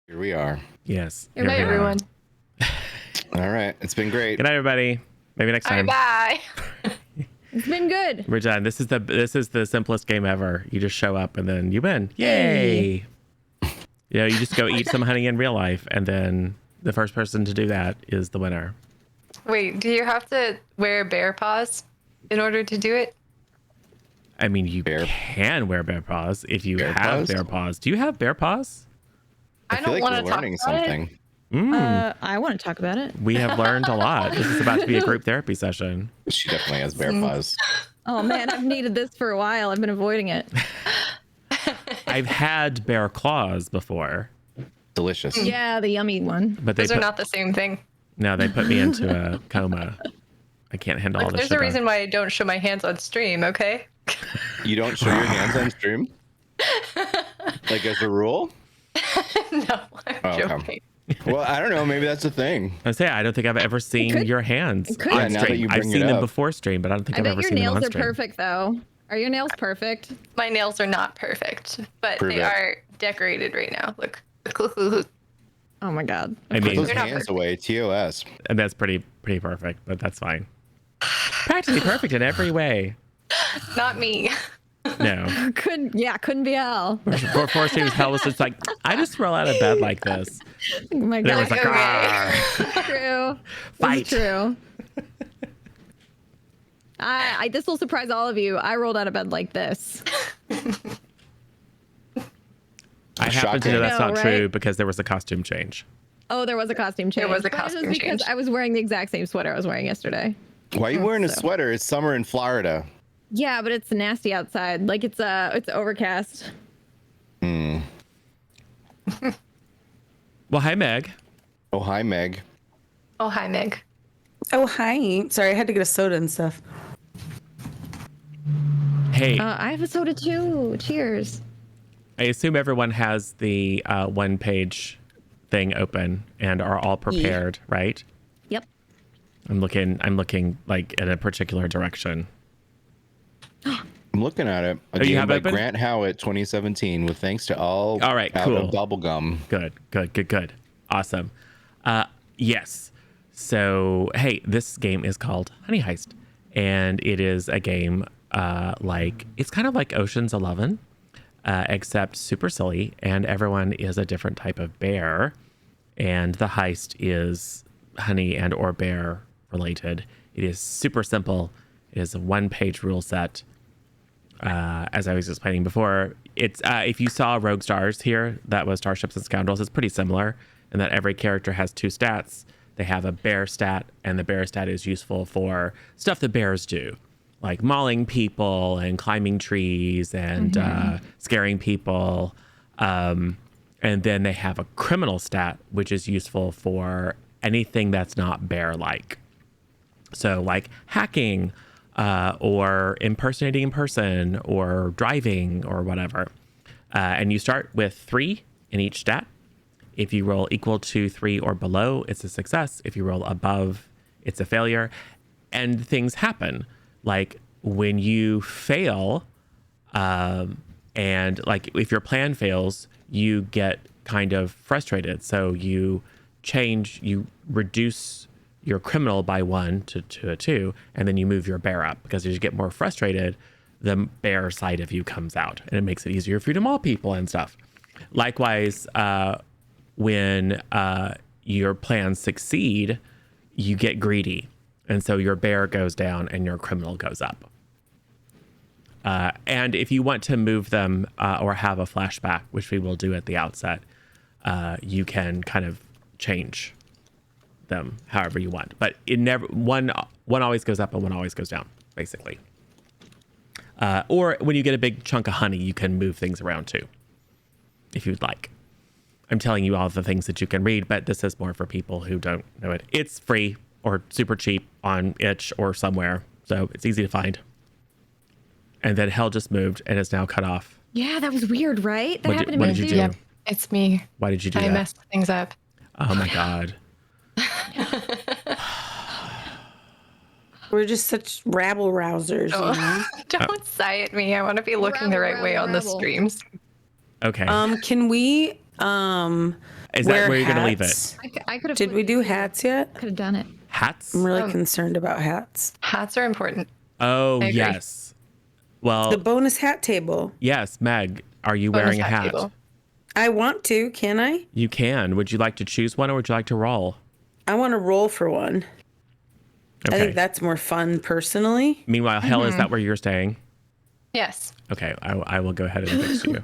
Here we are. Yes. Good night, everyone. All right. It's been great. Good night, everybody. Maybe next time. Bye. It's been good. We're done. This is the simplest game ever. You just show up and then you win. Yay! You know, you just go eat some honey in real life, and then the first person to do that is the winner. Wait, do you have to wear bear paws in order to do it? I mean, you can wear bear paws if you have bear paws. Do you have bear paws? I don't want to talk learning about something. I want to talk about it. We have learned a lot. This is about to be a group therapy session. She definitely has bear paws. Oh man, I've needed this for a while. I've been avoiding it. I've had bear claws before. Delicious. Yeah, the yummy one. But Those are not the same thing. No, they put me into a coma. I can't handle all this There's sugar. a reason why I don't show my hands on stream, okay? You don't show your hands on stream? Like as a rule? No, I'm joking. Well, I don't know. Maybe that's a thing. I say I don't think I've ever seen your hands could. on Yeah, now that stream. you I've bring seen it them up. before stream, but I don't think I I've bet ever your seen them nails on are stream. perfect though. Are your nails perfect? My nails are not perfect, but Prove they it. are decorated right now. Look. Look. Oh my god. I Put mean, those They're not hands perfect. away. TOS. and that's pretty perfect, but that's fine. Practically perfect in every way. Not me. No. Couldn't be Al. Before streams, Hell was just like, I just roll out of bed like this. Oh my And it was god. like, Okay. "Arr." True. Fight. It's true. I this will surprise all of you. I rolled out of bed like this. I happen to know Shocking. that's I know, not right? true because there was a costume change. Oh, there was a costume change. There was a But it costume because change. I was wearing the exact same sweater I was wearing yesterday. Why are you wearing a So- sweater? It's summer in Florida. Yeah, but it's nasty outside. Like it's overcast. Well, hi, Meg. Oh, hi, Meg. Oh, hi, Meg. Oh, hi. Sorry, I had to get a soda and stuff. Hey, I have a soda too. Cheers. I assume everyone has the one-page thing open and are all prepared, right? Yep. I'm looking like in a particular direction. I'm looking at it. A Oh, you game have by open? Grant Howitt, 2017, with thanks to all right, out cool. of bubblegum. Good. Awesome. Yes. So, hey, this game is called Honey Heist, and it is a game it's kind of like Ocean's 11, except super silly, and everyone is a different type of bear, and the heist is honey and or bear related. It is super simple. It is a one-page rule set. As I was explaining before, it's if you saw Rogue Stars here, that was Starships and Scoundrels. It's pretty similar in that every character has two stats. They have a bear stat, and the bear stat is useful for stuff that bears do, like mauling people and climbing trees and scaring people. And then they have a criminal stat, which is useful for anything that's not bear-like. So like hacking, or impersonating in person, or driving, or whatever. And you start with 3 in each stat. If you roll equal to 3 or below, it's a success. If you roll above, it's a failure. And things happen. Like when you fail, and like if your plan fails, you get kind of frustrated. So you reduce your criminal by 1 to a 2, and then you move your bear up, because as you get more frustrated, the bear side of you comes out, and it makes it easier for you to maul people and stuff. Likewise, when your plans succeed, you get greedy, and so your bear goes down and your criminal goes up. And if you want to move them or have a flashback, which we will do at the outset, you can kind of change them however you want, but it never one always goes up and one always goes down, basically. Or when you get a big chunk of honey, you can move things around too, if you'd like. I'm telling you all the things that you can read, but this is more for people who don't know it. It's free or super cheap on itch or somewhere, so it's easy to find. And then Hell just moved and is now cut off. Yeah, that was weird, right? That happened to what me did you too. do? Yep, it's me. Why did you do I that? messed things up. Oh my god. We're just such rabble rousers. You know? Don't sigh at me. I want to be looking the right way on the Rabble. streams. Okay. Can we Is that wear where you're going to leave it? hats. I could have. Did we do hats yet? Could have done it. Hats? I'm really concerned about hats. Hats are important. Oh, I agree. yes. Well, The bonus hat table. yes, Meg, are you Bonus wearing a hat? table. I want to. Can I? You can. Would you like to choose one or would you like to roll? I want to roll for one. Okay. I think that's more fun personally. Meanwhile, Hell, is that where you're staying? Yes. Okay, I will go ahead and fix you.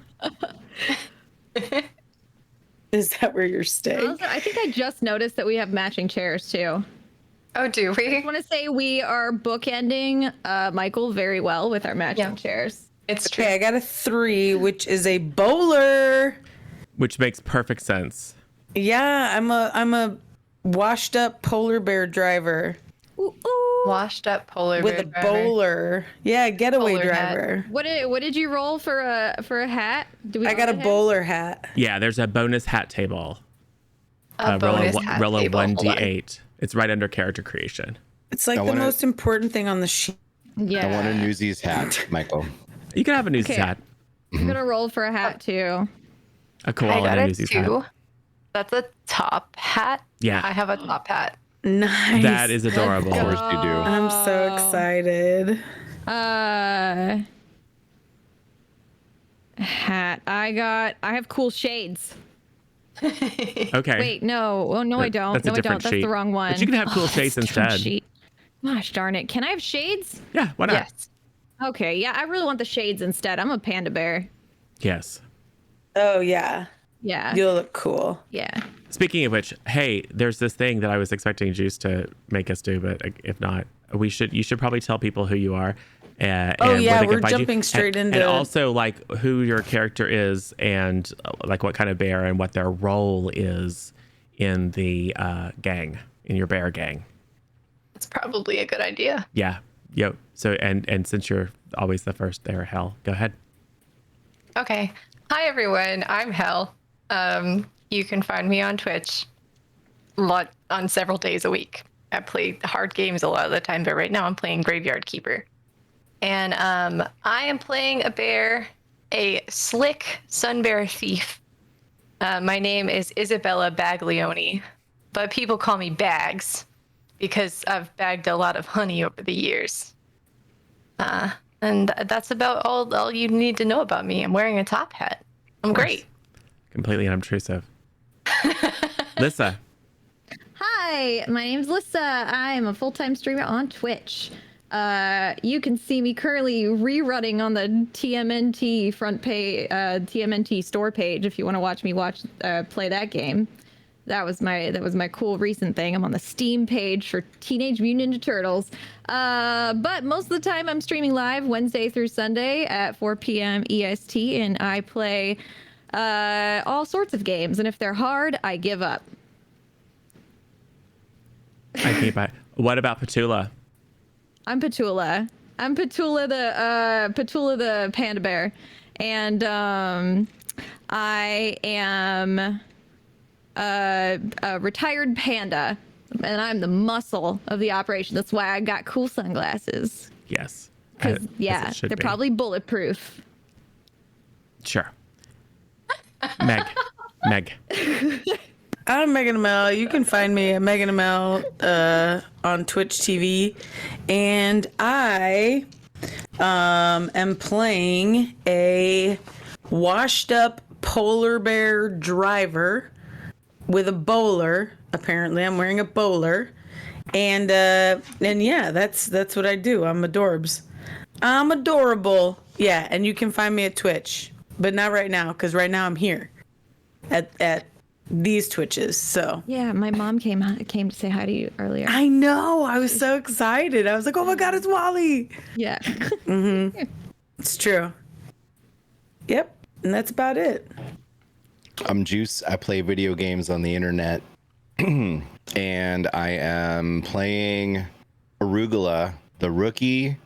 Is that where you're staying? Also, I think I just noticed that we have matching chairs too. Oh, do we? I want to say we are bookending Michael very well with our matching chairs. It's true. Okay, I got a 3, which is a bowler. Which makes perfect sense. Yeah, I'm a washed up polar bear driver Ooh, ooh. Washed up polar with bear a driver. bowler. Yeah, getaway Bowler hat. driver. What did you roll for a hat? Do we I got a roll hat? bowler hat. Yeah, there's a bonus hat table. A bonus hat roll a table. Hold on. 1d8. It's right under character creation. It's like I the wanna- most important thing on the sheet. Yeah. I want a Newsies hat, Michael. You can have a Newsies Okay. hat. I'm gonna roll for a hat too. A I koala got and a a Newsies 2. hat. That's a top hat. Yeah. I have a top hat. Nice. That is adorable. Of course you do. I'm so excited. Hat. I have cool shades. Okay. Wait, no. Oh no, I don't. That's a No, I don't. different That's sheet. the wrong one. But you can have cool shades that's a different instead. sheet. Gosh darn it. Can I have shades? Yeah, why not? Yes. Okay, yeah, I really want the shades instead. I'm a panda bear. Yes. Oh yeah, Yeah. you'll look cool. Yeah. Speaking of which, hey, there's this thing that I was expecting Juice to make us do, but if not, you should probably tell people who you are. And Oh, where yeah, they can we're find you. jumping straight and into- also like who your character is and like what kind of bear and what their role is in the gang, in your bear gang. It's probably a good idea. Yeah. Yep. So and since you're always the first there, Hell, go ahead. Okay. Hi, everyone. I'm Hel. You can find me on Twitch on several days a week. I play hard games a lot of the time, but right now I'm playing Graveyard Keeper. And I am playing a bear, a slick sun bear thief. My name is Isabella Baglioni, but people call me Bags because I've bagged a lot of honey over the years. And that's about all you need to know about me. I'm wearing a top hat. I'm great. Completely unobtrusive. Lissa. Hi, my name's Lissa. I'm a full-time streamer on Twitch. You can see me currently rerunning on the TMNT front page, TMNT store page if you want to watch me play that game. That was my cool recent thing. I'm on the Steam page for Teenage Mutant Ninja Turtles. But most of the time I'm streaming live Wednesday through Sunday at 4 p.m. EST, and I play all sorts of games. And if they're hard, I give up. I keep it. What about Petula? I'm Petula. I'm Petula the panda bear, and I am a retired panda, and I'm the muscle of the operation. That's why I got cool sunglasses. Yes. Because As yeah, it should they're be. probably bulletproof. Sure. Meg. I'm Megan Amel. You can find me at Megan Amel on Twitch TV, and I am playing a washed-up polar bear driver with a bowler. Apparently, I'm wearing a bowler, and yeah, that's what I do. I'm adorbs. I'm adorable. Yeah, and you can find me at Twitch, but not right now because right now I'm here at these Twitches. So Yeah, my mom came to say hi to you earlier. I know. I was so excited. I was like, oh my God, it's Wally. Yeah. It's true. Yep. And that's about it. I'm Juice. I play video games on the internet. And I am playing Arugula, the rookie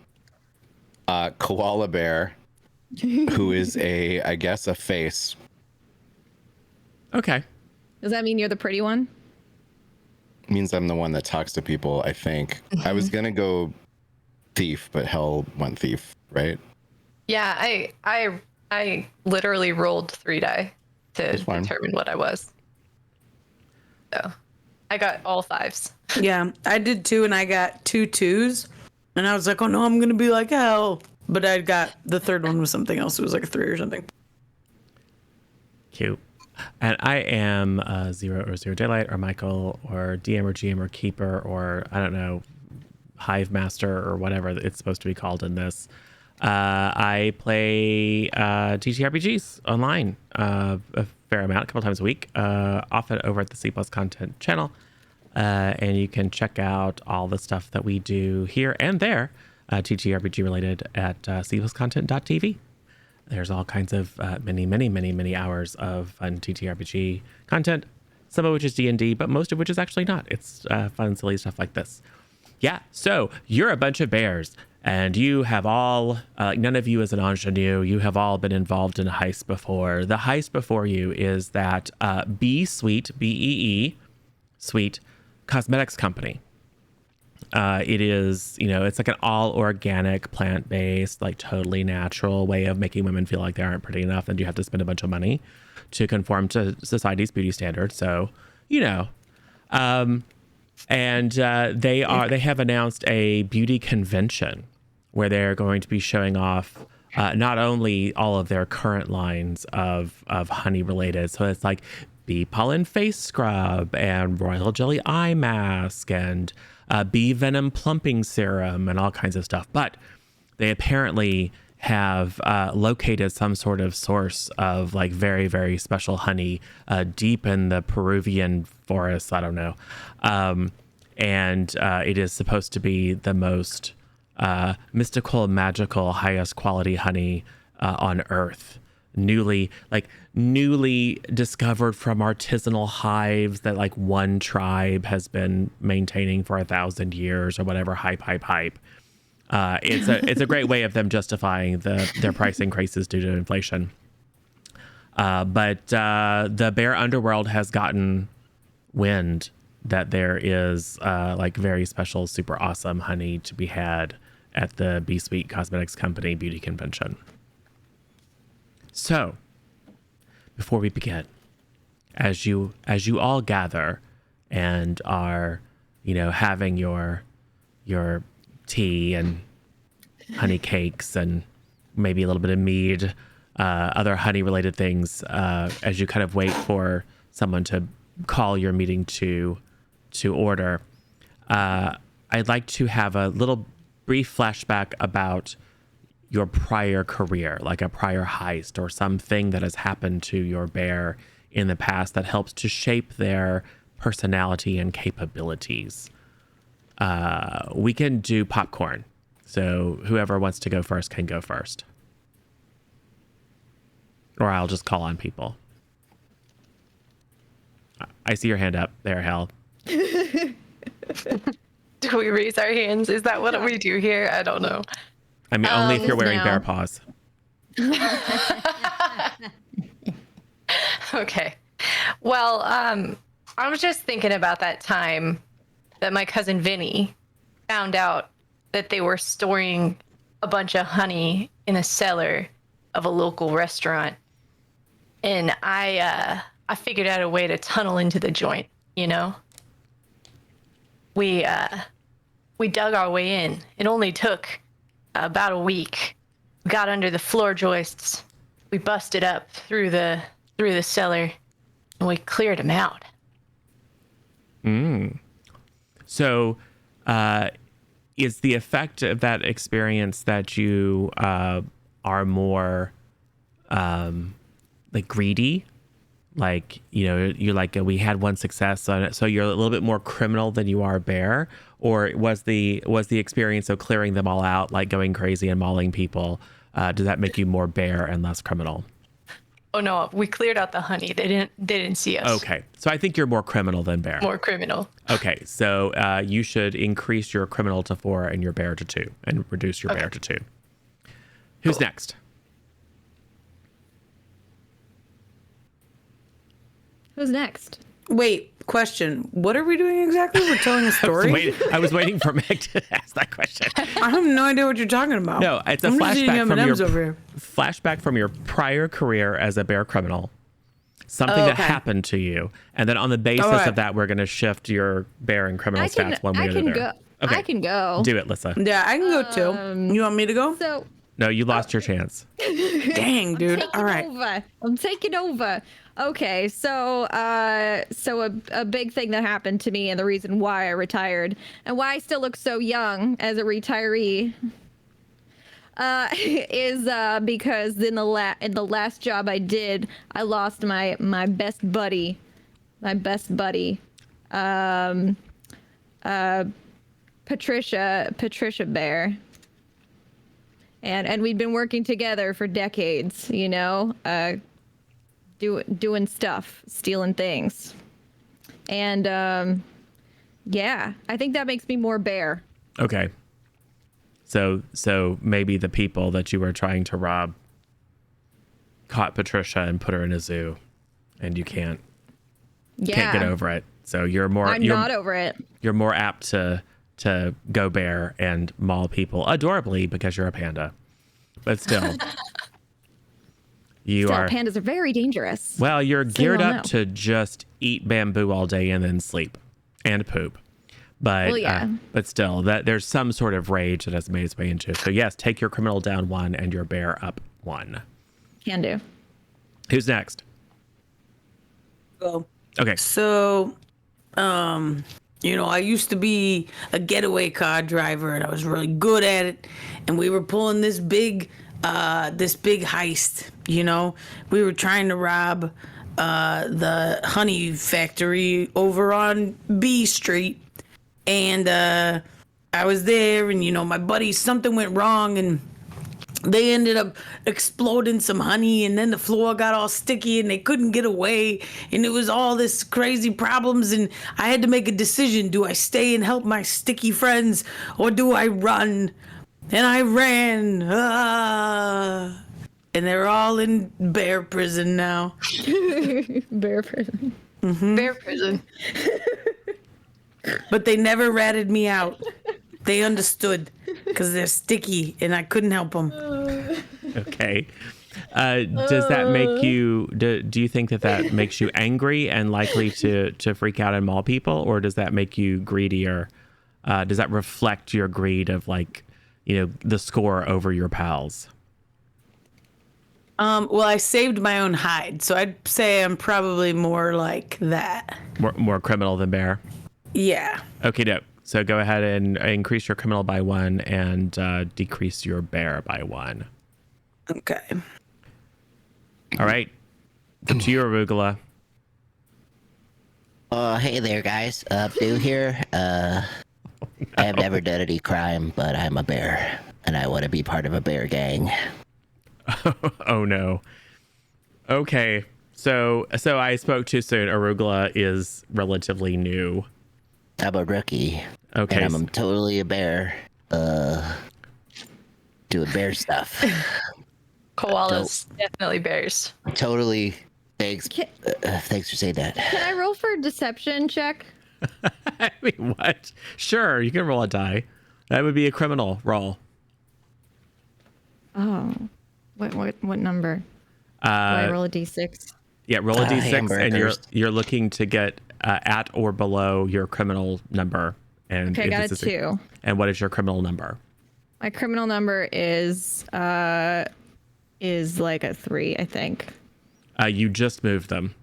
koala bear, who is I guess a face. Okay. Does that mean you're the pretty one? Means I'm the one that talks to people, I think. I was gonna go thief, but Hell went thief, right? Yeah, I literally rolled 3 die to fine. determine what I was. So I got all 5s. Yeah, I did 2 and I got 2 2s. And I was like, oh no, I'm going to be like hell. But I got the third one was something else. It was like a 3 or something. Cute. And I am Zero or Zero Daylight or Michael or DM or GM or Keeper or I don't know, Hive Master or whatever it's supposed to be called in this. I play TTRPGs online a fair amount, a couple times a week, often over at the C Plus Content channel. And you can check out all the stuff that we do here and there, TTRPG related at cpluscontent.tv. There's all kinds of many hours of fun TTRPG content, some of which is D&D, but most of which is actually not. It's fun, silly stuff like this. Yeah, so you're a bunch of bears, and you have all, none of you is an ingenue. You have all been involved in a heist before. The heist before you is that B-Suite, B-E-E, Suite Cosmetics Company. It is, it's like an all organic, plant-based, like totally natural way of making women feel like they aren't pretty enough, and you have to spend a bunch of money to conform to society's beauty standards. So, and they have announced a beauty convention where they're going to be showing off not only all of their current lines of honey related, so it's like bee pollen face scrub and royal jelly eye mask and bee venom plumping serum and all kinds of stuff. But they apparently have located some sort of source of like very, very special honey deep in the Peruvian forests. I don't know. And it is supposed to be the most mystical, magical, highest quality honey on Earth. Newly discovered from artisanal hives that like one tribe has been maintaining for 1,000 years or whatever. Hype. It's a great way of them justifying their price increases due to inflation. But the bear underworld has gotten wind that there is like very special, super awesome honey to be had at the B-Suite Cosmetics Company beauty convention. So, before we begin, as you all gather and are, having your tea and honey cakes and maybe a little bit of mead, other honey related things, as you kind of wait for someone to call your meeting to order, I'd like to have a little brief flashback about your prior career, like a prior heist or something that has happened to your bear in the past that helps to shape their personality and capabilities. We can do popcorn. So whoever wants to go first can go first. Or I'll just call on people. I see your hand up there, Hal. Do we raise our hands? Is that what we do here? I don't know. I mean, only if you're wearing no. bear paws. Okay. Well, I was just thinking about that time that my cousin Vinny found out that they were storing a bunch of honey in a cellar of a local restaurant. And I figured out a way to tunnel into the joint, We dug our way in. It only took about a week. We got under the floor joists. We busted up through the cellar, and we cleared them out. So, is the effect of that experience that you are more like greedy? Like, you're like, we had one success on it, so you're a little bit more criminal than you are bear? Or was the experience of clearing them all out, like going crazy and mauling people, does that make you more bear and less criminal? Oh no, we cleared out the honey. They didn't see us. Okay, so I think you're more criminal than bear. More criminal. Okay, so you should increase your criminal to 4 and your bear to 2, and reduce your bear to 2. Who's next? Who's next? Wait, question. What are we doing exactly? We're telling a story? I was waiting for Meg to ask that question. I have no idea what you're talking about. No, it's a I'm just eating flashback M&Ms over here. flashback from your prior career as a bear criminal. Something that Okay. happened to you. And then on the basis All right. of that, we're going to shift your bear and criminal I can, stats one way I or can the go. other. Okay. I can go. Do it, Lissa. Yeah, I can go too. You want me to go? So No, you lost your chance. Dang, dude. All right. I'm taking over. Okay, so a big thing that happened to me and the reason why I retired and why I still look so young as a retiree is because in the last job I did, I lost my best buddy, Patricia Bear. And we'd been working together for decades, you know, doing stuff, stealing things. And yeah, I think that makes me more bear. Okay. So maybe the people that you were trying to rob caught Patricia and put her in a zoo, and you can't Yeah. get over it. So you're not over it. You're more apt to go bear and maul people adorably because you're a panda. But still, Pandas are very dangerous. well, you're So geared you'll up know. to just eat bamboo all day and then sleep and poop. But Well, yeah. but still, that there's some sort of rage that has made its way into. So yes, take your criminal down 1 and your bear up 1. Can do. Who's next? Go. Okay. So, you know, I used to be a getaway car driver, and I was really good at it. And we were pulling this big heist. You know, we were trying to rob the honey factory over on B Street, and I was there, and you know, my buddy, something went wrong, and they ended up exploding some honey, and then the floor got all sticky and they couldn't get away, and it was all this crazy problems, and I had to make a decision. Do I stay and help my sticky friends, or do I run? And I ran. And they're all in bear prison now. Bear prison. Bear prison. But they never ratted me out. They understood because they're sticky and I couldn't help them. Okay. Does that make you? Do you think that makes you angry and likely to freak out and maul people, or does that make you greedier? Does that reflect your greed of, like, you know, the score over your pals? Well, I saved my own hide, so I'd say I'm probably more like that. More criminal than bear. Yeah. Okay, no. So go ahead and increase your criminal by 1 and decrease your bear by 1. Okay. All right. Up to you, Arugula. Hey there, guys. New here. I have never done any crime, but I'm a bear, and I want to be part of a bear gang. Oh no. Okay. So I spoke too soon. Arugula is relatively new. I'm a rookie, Okay. and I'm totally a bear. Doing bear stuff. Koalas, definitely bears. Totally. Thanks. Thanks for saying that. Can I roll for a deception check? I mean, what? Sure, you can roll a die. That would be a criminal roll. Oh, what number? Do I roll a d6? Yeah, roll a d6, and hamburgers. you're looking to get at or below your criminal number. And Okay, I got if a this is 2. And what is your criminal number? My criminal number is like a 3, I think. You just moved them.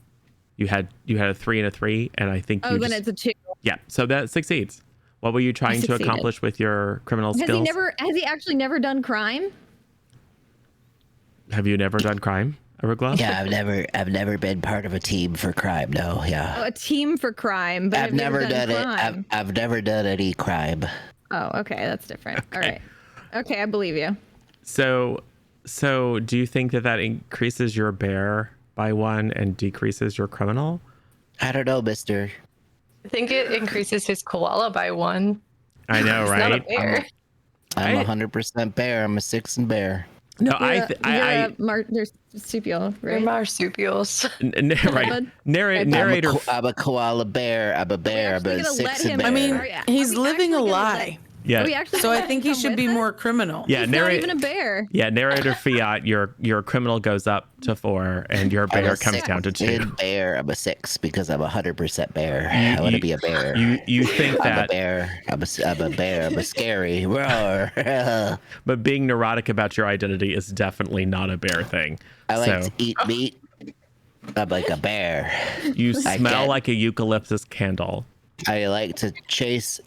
You had a 3 and a 3, and I think Oh, you then just, it's a 2. yeah. So that succeeds. What were you trying to succeeded. accomplish with your criminal Has skills? he actually never done crime? Have you never done crime, Arugula? Yeah, I've never been part of a team for crime. No, yeah. Oh, a team for crime, but I've never done it. crime. I've never done any crime. Oh, okay, that's different. All right. Okay, I believe you. So do you think that increases your bear by 1 and decreases your criminal? I don't know, mister. I think it increases his koala by 1. I know, It's not a right? bear. I'm 100% bear. I'm a 6 and bear. No, You're there's marsupial, They're right? marsupials. right. Bud? Narrator. I'm a koala bear. I'm a bear. I'm actually a gonna let 6 and him- bear. I mean, Are we he's actually living a gonna lie. Yeah. We actually So I let think him he come should with be us? more criminal. Yeah, He's not even a bear. Yeah, narrator Fiat, your criminal goes up to 4 and your I'm bear a comes down to 2. in bear. I'm a 6 because I'm 100% bear. I want to be a bear. You think I'm a that, bear. I'm a bear. I'm a scary. Roar. but being neurotic about your identity is definitely not a bear thing. I like So to eat meat. I'm like a bear. you smell can't- like a eucalyptus candle. I like to chase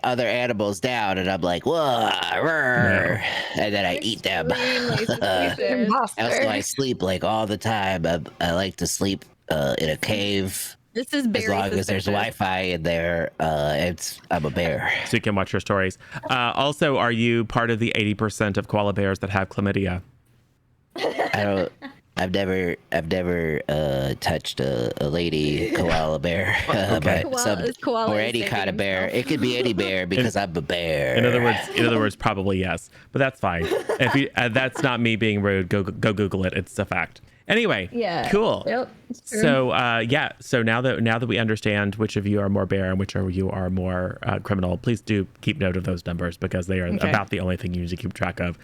other animals down, and I'm like, whoa, roar, and then I eat them. Extremely suspicious. Also, I sleep like all the time. I like to sleep in a cave. This is As very long as there's suspicious. Wi-Fi in there, I'm a bear. So you can watch your stories. Also, are you part of the 80% of koala bears that have chlamydia? I don't. I've never touched a lady koala bear, but Koala or is any saving kind of bear. himself. It could be any bear because I'm a bear. In other words, probably yes, but that's fine. If you, that's not me being rude. Go Google it. It's a fact. Anyway, Yeah. cool. Yep. it's true. So yeah, so now that we understand which of you are more bear and which of you are more criminal, please do keep note of those numbers because they are about the only thing you need to keep track of.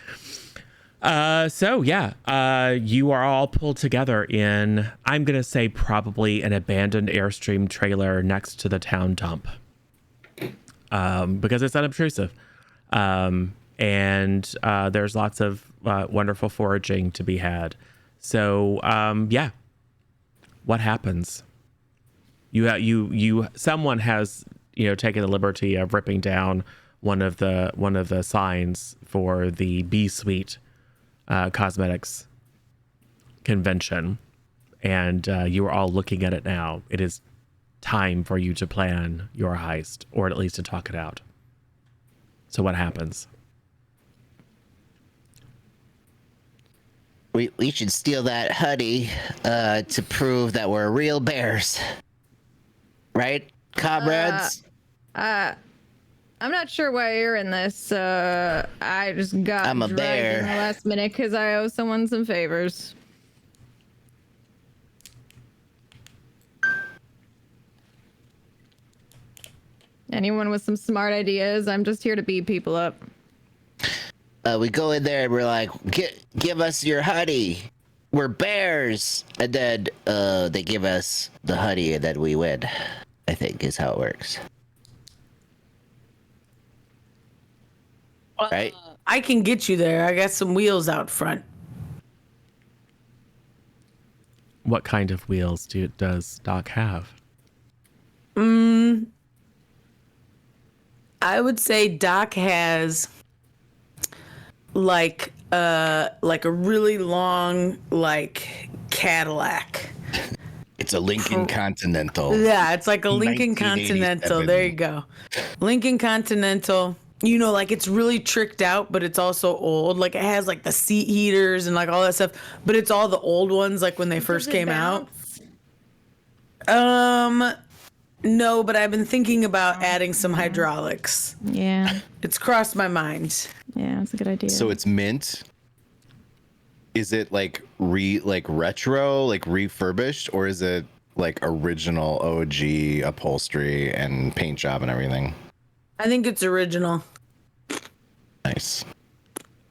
So yeah, you are all pulled together in, I'm gonna say probably an abandoned Airstream trailer next to the town dump, because it's unobtrusive, and there's lots of wonderful foraging to be had. So yeah, what happens? Someone has taken the liberty of ripping down one of the signs for the B Suite cosmetics convention, and you are all looking at it now. It is time for you to plan your heist, or at least to talk it out. So what happens? We should steal that honey to prove that we're real bears, right, comrades? I'm not sure why you're in this. I just got I'm a dragged bear. in the last minute because I owe someone some favors. Anyone with some smart ideas? I'm just here to beat people up. We go in there and we're like, give us your honey. We're bears. And then they give us the honey and then we win, I think is how it works. Right? I can get you there. I got some wheels out front. What kind of wheels does Doc have? I would say Doc has like a really long Cadillac. It's a Lincoln Continental. Yeah, it's like a Lincoln 1987. Continental. There you go. Lincoln Continental. It's really tricked out, but it's also old. Like it has like the seat heaters and like all that stuff, but it's all the old ones like when they first came out. No, but I've been thinking about adding some hydraulics. Yeah. It's crossed my mind. Yeah, that's a good idea. So it's mint. Is it like retro, like refurbished, or is it like original OG upholstery and paint job and everything? I think it's original. Nice.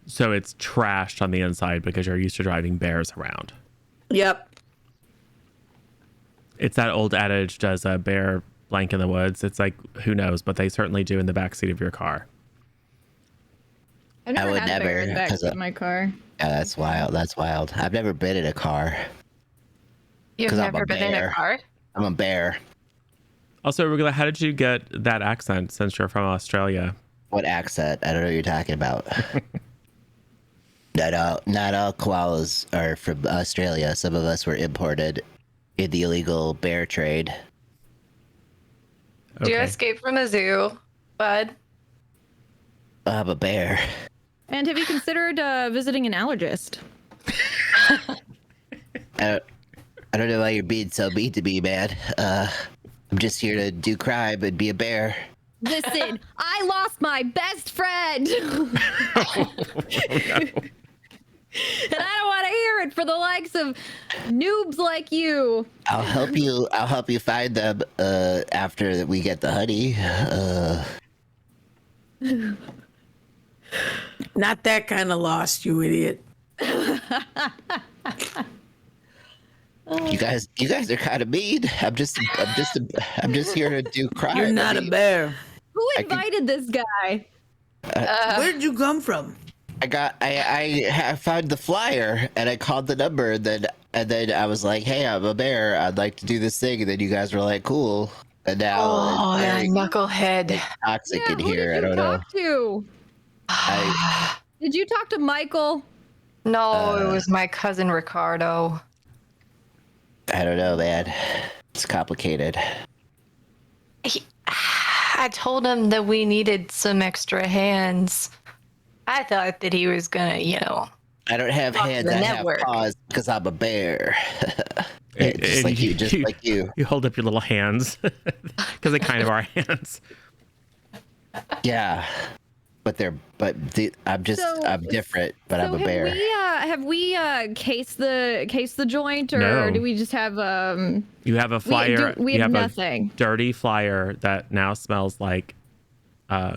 So it's trashed on the inside because you're used to driving bears around. Yep. It's that old adage, does a bear blank in the woods? It's like, who knows, but they certainly do in the backseat of your car. I've never would had a bear in the never, back 'cause of my car. Yeah, that's wild. That's wild. I've never been in a car. You've 'Cause I'm never a been in bear. a car? I'm a bear. Also, Arugula, how did you get that accent since you're from Australia? What accent? I don't know what you're talking about. Not all koalas are from Australia. Some of us were imported in the illegal bear trade. Do you escape from a zoo, bud? I'm a bear. And have you considered visiting an allergist? I don't know why you're being so mean to me, man. I'm just here to do crime and be a bear. Listen, I lost my best friend. And I don't want to hear it for the likes of noobs like you. I'll help you. I'll help you find them after we get the honey. Not that kind of lost, you idiot. You guys are kind of mean. I'm just here to do crime. You're not a bear. Who I can- invited this guy? Where did you come from? I found the flyer and I called the number and then I was like, hey, I'm a bear. I'd like to do this thing. And then you guys were like, cool. And now Oh, it's that very knucklehead. toxic Yeah, in who here. I did you don't know. talk to? Did you talk to Michael? No, it was my cousin Ricardo. I don't know, man. It's complicated. I told him that we needed some extra hands. I thought that he was gonna, I don't have Talk to hands. the I network. have paws because I'm a bear. Yeah, just like you. Just like you. You hold up your little hands because they kind of are hands. Yeah. I'm different, but I'm a bear. Have we cased the joint, or No. do we just have You have a flyer. we you have have nothing. a dirty flyer that now smells like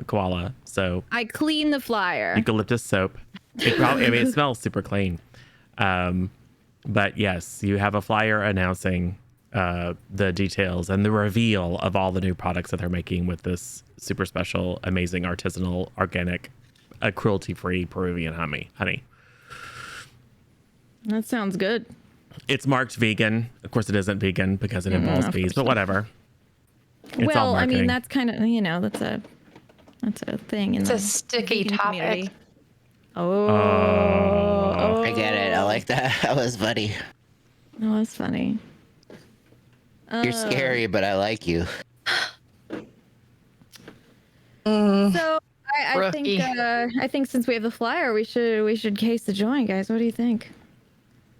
koala. So I clean the flyer. eucalyptus soap. It smells super clean. But yes, you have a flyer announcing the details and the reveal of all the new products that they're making with this super special, amazing, artisanal, organic, cruelty-free Peruvian honey. That sounds good. It's marked vegan. Of course, it isn't vegan because it involves of bees, course but not. whatever. It's all Well, I marketing. mean, that's kind of that's a thing in It's the a sticky vegan topic. community. Oh, I get it. I like that. That was funny. that was funny. You're scary, but I like you. So I Rookie. think since we have the flyer, we should case the joint, guys. What do you think?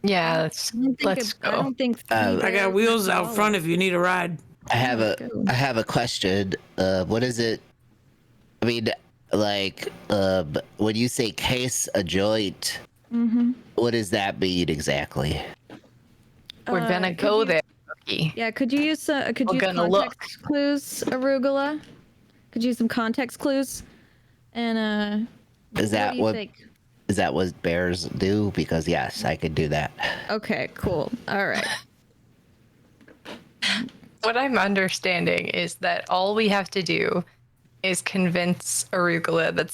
Yeah, let's I go. don't think. I got wheels out front if you need a ride. I have go. a question. What is it? I mean, like, when you say case a joint, what does that mean exactly? We're gonna could go you- there, Rookie. Yeah, could you use We're use gonna context clues, Arugula? Could you use some context clues? And Is that what do you what think? is that what bears do? Because yes, I could do that. Okay, cool. All right. What I'm understanding is that all we have to do is convince Arugula that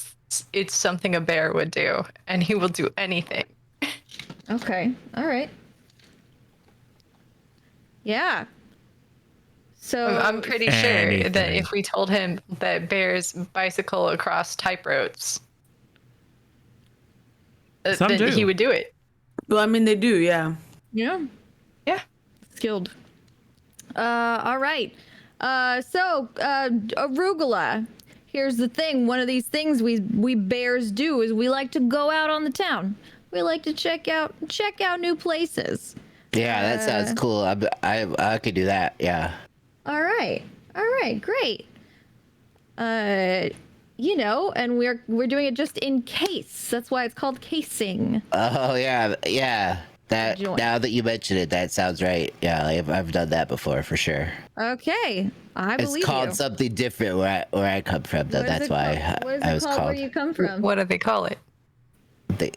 it's something a bear would do, and he will do anything. Okay. All right. Yeah. So I'm pretty sure that Anything. if we told him that bears bicycle across type-roads, Some then do. he would do it. Well, I mean, they do, yeah. yeah, Yeah. skilled. All right. So Arugula. Here's the thing. One of these things we bears do is we like to go out on the town. We like to check out new places. Yeah, that sounds cool. I could do that. Yeah. All right, great. And we're doing it just in case. That's why it's called casing. Oh yeah. That Joint. now that you mention it, that sounds right. Yeah, I've done that before for sure. Okay, I It's believe called you. something different where I come from though. What is That's it why called? What is I it was called? called. Where you come from? What do they call it? They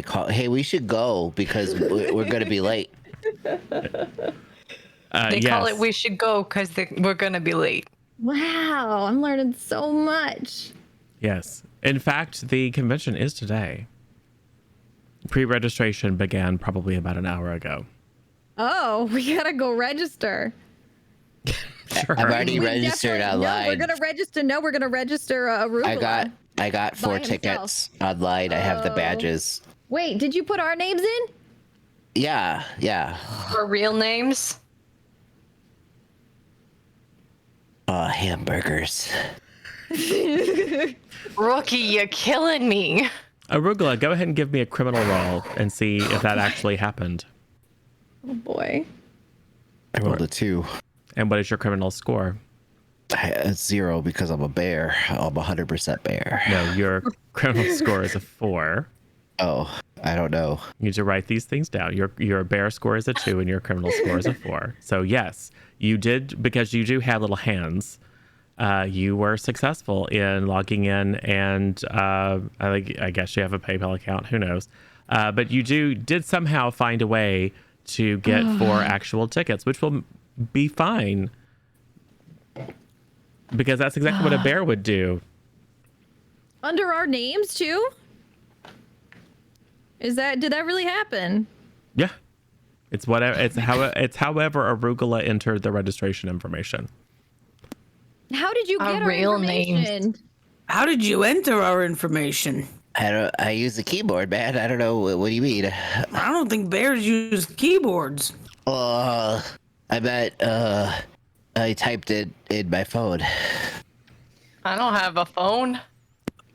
call it hey, we should go because we're gonna be late. They call it "We should go" because we're gonna be late. Wow, I'm learning so much. Yes. In fact, the convention is today. Pre-registration began probably about an hour ago. Oh, we gotta go register. Sure. I've already We registered definitely- online. No, we're gonna register Arugula. I got 4 himself. tickets online. I have the Oh. badges. Wait, did you put our names in? Yeah. Our real names? Hamburgers. Rookie, you're killing me. Arugula, go ahead and give me a criminal roll and see if that actually happened. Oh boy. I rolled a 2. And what is your criminal score? It's 0 because I'm a bear. I'm 100% bear. No, your criminal score is a 4. Oh, I don't know. You need to write these things down. Your bear score is a 2 and your criminal score is a 4. So yes, you did, because you do have little hands. You were successful in logging in, and I guess you have a PayPal account. Who knows? But you did somehow find a way to get 4 actual tickets, which will be fine, because that's exactly what a bear would do. Under our names too? Did that really happen? Yeah, it's whatever. It's however arugula entered the registration information. How did you Our get our real information? names. How did you enter our information? I use the keyboard, man. I don't know. What do you mean? I don't think bears use keyboards. I bet I typed it in my phone. I don't have a phone.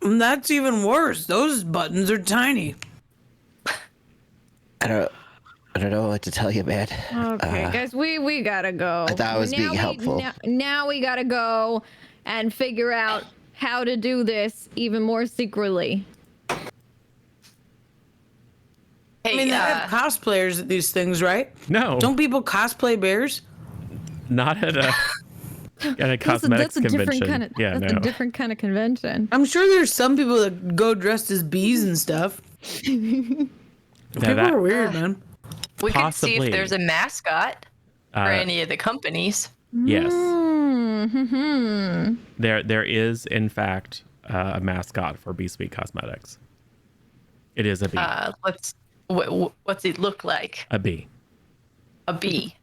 That's even worse. Those buttons are tiny. I don't know what to tell you, man. Okay, guys, we gotta go. I thought I was being helpful. Now we gotta go and figure out how to do this even more secretly. Hey, I mean, they have cosplayers at these things, right? No, Don't people cosplay bears? not at a cosmetics That's a different convention. kind of No. a different kind of convention. I'm sure there's some people that go dressed as bees and stuff. Now People that- are weird, man. we could see possibly. if there's a mascot for any of the companies. Yes, Mm-hmm. there is in fact a mascot for Bee Sweet Cosmetics. It is a bee. What's it look like? A bee. A bee.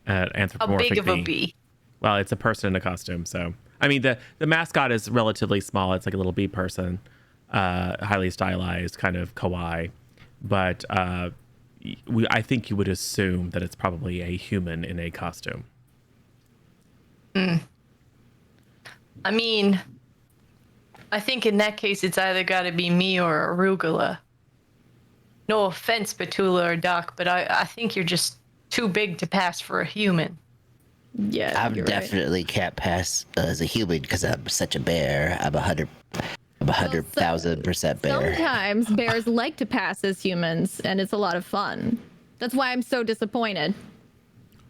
An How anthropomorphic big of a bee? Well, it's a person in a costume. So, I mean, the mascot is relatively small. It's like a little bee person, highly stylized, kind of kawaii. But I think you would assume that it's probably a human in a costume. I mean, I think in that case, it's either got to be me or Arugula. No offense, Petula or Doc, but I think you're just too big to pass for a human. Yeah, I'm you're right. definitely can't pass as a human because I'm such a bear. I'm 100,000% bear. Sometimes bears like to pass as humans, and it's a lot of fun. That's why I'm so disappointed.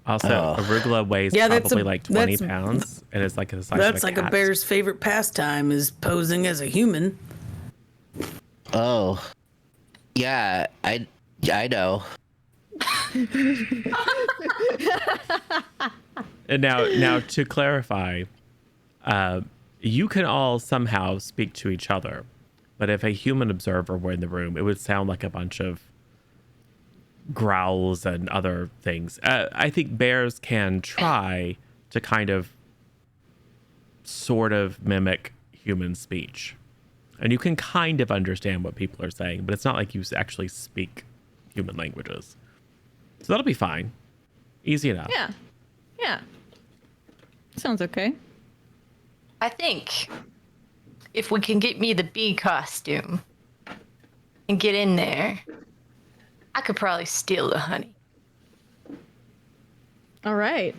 Also, arugula weighs Yeah, that's probably a- like 20 that's- pounds, and it's like the size That's of like a cat. bear's favorite pastime is posing as a human. Oh, yeah, I know. And now to clarify, you can all somehow speak to each other, but if a human observer were in the room, it would sound like a bunch of growls and other things. I think bears can try to kind of sort of mimic human speech, and you can kind of understand what people are saying, but it's not like you actually speak human languages. So that'll be fine. Easy enough. Yeah. Sounds okay. I think if we can get me the bee costume and get in there, I could probably steal the honey. All right.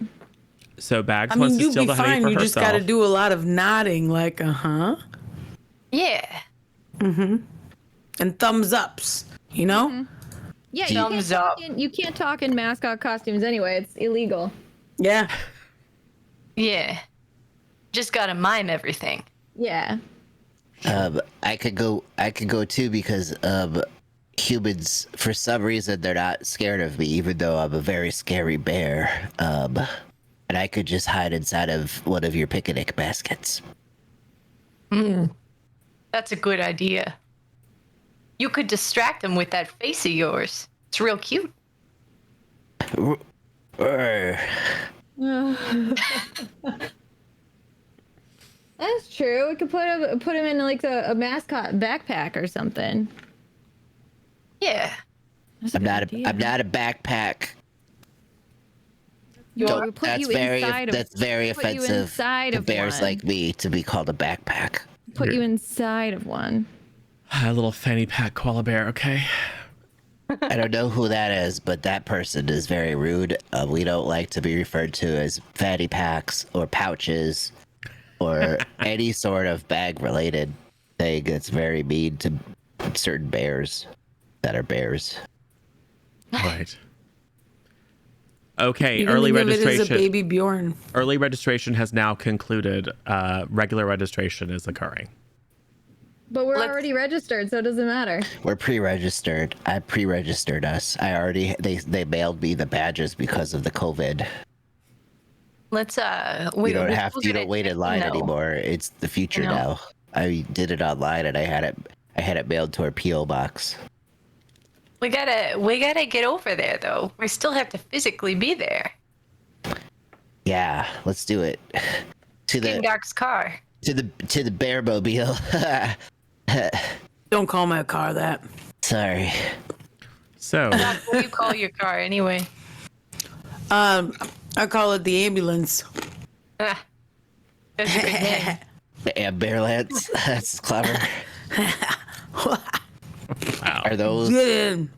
So Bags I wants mean, to you'll steal be the honey fine. for You herself. just got to do a lot of nodding, like Yeah. and thumbs ups. You know? Yeah, Thumbs up. you can't talk in mascot costumes anyway. It's illegal. Yeah. Yeah. Just gotta mime everything. Yeah. I could go too because humans, for some reason, they're not scared of me, even though I'm a very scary bear. And I could just hide inside of one of your picnic baskets. That's a good idea. You could distract them with that face of yours. It's real cute. That's true. We could put him in like a mascot backpack or something. Yeah. That's a I'm good not idea. I'm not a backpack. Well, we put That's you very inside of, that's very put you offensive inside to of bears one. like me to be called a backpack. Put you inside of one. A little fanny pack koala bear, okay? I don't know who that is, but that person is very rude. We don't like to be referred to as fanny packs or pouches or any sort of bag related thing that's very mean to certain bears. that are bears. Right. Okay, You can early think of it as a registration. baby Bjorn. Early registration has now concluded. Regular registration is occurring. But we're Let's- already registered, so it doesn't matter. We're pre-registered. I pre-registered us. I already they mailed me the badges because of the COVID. Let's You don't have to. You don't wait in line anymore. It's the future I know. now. I did it online and I had it mailed to our PO box. We gotta get over there though. We still have to physically be there. Yeah, let's do it. To In the Doc's car. to the bear mobile. Don't call my car that. Sorry. So, Doc, what do you call your car anyway? I call it the ambulance. Ah, that's a good name. And bear lance. That's clever. wow. Are Get in.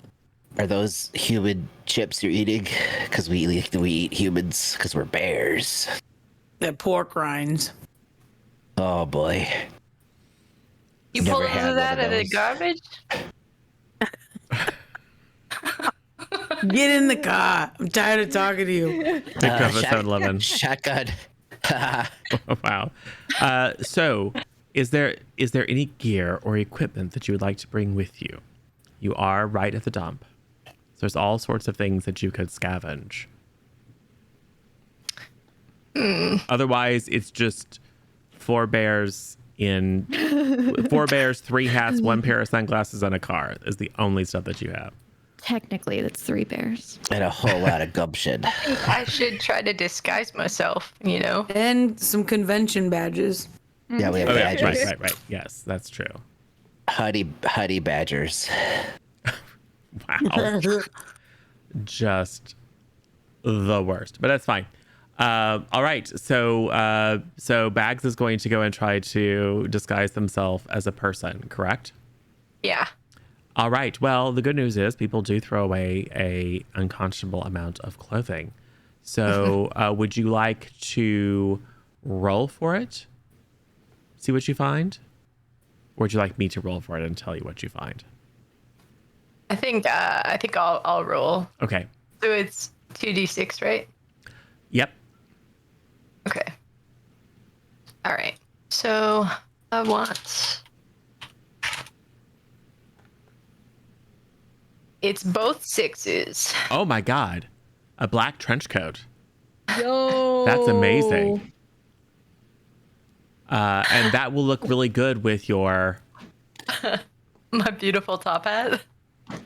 those human chips you're eating? Because we eat humans because we're bears. They're pork rinds. Oh boy. You Never pull had one that of out of the those. garbage? Get in the car. I'm tired of talking to you. Picked up at 7-Eleven. Shotgun. Wow. So, is there any gear or equipment that you would like to bring with you? You are right at the dump. So there's all sorts of things that you could scavenge. Otherwise, it's just 4 bears, 3 hats, 1 pair of sunglasses, and a car is the only stuff that you have. Technically, that's 3 bears. And a whole lot of gumption. I should try to disguise myself, you know? And some convention badges. Yeah, we have Oh, yeah, badgers. right. Yes, that's true. Honey badgers. Wow. Just the worst, but that's fine. All right. So Bags is going to go and try to disguise himself as a person, correct? Yeah. All right. Well, the good news is people do throw away a unconscionable amount of clothing. So would you like to roll for it? See what you find? Or would you like me to roll for it and tell you what you find? I think I'll roll. Okay. So it's 2d6, right? Yep. Okay. All right. So I want. It's both 6s. Oh my God. A black trench coat. Yo. That's amazing. And that will look really good with your, My beautiful top hat.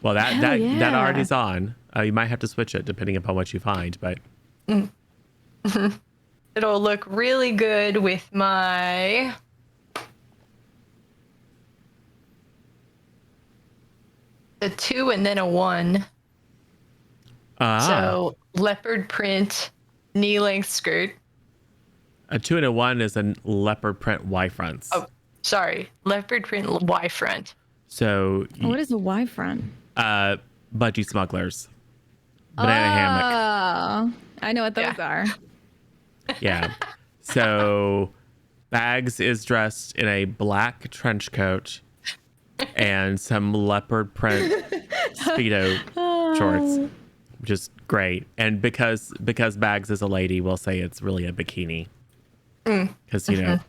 well, that Hell that yeah. already's on. You might have to switch it depending upon what you find, but It'll look really good with my. A 2 and then a 1. So leopard print, knee-length skirt. a 2 and a 1 is a leopard print Y fronts. Oh, sorry, leopard print Y front. So What is a Y front? budgie smugglers, banana hammock. I know what those Yeah. are. Yeah. So Bags is dressed in a black trench coat and some leopard print Speedo shorts, which is great. And because Bags is a lady, we'll say it's really a bikini. Because, you know,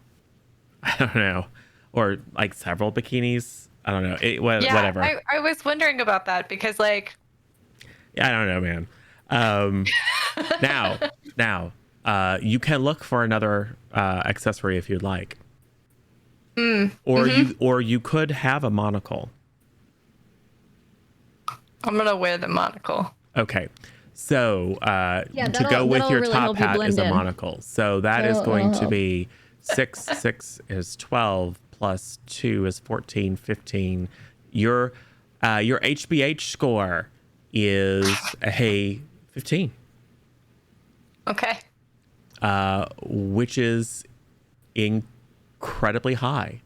I don't know. Or like several bikinis. I don't know. Yeah, Whatever. I was wondering about that because, like, Yeah, I don't know, man. Now, you can look for another accessory if you'd like, or you could have a monocle. I'm gonna wear the monocle. Okay, so to that'll- go with that'll your really top help you hat blend is a in. monocle. So that is That'll going to help. be 6 is 12 plus 2 is 14, 15. Your HBH score is a 15. Okay. Which is incredibly high.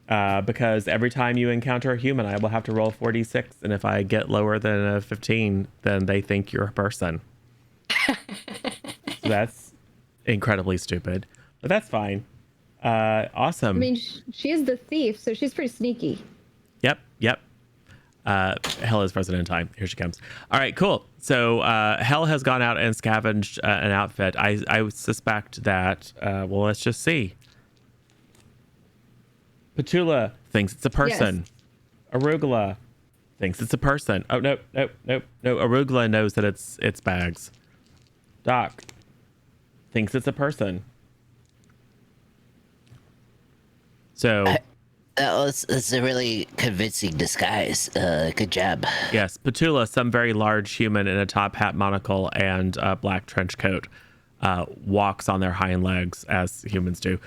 Because every time you encounter a human, I will have to roll 4d6, and if I get lower than a 15, then they think you're a person. So that's incredibly stupid, but that's fine. Awesome. I mean, she is the thief, so she's pretty sneaky. Yep. Hell is frozen in time. Here she comes. All right, cool. So Hell has gone out and scavenged an outfit. I suspect that, well, let's just see. Petula thinks it's a person. Yes. Arugula thinks it's a person. Oh, no. Arugula knows that it's Bags. Doc thinks it's a person. So... That's a really convincing disguise. Good job. Yes, Petula, some very large human in a top hat, monocle, and black trench coat, walks on their hind legs, as humans do,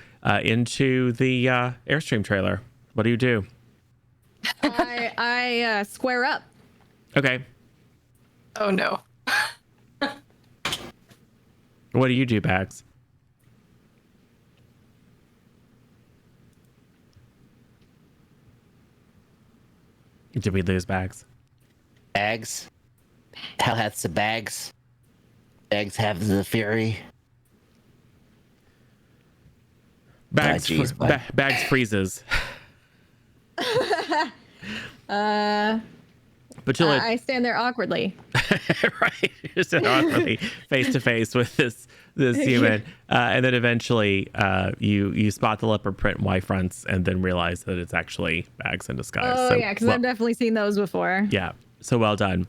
into the Airstream trailer. What do you do? I square up. Okay. Oh no. What do you do, Bags? Did we lose Bags? Bags? Hell hath the bags. Bags have the fury. Bags, Bags freezes. Petula, I stand there awkwardly. right, you stand awkwardly face to face with this human, and then eventually you spot the leopard print Y fronts, and then realize that it's actually Bags in disguise. Oh, yeah, because I've definitely seen those before. Yeah, so well done.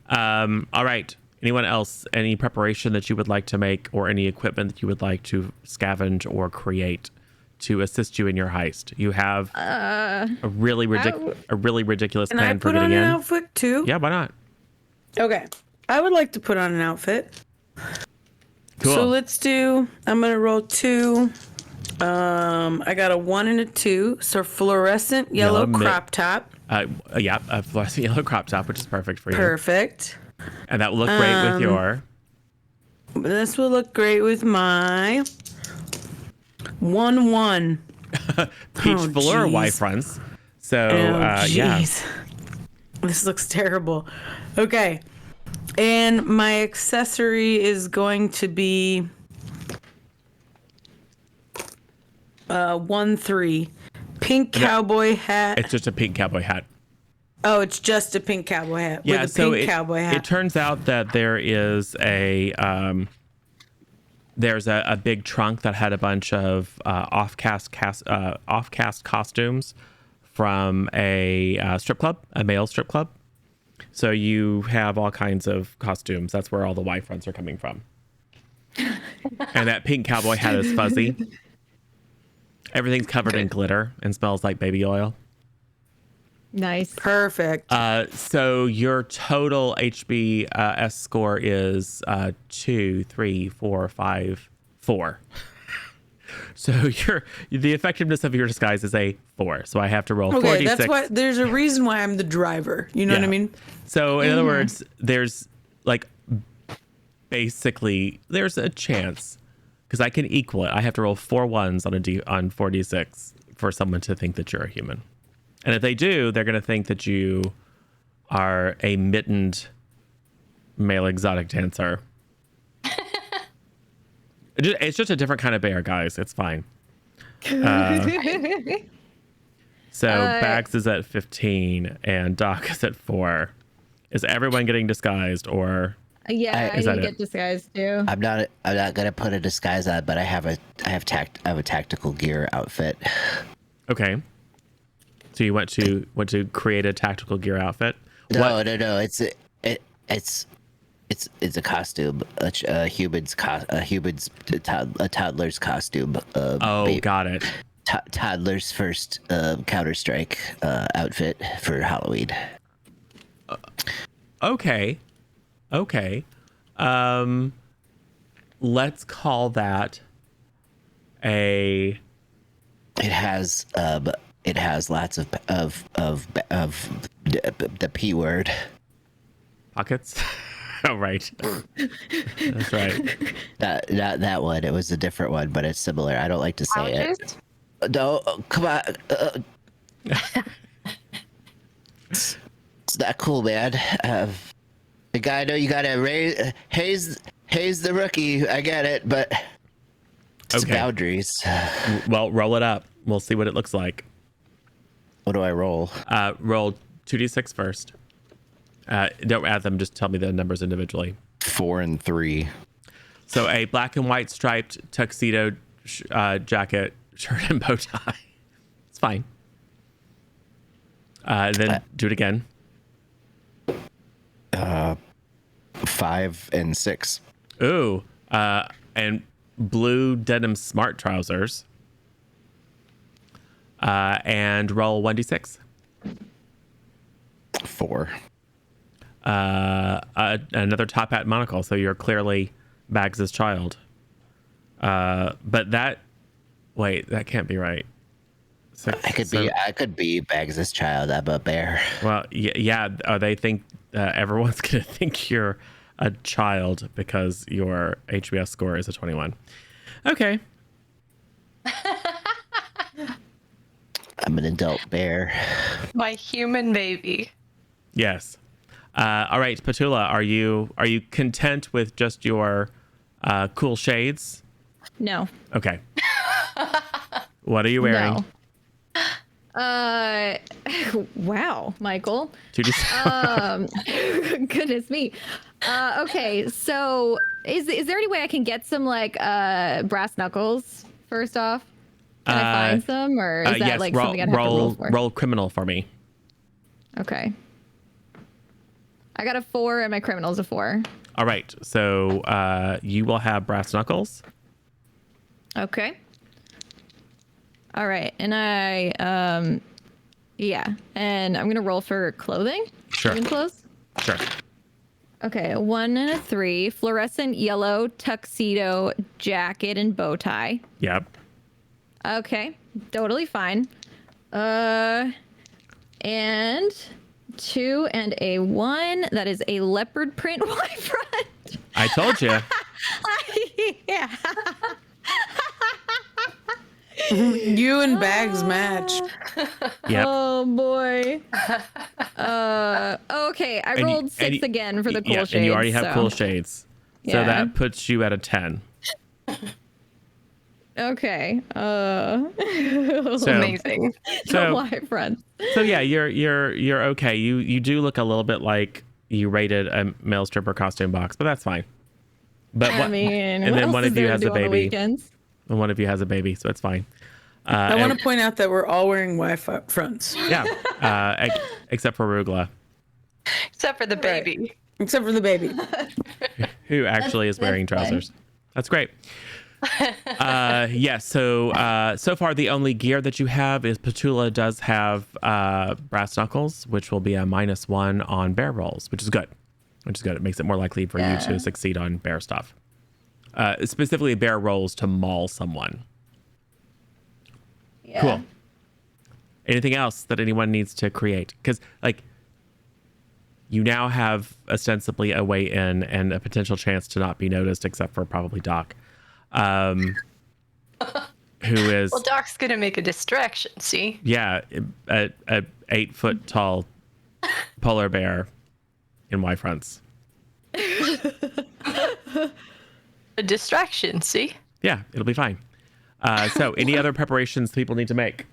All right, anyone else? Any preparation that you would like to make, or any equipment that you would like to scavenge or create to assist you in your heist? You have a really ridiculous Can plan I for put getting on an in. outfit too? Yeah, why not? Okay. I would like to put on an outfit. Cool. So let's do, I'm going to roll 2. I got a 1 and a 2. So fluorescent yellow crop top. Yeah, a fluorescent yellow crop top, which is perfect for you. Perfect. And that will look great with your... This will look great with my 1-1. Peach velour Y fronts. So, yeah. This looks terrible. Okay. And my accessory is going to be 1-3. Pink cowboy hat. It's just a pink cowboy hat. Oh, it's just a pink cowboy hat. Yeah, with a so pink cowboy hat. It turns out that there is there's a big trunk that had a bunch of off-cast costumes from a strip club, a male strip club. So you have all kinds of costumes. That's where all the Y fronts are coming from. And that pink cowboy hat is fuzzy. Everything's covered in glitter and smells like baby oil. Nice. Perfect. So your total HBS score is 2, 3, 4, 5, 4. So the effectiveness of your disguise is a 4. So I have to roll 46. That's why there's a reason why I'm the driver. You know what I mean? So in other words, there's basically there's a chance because I can equal it. I have to roll 4 ones on on 4d6 for someone to think that you're a human. And if they do, they're going to think that you are a mittened male exotic dancer. It's just a different kind of bear, guys. It's fine. So Bags is at 15 and Doc is at 4. Is everyone getting disguised or? Yeah, I get disguised too. I'm not gonna put a disguise on, but I have a tactical gear outfit. Okay. So you want to create a tactical gear outfit? No. It's a costume, a toddler's costume. Got it. Toddler's first Counter-Strike outfit for Halloween. Okay. Let's call that a. It has lots of the P word. Pockets. Oh, right. That's right. Not that one. It was a different one, but it's similar. I don't like to say it. No, come on. It's not cool, man. The guy, I know you gotta haze the rookie. I get it, but it's boundaries. Well, roll it up. We'll see what it looks like. What do I roll? Roll 2d6 first. Don't add them, just tell me the numbers individually. 4 and 3. So a black and white striped tuxedo jacket, shirt, and bow tie. It's fine. Then do it again. 5 and 6. Ooh. And blue denim smart trousers. And roll 1d6. 4. Another top hat monocle. So you're clearly Bags' child. But that can't be right. I could be Bags' child. I'm a bear. Well, yeah. They think everyone's gonna think you're a child because your HBS score is a 21. Okay. I'm an adult bear. My human baby. Yes. All right, Petula, are you content with just your cool shades? No. Okay. What are you wearing? No. Wow, Michael. 2d6. Goodness me. Okay, so is there any way I can get some like brass knuckles first off? Can I find some, or is that yes, like roll, something I'd have to roll for? roll criminal for me. Okay. I got a 4 and my criminal's a 4. All right, so you will have brass knuckles. Okay. All right, and and I'm gonna roll for clothing. Sure. Even clothes. Sure. Okay, a 1 and a 3. Fluorescent yellow tuxedo jacket and bow tie. Yep. Okay, totally fine. And 2 and a 1. That is a leopard print white front. I told you. Yeah. You and Bags match. Yep. Oh boy. Okay, I rolled 6 again for the cool shades. And you already have cool shades. So Yeah. that puts you at a 10. Okay. So, Amazing. So, White front. so yeah, you're okay. You do look a little bit like you rated a male stripper costume box, but that's fine. But I mean, and what then else one is of you there to has do a on the baby. weekends? And one of you has a baby, so it's fine. I want to point out that we're all wearing Wi-Fi fronts. Yeah, except for Rugla, Except for the baby. Except for the baby. who actually is wearing that's fine. trousers. That's great. Yes. So far, the only gear that you have is Petula does have brass knuckles, which will be a -1 on bear rolls, which is good. It makes it more likely for you to succeed on bear stuff. Specifically, bear rolls to maul someone. Yeah. Cool. Anything else that anyone needs to create? Because like, you now have ostensibly a way in and a potential chance to not be noticed, except for probably Doc. Who is Well, Doc's gonna make a distraction. See? a 8 foot tall polar bear in Y fronts. A distraction. See? Yeah, it'll be fine. So any other preparations people need to make?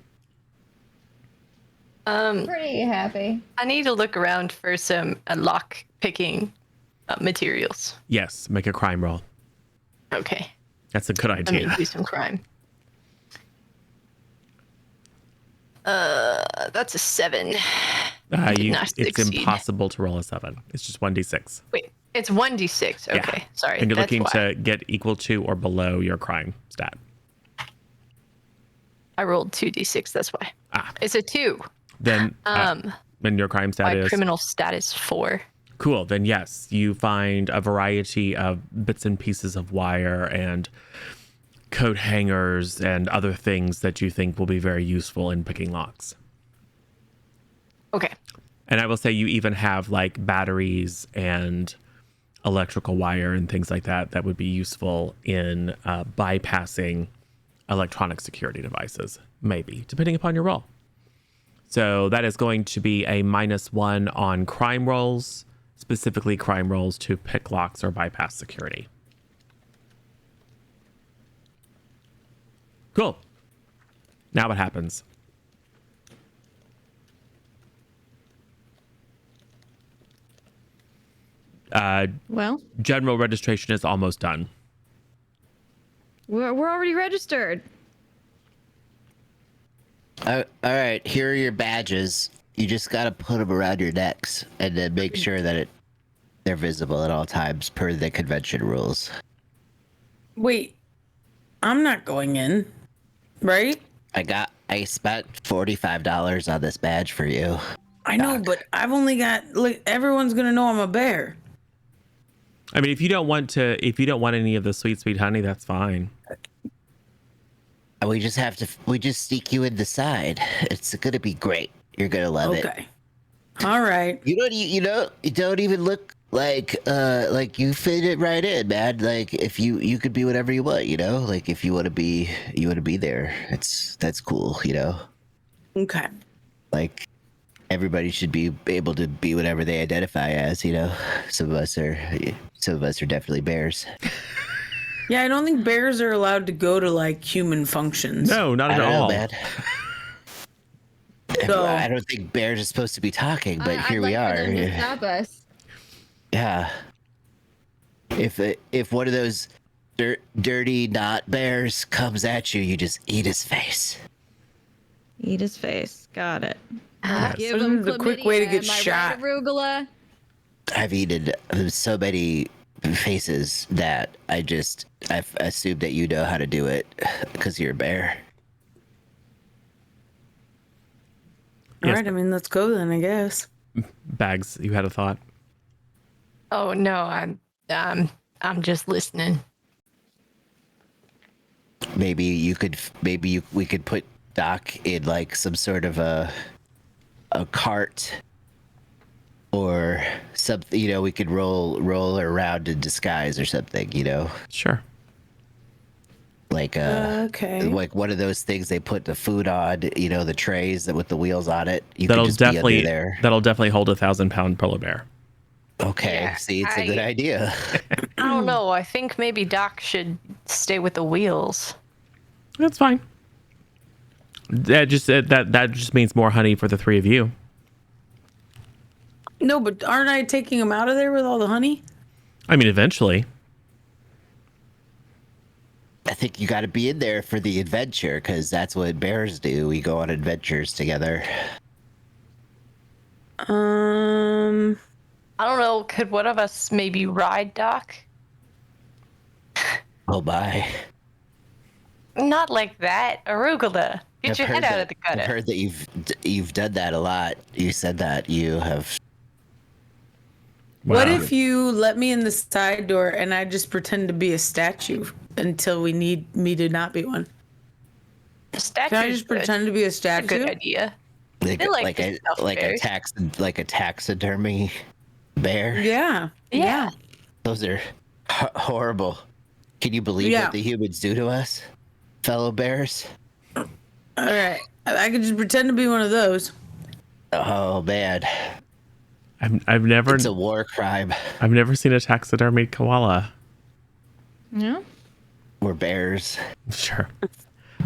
Pretty happy. I need to look around for some lock picking materials. Yes, make a crime roll. Okay. That's a good Let me idea. do some crime. That's a 7. Did not It's succeed. impossible to roll a 7. It's just 1d6. Wait, it's 1d6. Okay, sorry. And you're that's looking why. to get equal to or below your crime stat. I rolled 2d6. That's why. Ah. It's a 2. Then when your crime stat My is criminal status 4. cool, then yes, you find a variety of bits and pieces of wire and coat hangers and other things that you think will be very useful in picking locks. Okay. And I will say you even have like batteries and electrical wire and things like that that would be useful in bypassing electronic security devices, maybe, depending upon your role. So that is going to be a -1 on crime rolls, specifically crime rolls to pick locks or bypass security. Cool. Now what happens? Well, General registration is almost done. we're already registered. All right, here are your badges. You just gotta put them around your necks and then make sure that they're visible at all times per the convention rules. Wait, I'm not going in, right? I spent $45 on this badge for you. I know, but I've only got like everyone's gonna know I'm a bear. I mean, if you don't want any of the sweet honey, that's fine. We just sneak you in the side. It's gonna be great. You're gonna love it. Okay. All right. You don't even look like you fit it right in, man. Like if you could be whatever you want, like if you want to be there. That's cool, Okay. like everybody should be able to be whatever they identify as, some of us are definitely bears. Yeah, I don't think bears are allowed to go to like human functions. No, not I at don't know, all. man. So- I don't think bears are supposed to be talking, but here we are. For them to stop us. Yeah. If one of those dirty not bears comes at you, you just eat his face. Eat his face. Got it. Yes. Give This him is the quick way to chlamydia. get Am I shot. right, arugula? I've eaten so many faces that I've assumed that you know how to do it because you're a bear. All Yes. right, I mean, let's go then, I guess. Bags, you had a thought. Oh no, I'm just listening. Maybe we could put Doc in like some sort of a cart or something, we could roll around in disguise or something, Sure. like Okay. like one of those things they put the food on, the trays that with the wheels on it. You That'll could just be under definitely there. hold a 1,000-pound polar bear. Okay, Yeah, see, it's a good idea. I don't know. I think maybe Doc should stay with the wheels. That's fine. That just means more honey for the three of you. No, but aren't I taking them out of there with all the honey? I mean, eventually. I think you got to be in there for the adventure because that's what bears do. We go on adventures together. I don't know. Could one of us maybe ride Doc? Oh my! Not like that, arugula. Get I've your heard head out that- of the gutter. I've heard that you've done that a lot. You said that you have. What Wow. if you let me in the side door and I just pretend to be a statue until we need me to not be one? The statue's Can I just good. pretend to be a That's a statue? good idea. Like, They like like a these stuffed like a bears. like a taxidermy bear. Yeah. Yeah. Those are horrible. Can you believe Yeah. what the humans do to us, fellow bears? All right. I could just pretend to be one of those. Oh man, I've never it's a war crime. I've never seen a taxidermied koala. No? We're bears. Sure.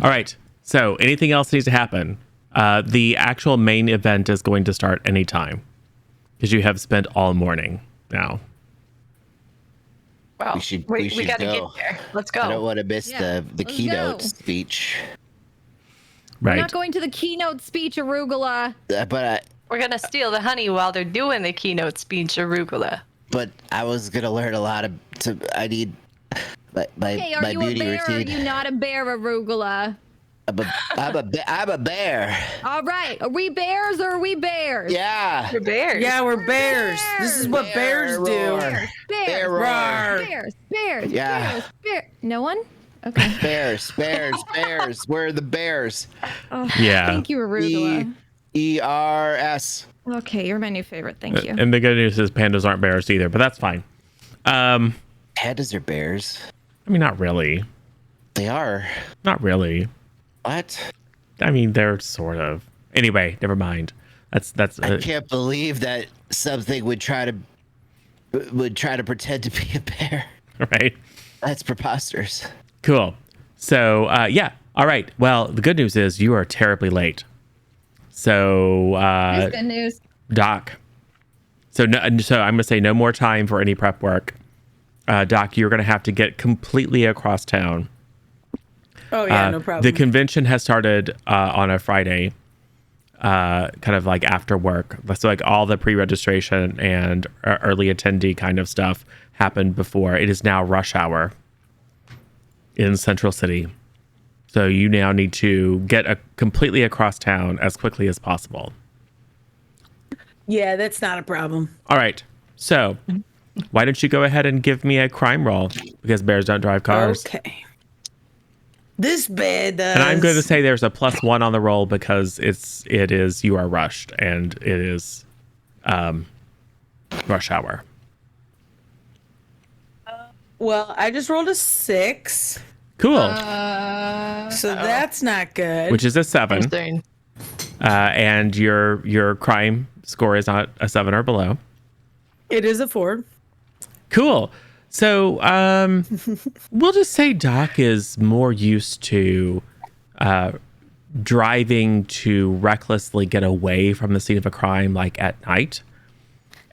All right. So anything else needs to happen? The actual main event is going to start anytime because you have spent all morning now. Well, We should we gotta go. get there. Let's I don't go. want to miss Yeah, the let's keynote go. speech. We're Right. not going to the keynote speech, arugula. But We're gonna steal the honey while they're doing the keynote speech, arugula. I was gonna learn a lot I need my Hey, are my you a beauty bear or are routine. you not a bear, arugula? I'm a bear. All right. Are we bears or are we bears? Yeah. We're bears. Yeah, we're bears. This is what bears do. roar. Bears. Bear Bears. roar. Bears. Bears. Yeah. Bears. Bears. No one? Okay. Bears. Where are the bears? Oh, Yeah. Thank you, arugula. ERS. Okay, you're my new favorite. Thank you. And the good news is pandas aren't bears either, but that's fine. Pandas are bears. I mean, not really. They are. Not really. What? I mean, they're sort of. Anyway, never mind. That's I can't believe that something would try to pretend to be a bear. right. That's preposterous. Cool. So, yeah. All right. Well, the good news is you are terribly late. So, That's good news. Doc. So I'm gonna say no more time for any prep work. Doc, you're gonna have to get completely across town. Oh yeah, no problem. The convention has started on a Friday, kind of like after work. So like all the pre-registration and early attendee kind of stuff happened before. It is now rush hour in Central City. So you now need to get completely across town as quickly as possible. Yeah, that's not a problem. All right. So why don't you go ahead and give me a crime roll, because bears don't drive cars. Okay. This bear does. And I'm going to say there's a +1 on the roll because it is you are rushed and it is rush hour. Well, I just rolled a 6, Cool. so that's not good. Which is a 7. Interesting. And your crime score is not a 7 or below. It is a 4. Cool. So we'll just say Doc is more used to driving to recklessly get away from the scene of a crime, like at night,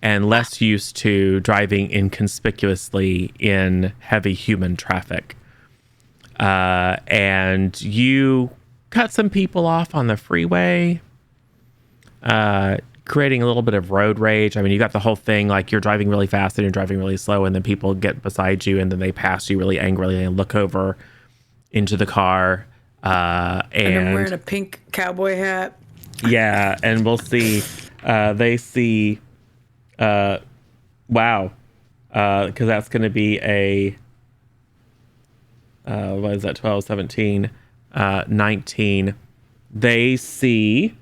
and less used to driving inconspicuously in heavy human traffic. And you cut some people off on the freeway, creating a little bit of road rage. I mean, you got the whole thing, like you're driving really fast and you're driving really slow, and then people get beside you and then they pass you really angrily and look over into the car. And I'm wearing a pink cowboy hat. Yeah, and we'll see. They see, wow, because that's going to be a, what is that, 12, 17, 19. They see,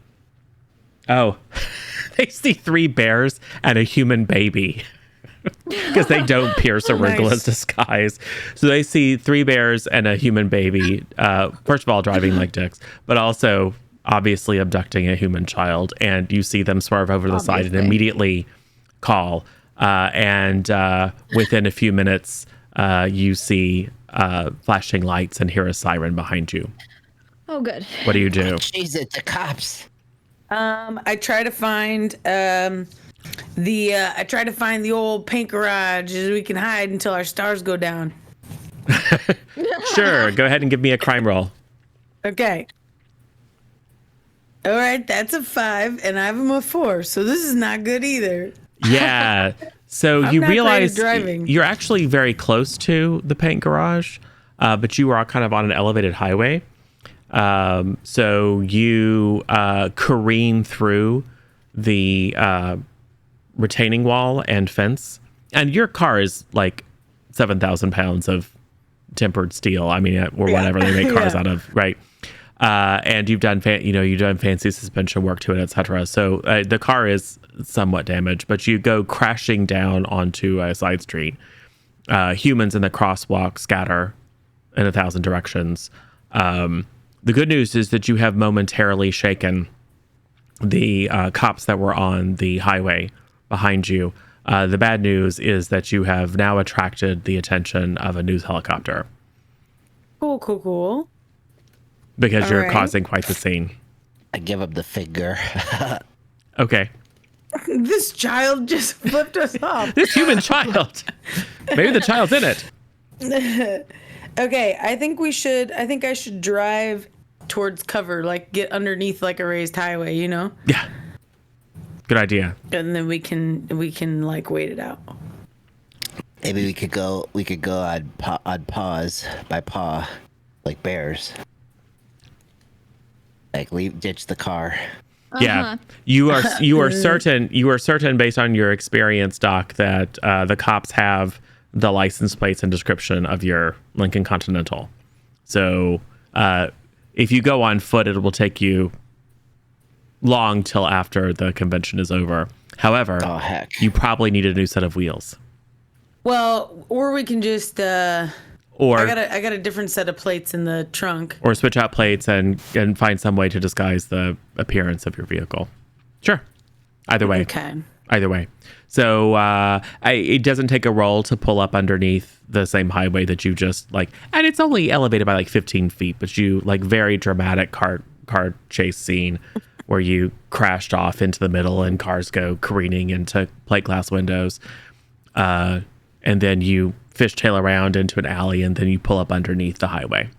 oh, they see 3 bears and a human baby. Because they don't pierce Arugula's disguise. So they see 3 bears and a human baby. First of all, driving like dicks, but also obviously abducting a human child. And you see them swerve over the side and immediately call. And within a few minutes, you see flashing lights and hear a siren behind you. Oh, good. What do you do? Jeez, it's the cops. I try to find the old paint garage so we can hide until our stars go down. Sure. Go ahead and give me a crime roll. Okay. All right, that's a 5, and I have him a 4, so this is not good either. Yeah. So I'm you not great at realize driving. you're actually very close to the paint garage, but you are kind of on an elevated highway. So you careen through the retaining wall and fence, and your car is like 7,000 pounds of tempered steel. I mean, or whatever they make cars out of, right? And you've done fancy suspension work to it, etc. So the car is somewhat damaged, but you go crashing down onto a side street. Humans in the crosswalk scatter in 1,000 directions. The good news is that you have momentarily shaken the cops that were on the highway behind you. The bad news is that you have now attracted the attention of a news helicopter. Cool. Because you're right. causing quite the scene. I give him the finger. Okay. This child just flipped us off. This human child. Maybe the child's in it. Okay, I think I should drive towards cover, like get underneath like a raised highway, you know? Yeah. Good idea. And then we can like wait it out. Maybe we could go on pause by paw, like bears. Like ditch the car. Yeah. You are certain based on your experience, Doc, that the cops have the license plates and description of your Lincoln Continental. So if you go on foot, it will take you long till after the convention is over. However, you probably need a new set of wheels. Well, or we can just Or I got a different set of plates in the trunk. or switch out plates and find some way to disguise the appearance of your vehicle. Sure. Either way. Okay. Either way. So it doesn't take a roll to pull up underneath the same highway that you just like, and it's only elevated by like 15 feet, but you like very dramatic car chase scene. where you crashed off into the middle and cars go careening into plate glass windows. And then you fishtail around into an alley, and then you pull up underneath the highway.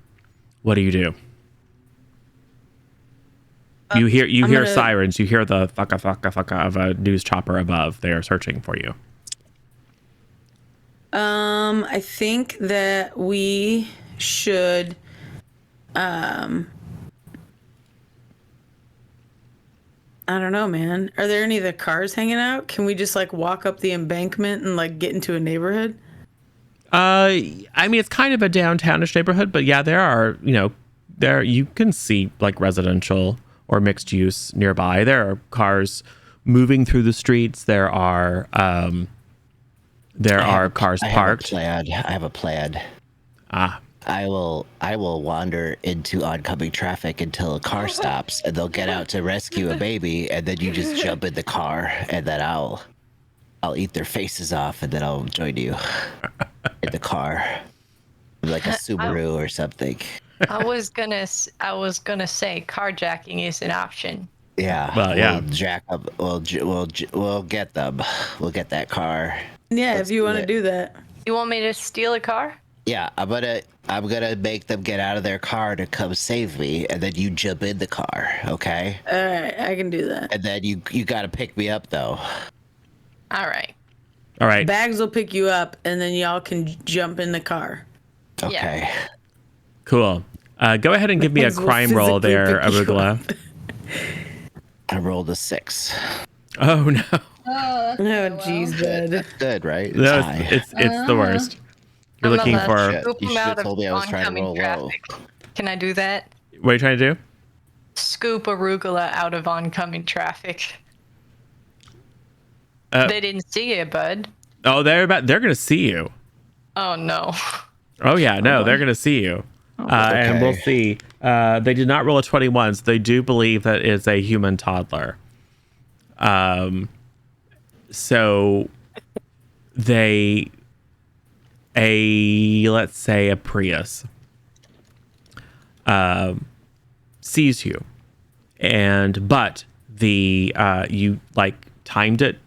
What do you do? You hear sirens. You hear the fucka of a news chopper above. They are searching for you. I think that we should I don't know, man. Are there any of the cars hanging out? Can we just like walk up the embankment and like get into a neighborhood? I mean, it's kind of a downtownish neighborhood, but yeah, there are, there you can see like residential or mixed use nearby. There are cars moving through the streets. There are cars parked. I have a plan. I will wander into oncoming traffic until a car stops, and they'll get out to rescue a baby, and then you just jump in the car, and then I'll eat their faces off, and then I'll join you in the car, like a Subaru or something. I was gonna say carjacking is an option. Yeah. Well, yeah. We'll jack up. We'll get them. We'll get that car. Yeah, if you want to do that. You want me to steal a car? Yeah, I'm gonna make them get out of their car to come save me, and then you jump in the car, okay? All right, I can do that. And then you gotta pick me up though. All right. All right. Bags will pick you up, and then y'all can jump in the car. Okay. Yeah. Cool. Go ahead and give me a Bags will crime roll physically there, pick you Arugula. up. I rolled a 6. Oh no. Oh, Oh, jeez, bud. That's good, right? It's No, high. it's the worst. You're I'm looking allowed for. to scoop You them should've out of told me I was trying to oncoming roll low. traffic. Can I do that? What are you trying to do? Scoop arugula out of oncoming traffic. They didn't see you, bud. Oh, they're gonna see you. Oh no. Oh yeah, no, they're gonna see you. And we'll see. They did not roll a 21, so they do believe that it's a human toddler. So let's say a Prius sees you, but you like timed it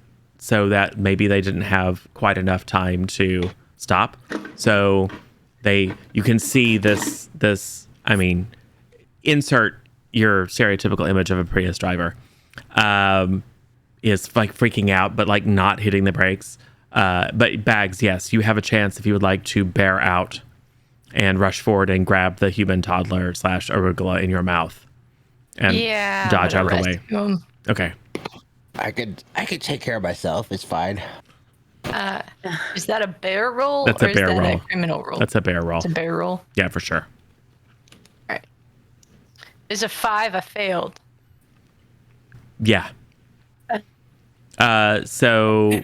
so that maybe they didn't have quite enough time to stop. So you can see this, I mean, insert your stereotypical image of a Prius driver, is like freaking out, but like not hitting the brakes. But Bags, yes, you have a chance if you would like to bear out and rush forward and grab the human toddler / arugula in your mouth and dodge out of the way. Okay. I could take care of myself. It's fine. Is that a bear roll That's a or bear is that roll. a criminal roll? That's a bear roll. It's a bear roll. Yeah, for sure. All right. Is a 5 a failed? Yeah. So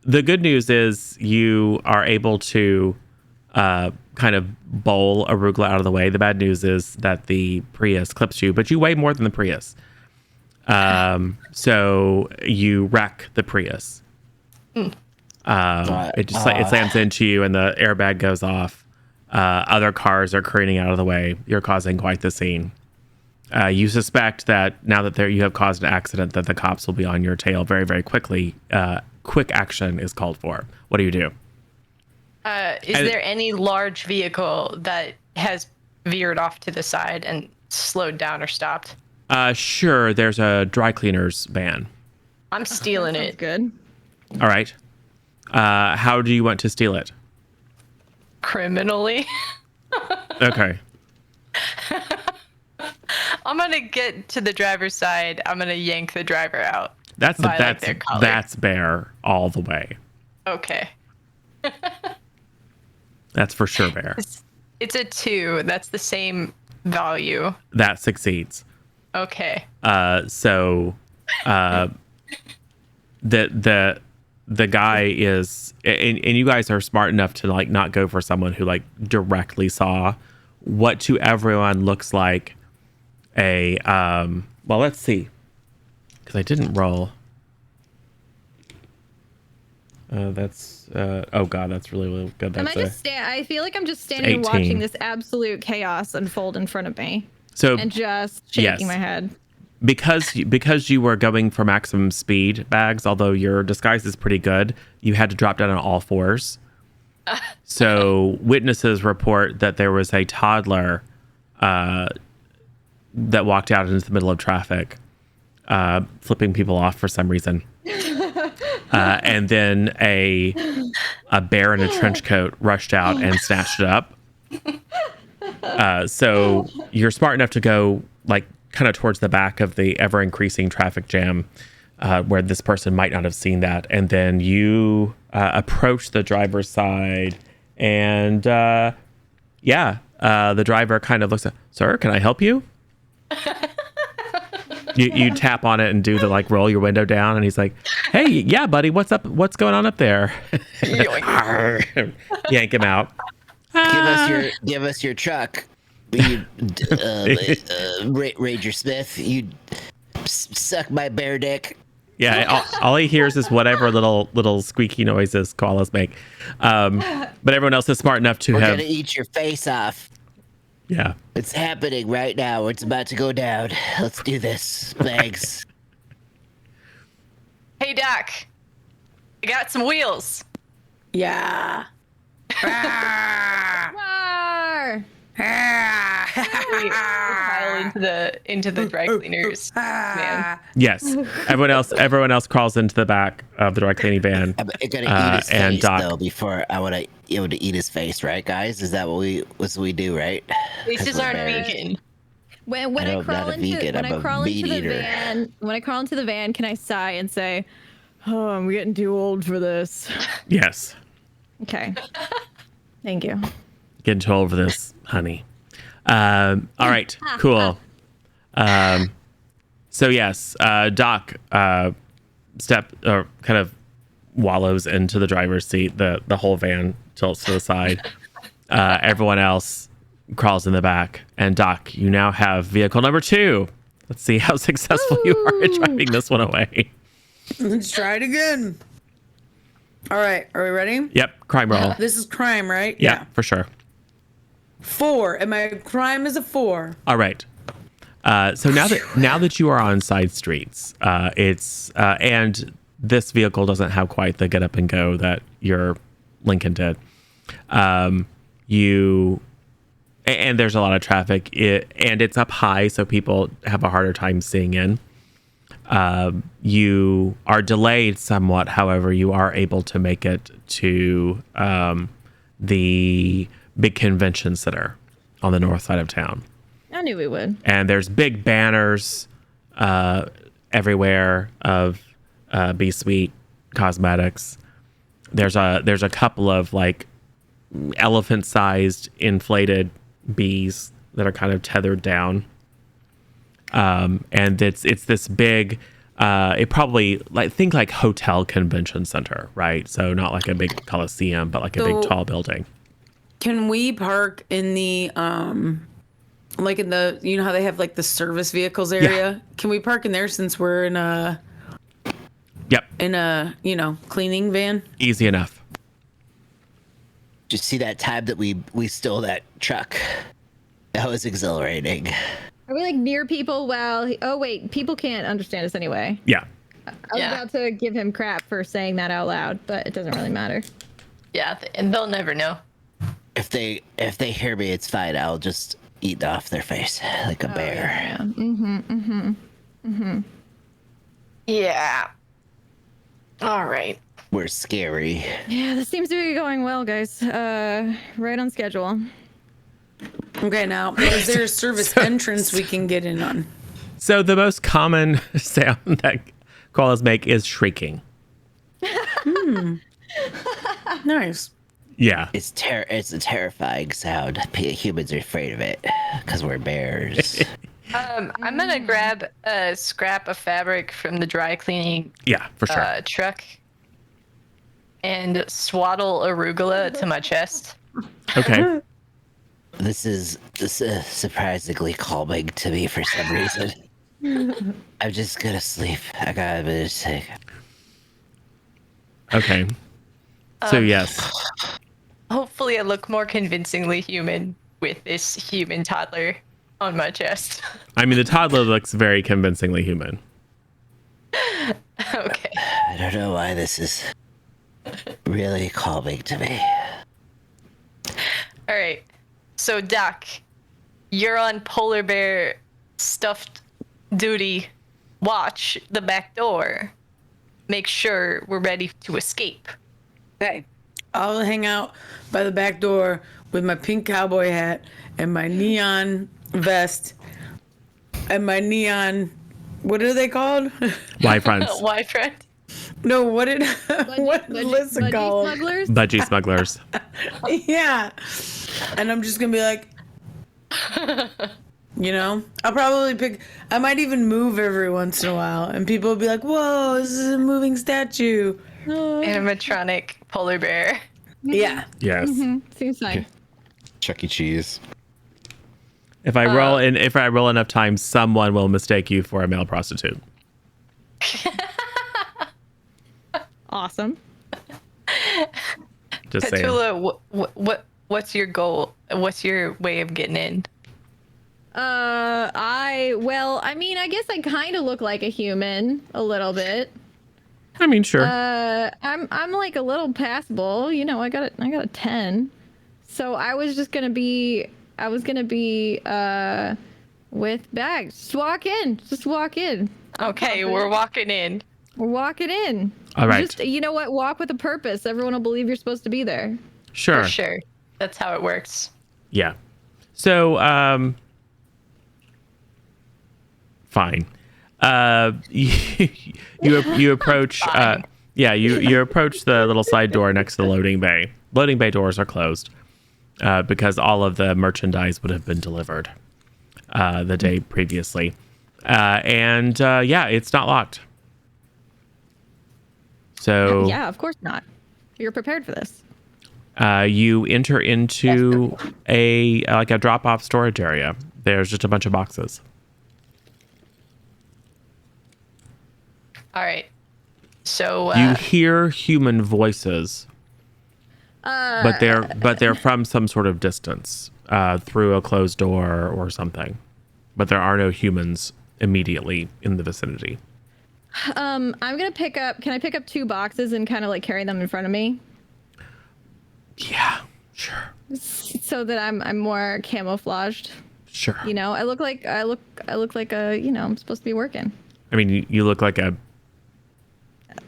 the good news is you are able to kind of bowl arugula out of the way. The bad news is that the Prius clips you, but you weigh more than the Prius. So you wreck the Prius. It slams into you and the airbag goes off. Other cars are careening out of the way. You're causing quite the scene. You suspect that now that you have caused an accident, that the cops will be on your tail very, very quickly. Quick action is called for. What do you do? Is there any large vehicle that has veered off to the side and slowed down or stopped? Sure. There's a dry cleaner's van. I'm stealing sounds it. good. All right. How do you want to steal it? Criminally. Okay. I'm gonna get to the driver's side. I'm gonna yank the driver out. That's their collar. that's bear all the way. Okay. That's for sure bear. It's a 2. That's the same value. That succeeds. Okay. So the guy is, and you guys are smart enough to like not go for someone who like directly saw what to everyone looks like a well, let's see, because I didn't roll. That's oh god, that's really, really good. Am I That's just I feel like I'm just standing and 18. watching this absolute chaos unfold in front of me so and just shaking my head. because you were going for maximum speed, Bags, although your disguise is pretty good, you had to drop down on all fours. So witnesses report that there was a toddler that walked out into the middle of traffic, flipping people off for some reason. And then a bear in a trench coat rushed out and snatched it up. So you're smart enough to go like kind of towards the back of the ever increasing traffic jam, where this person might not have seen that. And then you approach the driver's side, and the driver kind of looks at, "Sir, can I help you?" You tap on it and do the like roll your window down, and he's like, "Hey, yeah, buddy, what's up? What's going on up there?" Yank him out. Give us your truck. You, Ranger Smith. You suck my bear dick. Yeah, all he hears is whatever little squeaky noises koalas make. But everyone else is smart enough to We're have. gonna eat your face off. Yeah. It's happening right now. It's about to go down. Let's do this. Thanks. Hey, Doc. I got some wheels. Yeah. Roar! We pile into the dry cleaners, man. Yes. Everyone else crawls into the back of the dry cleaning van. I'm gonna eat his and face Doc. though before I want to able to eat his face, right, guys? Is that what we do, right? Faces 'Cause we're aren't bears. vegan. I When know I I'm crawl not a into vegan, when I'm I a crawl into meat the eater. van, can I sigh and say, "Oh, I'm getting too old for this." Yes. Okay. Thank you. Getting too old for this, honey. All right. Cool. So yes, Doc kind of wallows into the driver's seat. The whole van tilts to the side. Everyone else crawls in the back, and Doc, you now have vehicle number 2. Let's see how successful you are at driving this one away. Let's try it again. All right, are we ready? Yep, crime roll. This is crime, right? Yeah, for sure. 4, and my crime is a 4. All right. So now that you are on side streets, and this vehicle doesn't have quite the get up and go that your Lincoln did. And there's a lot of traffic, and it's up high, so people have a harder time seeing in. You are delayed somewhat, however, you are able to make it to the big convention center on the north side of town. I knew we would. And there's big banners everywhere of B Sweet Cosmetics. There's a couple of like elephant-sized inflated bees that are kind of tethered down. And it's this big, it probably think like hotel convention center, right? So not like a big coliseum, but like a big tall building. Can we park in the like in the, you know how they have like the service vehicles area? Yeah. Can we park in there since we're in a Yep, cleaning van? easy enough. Just see that time that we stole that truck. That was exhilarating. Are we like near people? Well, oh wait, people can't understand us anyway. Yeah. I was about to give him crap for saying that out loud, but it doesn't really matter. Yeah, and they'll never know. If they hear me, it's fine. I'll just eat off their face like a bear. Yeah. All right. We're scary. Yeah, this seems to be going well, guys. Right on schedule. Okay, now is there a service entrance we can get in on? So the most common sound that koalas make is shrieking. Nice. Yeah. It's a terrifying sound. Humans are afraid of it because we're bears. I'm gonna grab a scrap of fabric from the dry cleaning Yeah, for sure. truck and swaddle arugula to my chest. Okay. This is surprisingly calming to me for some reason. I'm just gonna sleep. I got a bit of sick. Okay. So yes. Hopefully, I look more convincingly human with this human toddler on my chest. I mean, the toddler looks very convincingly human. Okay. I don't know why this is really calming to me. All right. So, Doc, you're on polar bear stuffed duty. Watch the back door. Make sure we're ready to escape. Okay. I'll hang out by the back door with my pink cowboy hat and my neon vest and my neon. What are they called? Y fronts. Why, friend? No, what did Listen call 'em? smugglers. Budgie smugglers. Yeah. And I'm just gonna be like, I'll probably I might even move every once in a while, and people will be like, "Whoa, this is a moving statue." Animatronic polar bear. Yeah. Yes. Seems fine. Chuck E. Cheese. If I roll enough times, someone will mistake you for a male prostitute. Awesome. Just saying. Petula, what's your goal? What's your way of getting in? I mean, I guess I kind of look like a human a little bit. I mean, sure. I'm like a little passable. You know, I got a 10. So I was gonna be with bags. Just walk in. Okay, we're walking in. We're walking in. All right. Just, you know what? Walk with a purpose. Everyone will believe you're supposed to be there. Sure. For sure. That's how it works. Yeah. So, fine. You approach. Fine. You approach the little side door next to the loading bay. Loading bay doors are closed because all of the merchandise would have been delivered the day previously, and it's not locked. So Yeah, of course not. You're prepared for this. you enter into a drop-off storage area. There's just a bunch of boxes. All right. So You hear human voices, but they're from some sort of distance through a closed door or something. But there are no humans immediately in the vicinity. I'm gonna pick up. Can I pick up 2 boxes and kind of like carry them in front of me, Yeah, sure, so that I'm more camouflaged? sure. You know, I look like a. You know, I'm supposed to be working. I mean, you look like a.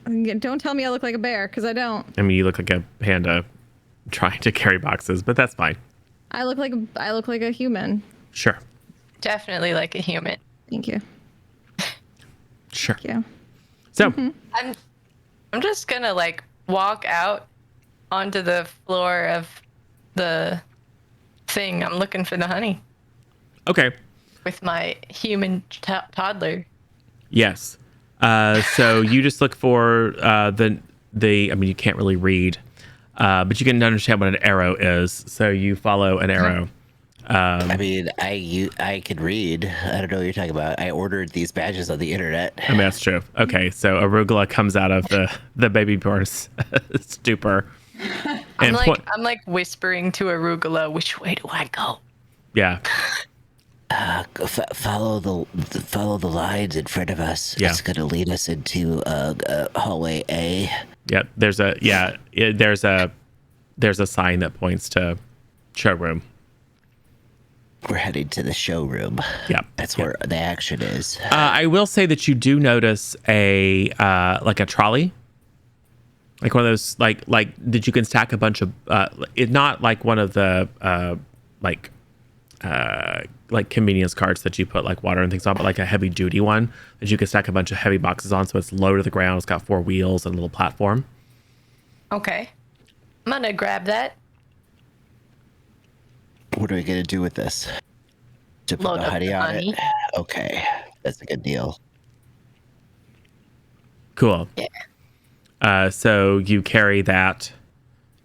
Don't tell me I look like a bear, because I don't. I mean, you look like a panda trying to carry boxes, but that's fine. I look like a human. Sure, definitely like a human. Thank you. sure. Yeah. So, I'm just gonna like walk out onto the floor of the thing. I'm looking for the honey okay. with my human toddler. Yes. So you just look for the. I mean, you can't really read, but you can understand what an arrow is. So you follow an arrow. I mean, I can read. I don't know what you're talking about. I ordered these badges on the internet. I mean, that's true. Okay, so arugula comes out of the baby born's stupor. I'm And like whispering to Arugula, which way do I go? yeah, Follow the lines in front of us. Yeah. It's gonna lead us into hallway A. yeah. There's a sign that points to showroom. We're heading to the showroom. Yeah, That's where the action is. I will say that you do notice a trolley, like one of those like that you can stack a bunch of. It's not like one of the like convenience carts that you put like water and things on, but like a heavy duty one that you can stack a bunch of heavy boxes on. So it's low to the ground. It's got 4 wheels and a little platform. Okay. I'm gonna grab that. What are we gonna do with this? To put Load the up honey the on honey. it? Okay, that's a good deal. Cool. Yeah. So you carry that.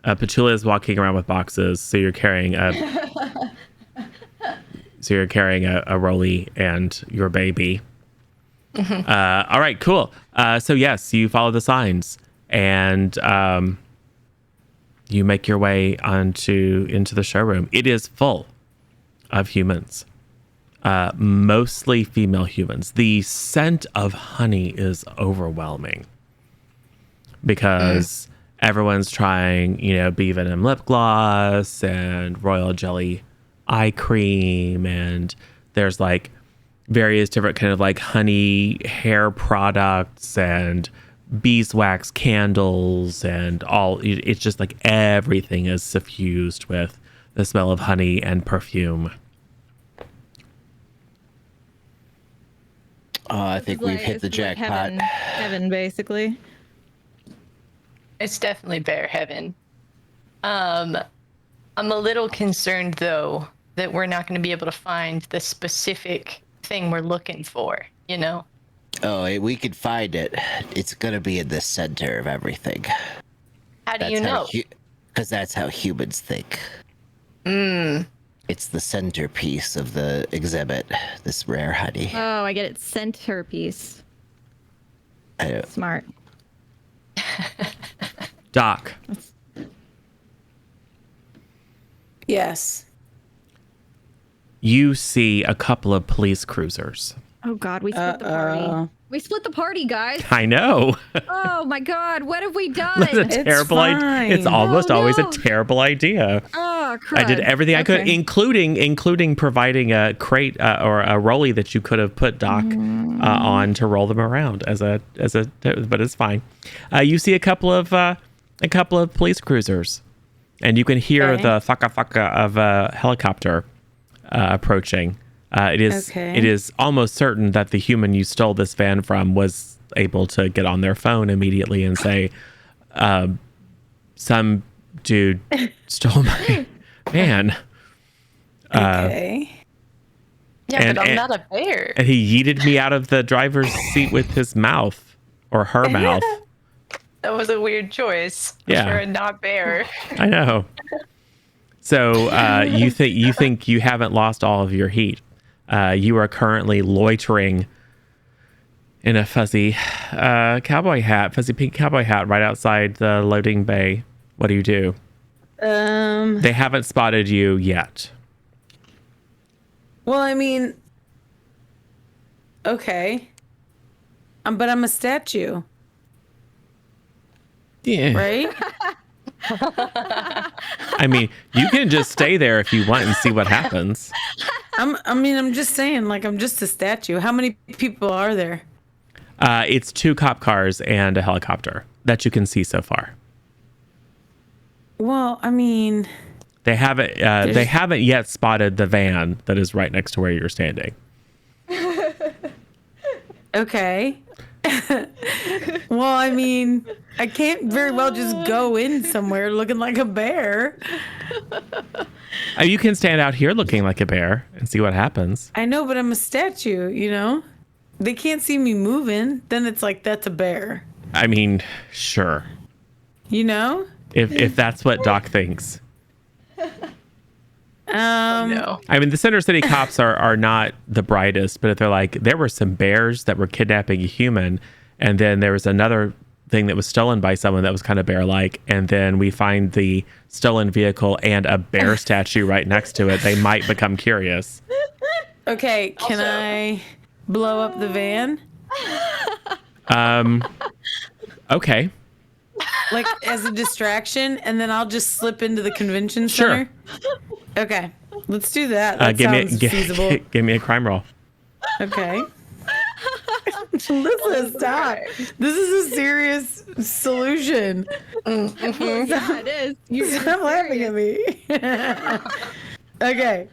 Petula is walking around with boxes, so you're carrying a Rolly and your baby. All right, cool. So yes, you follow the signs and you make your way into the showroom. It is full of humans. mostly female humans. The scent of honey is overwhelming because everyone's trying, bee venom lip gloss and royal jelly eye cream, and there's like various different kind of like honey hair products and beeswax candles and all. It's just like everything is suffused with the smell of honey and perfume. I think we've hit the jackpot. Heaven, basically. It's definitely bear heaven. I'm a little concerned though that we're not going to be able to find the specific thing we're looking for, Oh, we could find it. It's gonna be in the center of everything. How do you know? Because that's how humans think. It's the centerpiece of the exhibit, this rare honey. Oh, I get it. Centerpiece. I don't, Smart. Doc, Yes. you see a couple of police cruisers. Oh God, we split the party. We split the party, guys. I know. Oh my God, what have we done? That's a terrible idea. fine. It's almost Oh, always a no. terrible idea. Oh, crud. I did everything I could, Okay. including providing a crate or a rolly that you could have put Doc on to roll them around but it's fine. You see a couple of police cruisers, and you can hear Okay. the thaka of a helicopter approaching. It is almost certain that the human you stole this van from was able to get on their phone immediately and say, some dude stole my van. Okay. Yeah, but I'm and- not a bear. And he yeeted me out of the driver's seat with his mouth or her mouth. That was a weird choice. Yeah. For a not bear. I know. So you think you haven't lost all of your heat. You are currently loitering in a fuzzy pink cowboy hat right outside the loading bay. What do you do? They haven't spotted you yet. Well, I mean, okay. But I'm a statue, Yeah. right? I mean, you can just stay there if you want and see what happens. I'm just saying, like, I'm just a statue. How many people are there? It's 2 cop cars and a helicopter that you can see so far. Well, I mean, They haven't yet spotted the van that is right next to where you're standing. okay. Well, I mean, I can't very well just go in somewhere looking like a bear. You can stand out here looking like a bear and see what happens. I know, but I'm a statue, They can't see me moving. Then it's like, that's a bear, I mean, sure. If that's what Doc thinks. No. I mean, the Center City cops are not the brightest, but if they're like, there were some bears that were kidnapping a human, and then there was another thing that was stolen by someone that was kind of bear-like, and then we find the stolen vehicle and a bear statue right next to it, they might become curious. Okay, can I blow up the van? Okay. Like, as a distraction, and then I'll just slip into the convention Sure. center? Okay, let's do that. That sounds feasible. Give me a crime roll. Okay. Listen, stop. This is a serious solution. Yeah, it is. Stop laughing at me. Okay.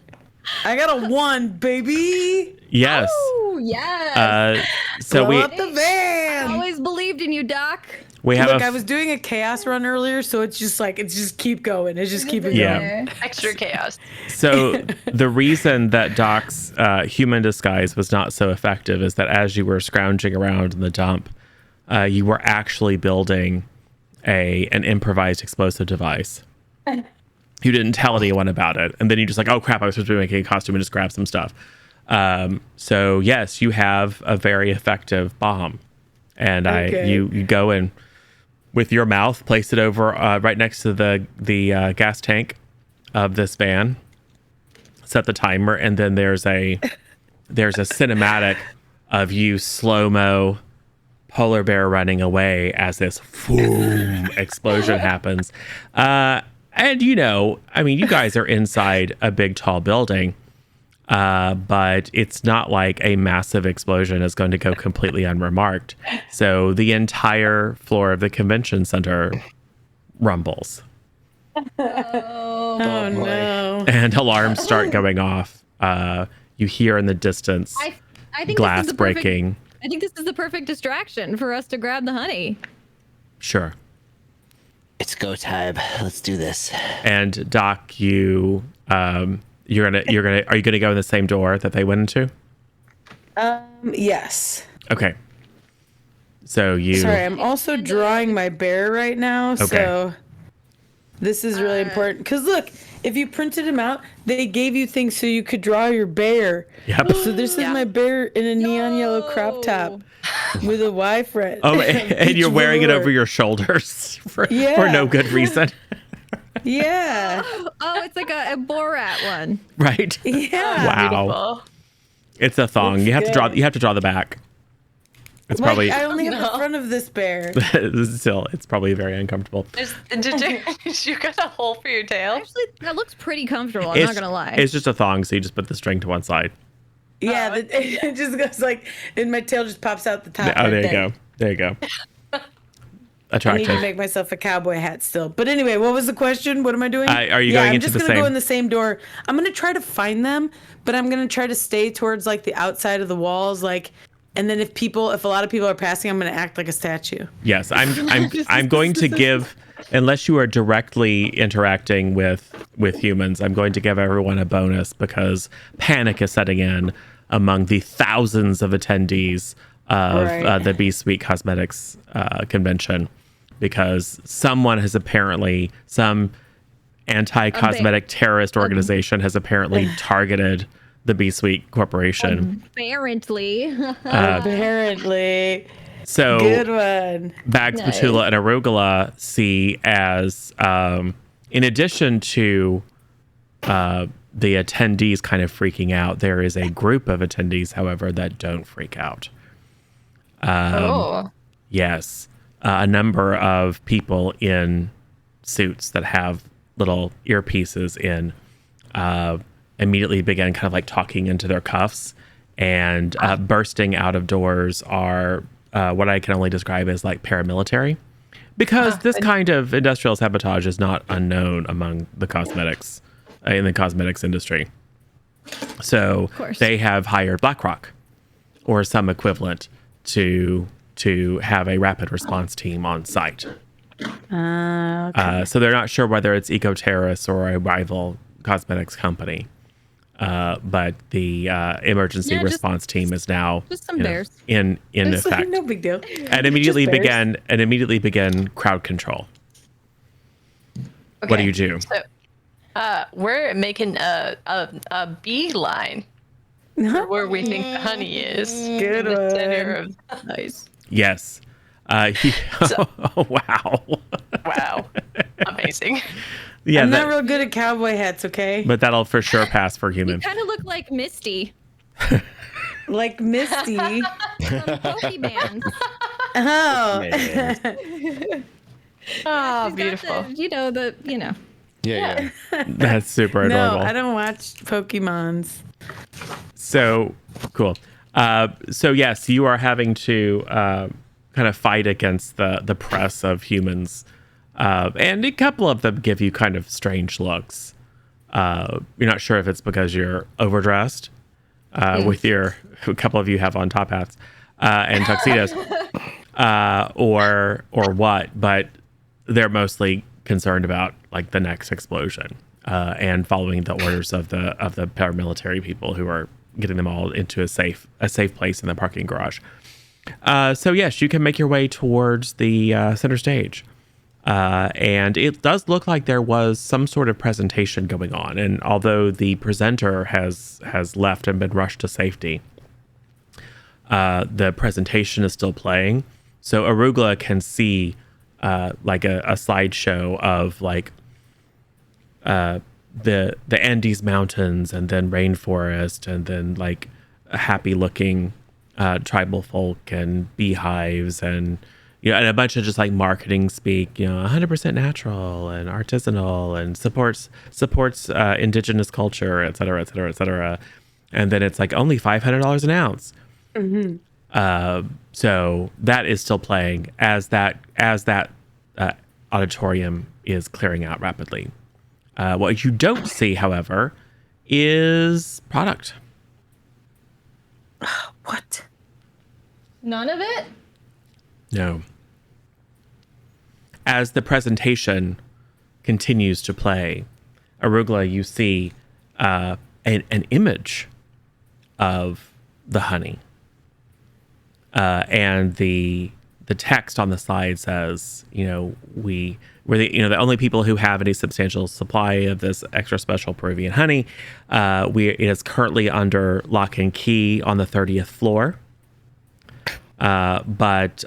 I got a 1, baby. Yes. Oh, yes. So Blow up the van. Always believed in you, Doc. we have Look, I was doing a chaos run earlier, so it's just keep going. It's just keep it Yeah. going. Extra chaos. So the reason that Doc's human disguise was not so effective is that as you were scrounging around in the dump, you were actually building an improvised explosive device. You didn't tell anyone about it, and then you just like, oh crap, I was supposed to be making a costume and just grab some stuff. So yes, you have a very effective bomb, and Okay. you go and with your mouth place it over right next to the gas tank of this van. Set the timer, and then there's a there's a cinematic of you slow-mo polar bear running away as this boom explosion happens. And you guys are inside a big tall building, but it's not like a massive explosion is going to go completely unremarked. So the entire floor of the convention center rumbles. Oh no. And alarms start going off. You hear in the distance I think glass this is the perfect, breaking. I think this is the perfect distraction for us to grab the honey. Sure. It's go time. Let's do this. And Doc, are you gonna go in the same door that they went into? Yes. Okay. So Sorry, I'm also drawing my bear right now, so this is really important. Because look, if you printed them out, they gave you things so you could draw your bear. Yep. So this is my bear in a neon yellow crop top with a Y front. Oh, and you're wearing it over your shoulders for no good reason. Yeah. Oh, it's like a Borat one. Right? Yeah. Wow. Beautiful. It's a thong. Looks You have good. to draw the back. It's Like, probably I only have the front of this bear. still it's probably very uncomfortable. Did you got a hole for your tail? Actually, that looks pretty comfortable. I'm not gonna lie. It's just a thong, so you just put the string to one side. Yeah, it just goes like, and my tail just pops out the top. Oh, right there you there. go. There you go. I need Attractive. to make myself a cowboy hat still. But anyway, what was the question? What am I doing? Are you going I'm into just the gonna go same- in the same door. I'm gonna try to find them, but I'm gonna try to stay towards like the outside of the walls, like. And then if a lot of people are passing, I'm gonna act like a statue. Yes, I'm going to give, unless you are directly interacting with humans, I'm going to give everyone a bonus because panic is setting in among the thousands of attendees of the B Suite Cosmetics convention, because someone has apparently, some anti-cosmetic terrorist organization has apparently targeted the B Suite Corporation. Apparently. Apparently. So Good one. Bags, Nice. Petula, and Arugula see as, in addition to the attendees kind of freaking out, there is a group of attendees, however, that don't freak out. Yes. A number of people in suits that have little earpieces in immediately begin kind of like talking into their cuffs, and bursting out of doors are what I can only describe as like paramilitary, because this kind of industrial sabotage is not unknown among the cosmetics in the cosmetics industry. So they have hired BlackRock or some equivalent to have a rapid response team on site. So they're not sure whether it's eco-terrorists or a rival cosmetics company. But the emergency response team is now just some bears. in It's like, effect, no big deal. and immediately Just bears. began crowd control. What do you do? So, we're making a beeline for where we think the honey is. Good in the one. center of Nice. Yes. Oh, wow. wow, amazing. Yeah, I'm not real good at cowboy hats, okay? but that'll for sure pass for human. Kind of look like Misty Like Misty. from Pokemon. Oh. Oh, She's beautiful. got the. Yeah. That's super No, adorable. I don't watch Pokemons. So cool. So yes, you are having to kind of fight against the press of humans, and a couple of them give you kind of strange looks. You're not sure if it's because you're overdressed, with a couple of you have on top hats and tuxedos, or what, but they're mostly concerned about like the next explosion, and following the orders of the paramilitary people who are getting them all into a safe place in the parking garage. So yes, you can make your way towards the center stage, and it does look like there was some sort of presentation going on. And although the presenter has left and been rushed to safety, the presentation is still playing. So Arugula can see like a slideshow of like the Andes Mountains, and then rainforest, and then like happy-looking tribal folk and beehives and and a bunch of just like marketing speak, 100% natural and artisanal and supports indigenous culture, et cetera, et cetera, et cetera. And then it's like only $500 an ounce. So that is still playing as that auditorium is clearing out rapidly. What you don't see, however, is product. What? None of it? No. As the presentation continues to play, Arugula, you see an image of the honey. And the text on the side says, we're the only people who have any substantial supply of this extra special Peruvian honey. It is currently under lock and key on the 30th floor. But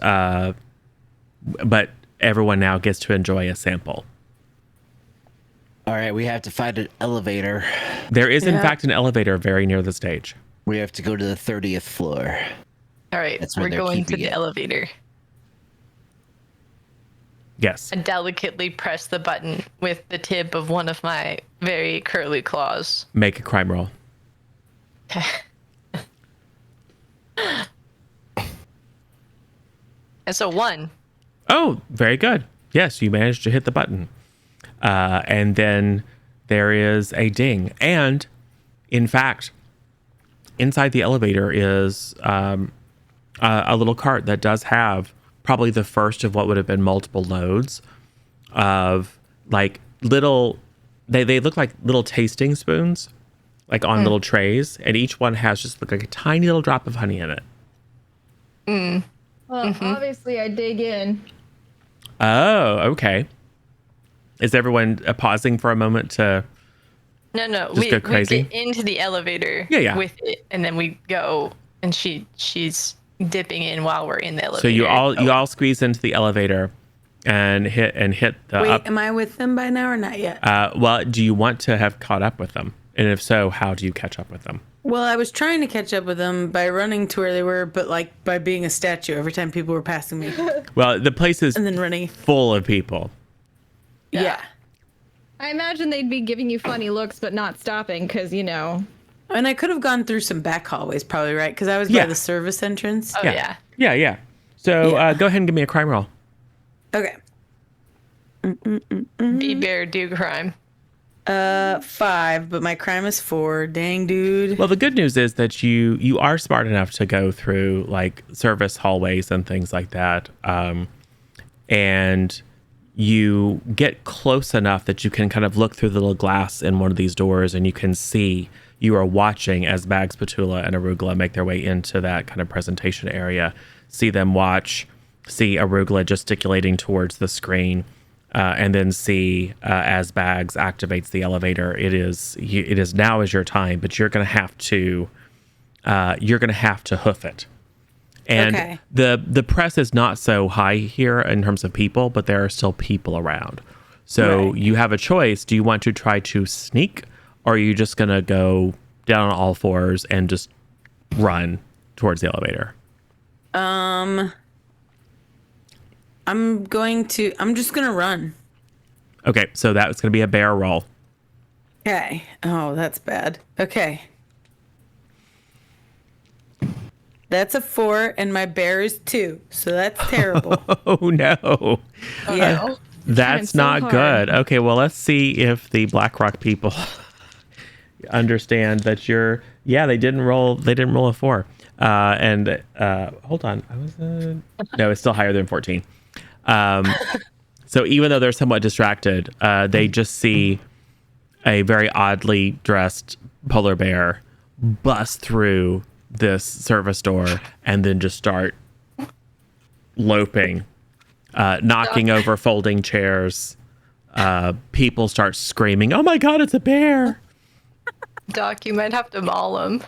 everyone now gets to enjoy a sample. All right, we have to find an elevator. There is, in fact, an elevator very near the stage. We have to go to the 30th floor. All right, That's where we're they're going to keeping the it. elevator. Yes. I delicately press the button with the tip of one of my very curly claws. Make a crime roll. And so 1. Oh, very good. Yes, you managed to hit the button. And then there is a ding. And in fact, inside the elevator is a little cart that does have probably the first of what would have been multiple loads of like little, they look like little tasting spoons, like on little trays. And each one has just like a tiny little drop of honey in it. Well, obviously I dig in. Oh, okay. Is everyone pausing for a moment to... No, Just go crazy? we get into the elevator Yeah. with it, and then we go, and she's dipping in while we're in the elevator. So you all squeeze into the elevator and hit the Wait, up. am I with them by now or not yet? Well, do you want to have caught up with them? And if so, how do you catch up with them? Well, I was trying to catch up with them by running to where they were, but like by being a statue every time people were passing me. Well, the place is And then running. full of people. Yeah. I imagine they'd be giving you funny looks, but not stopping, because, And I could have gone through some back hallways, probably, right? Because I was Yeah. by the service entrance. Oh, yeah. Yeah. So Yeah. go ahead and give me a crime roll. Okay. Be bear, do crime. 5, but my crime is 4. Dang, dude. Well, the good news is that you are smart enough to go through like service hallways and things like that. And you get close enough that you can kind of look through the little glass in one of these doors and you can see, you are watching as Bags, Petula, and Arugula make their way into that kind of presentation area. See them watch, see Arugula gesticulating towards the screen, and then see as Bags activates the elevator. It is now is your time, but you're gonna have to hoof it. And Okay. the press is not so high here in terms of people, but there are still people around. So Right. you have a choice. Do you want to try to sneak, or are you just going to go down on all fours and just run towards the elevator? I'm just gonna run. Okay, so that's going to be a bear roll. Okay. Oh, that's bad. Okay. That's a 4, and my bear is 2, so that's terrible. Oh, no. Yeah. That's so not hard. good. Okay, well, let's see if the BlackRock people understand that you're... Yeah, they didn't roll a 4. And hold on. No, it's still higher than 14. So even though they're somewhat distracted, they just see a very oddly dressed polar bear bust through this service door and then just start loping, knocking over folding chairs. People start screaming, "Oh my God, it's a bear!" Doc, you might have to maul him.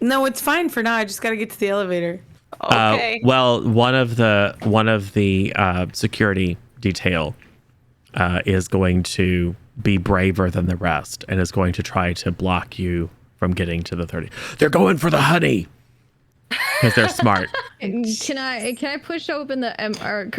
No, it's fine for now. I just gotta get to the elevator. Okay. Well, one of the security detail is going to be braver than the rest and is going to try to block you from getting to the 30. They're going for the honey because they're smart. Can I push open the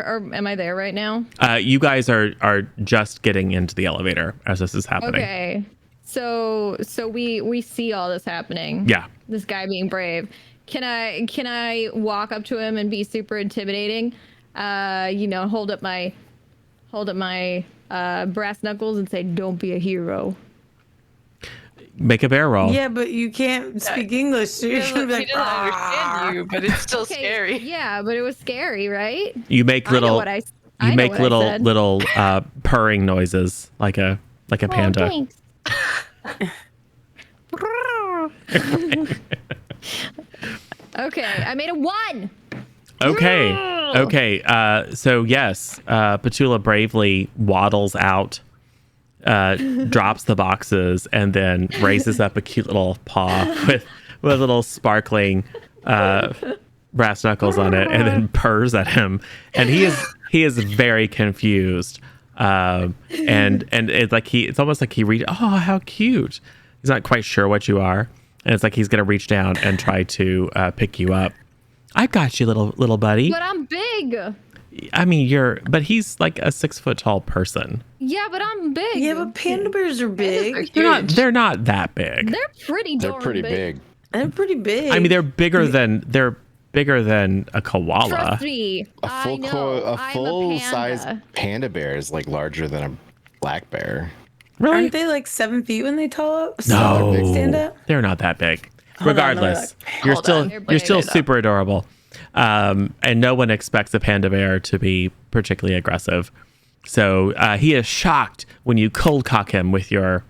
or am I there right now? You guys are just getting into the elevator as this is happening. Okay. So we see all this happening. Yeah. This guy being brave. Can I walk up to him and be super intimidating? Hold up my brass knuckles and say, "Don't be a hero." Make a bear roll. Yeah, but you can't speak English. So you're gonna be He like, doesn't understand you, but it's still Okay, scary. Yeah, but it was scary, right? You make I know little what I said. little purring noises like a panda. Oh, thanks. Okay, I made a 1. Okay. So yes, Petula bravely waddles out, drops the boxes, and then raises up a cute little paw with little sparkling brass knuckles on it, and then purrs at him. And he is very confused. And it's almost like he reads. Oh, how cute! He's not quite sure what you are, and it's like he's gonna reach down and try to pick you up. I got you, little buddy. But I'm big. I mean, but he's like a 6 foot tall person. Yeah, but I'm big. yeah, but panda bears are big. They're not that big. They're pretty They're darn pretty big. They're pretty big. I mean, they're bigger than a koala. Trust me. I know. A I'm full a size panda. panda bear is like larger than a black bear. Really? Aren't they like 7 feet when they No, stand up? they're not that big. Hold on, Regardless, you're Hold on. you're still Bring it up. super adorable. And no one expects a panda bear to be particularly aggressive. So he is shocked when you cold cock him with your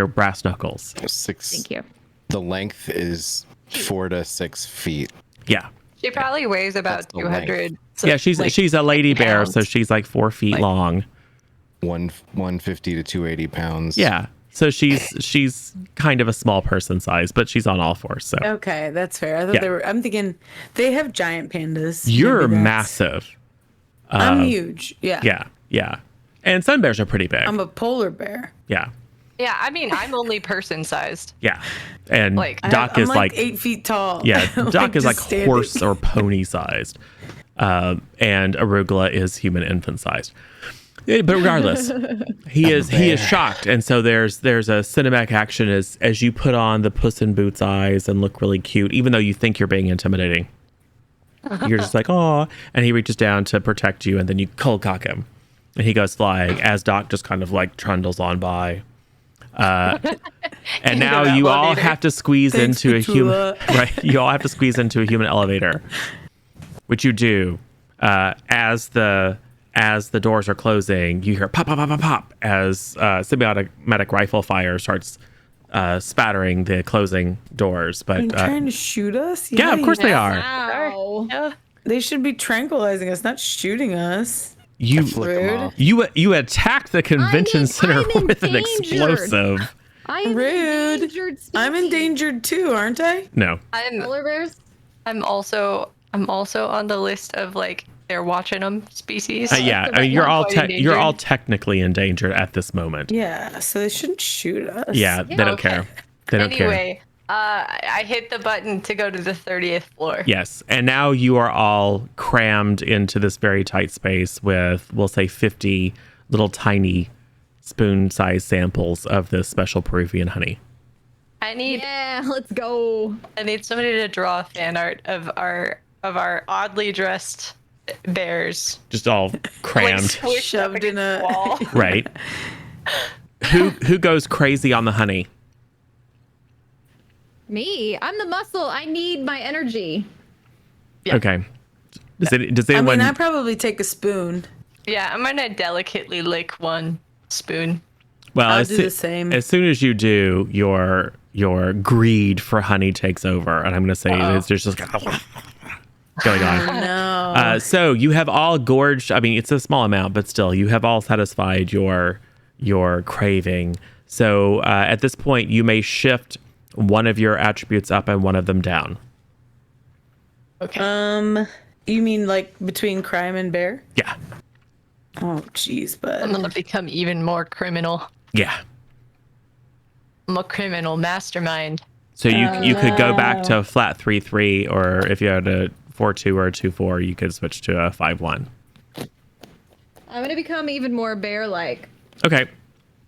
brass knuckles. Thank you. The length is 4 to 6 feet. Yeah. She probably weighs about That's the length. 200. Yeah, she's a lady bear, so pounds. she's like 4 feet Like- long. 150 to 280 pounds. Yeah. So she's kind of a small person size, but she's on all fours. So Okay, that's fair. I thought Yeah. they were. I'm thinking they have giant pandas. you're Maybe that's- massive. I'm huge. Yeah. Yeah. And some bears are pretty big. I'm a polar bear. Yeah. Yeah, I mean, I'm only person sized. Yeah. And Like- Doc I'm is like 8 feet tall. yeah, Doc is just like standing. horse or pony sized. And Arugula is human infant sized. But regardless, he is shocked, and so there's a cinematic action as you put on the Puss in Boots eyes and look really cute, even though you think you're being intimidating. You're just like, oh, and he reaches down to protect you, and then you cold cock him, and he goes flying as Doc just kind of like trundles on by. And now that you all elevator. have to squeeze Thanks, into a human, Petula. right? You all have to squeeze into a human elevator, which you do as the doors are closing. You hear pop, pop, pop, pop, pop as semi-automatic rifle fire starts spattering the closing doors. Are you But trying to shoot us? yeah, of course they are. Ow. Yeah. They should be tranquilizing us, not shooting us. You Flick 'em Rude. off. you attacked the convention center I'm with an endangered. explosive. I am Rude. endangered species. I'm endangered too, aren't I? No, Polar bears? I'm also on the list of like they're watching them species. yeah. I mean, you're all technically endangered at this moment. Yeah, so they shouldn't shoot us. Yeah, they don't okay. care. They don't care. Anyway, I hit the button to go to the 30th floor. Yes, and now you are all crammed into this very tight space with, we'll say, 50 little tiny spoon-sized samples of this special Peruvian honey. I need Let's go. somebody to draw fan art of our oddly dressed bears. Just all Like crammed, squished up Shoved in against a- the wall. right? Who goes crazy on the honey? Me. I'm the muscle. I need my energy. Yeah. Okay. Does I anyone? mean, I probably take a spoon. Yeah, I'm gonna delicately lick one spoon. well, I'll as, do the same. as soon as you do, your greed for honey takes over, and I'm going to say there's just going on. No. So you have all gorged. I mean, it's a small amount, but still, you have all satisfied your craving. So at this point, you may shift one of your attributes up and one of them down. Okay. You mean like between crime and bear? Yeah, Oh, jeez, I'm bud. gonna become even more criminal. yeah. I'm a criminal mastermind. So you could go back to a flat 3-3, or if you had a 4-2 or a 2-4, you could switch to a 5-1. I'm gonna become even more bear-like. Okay.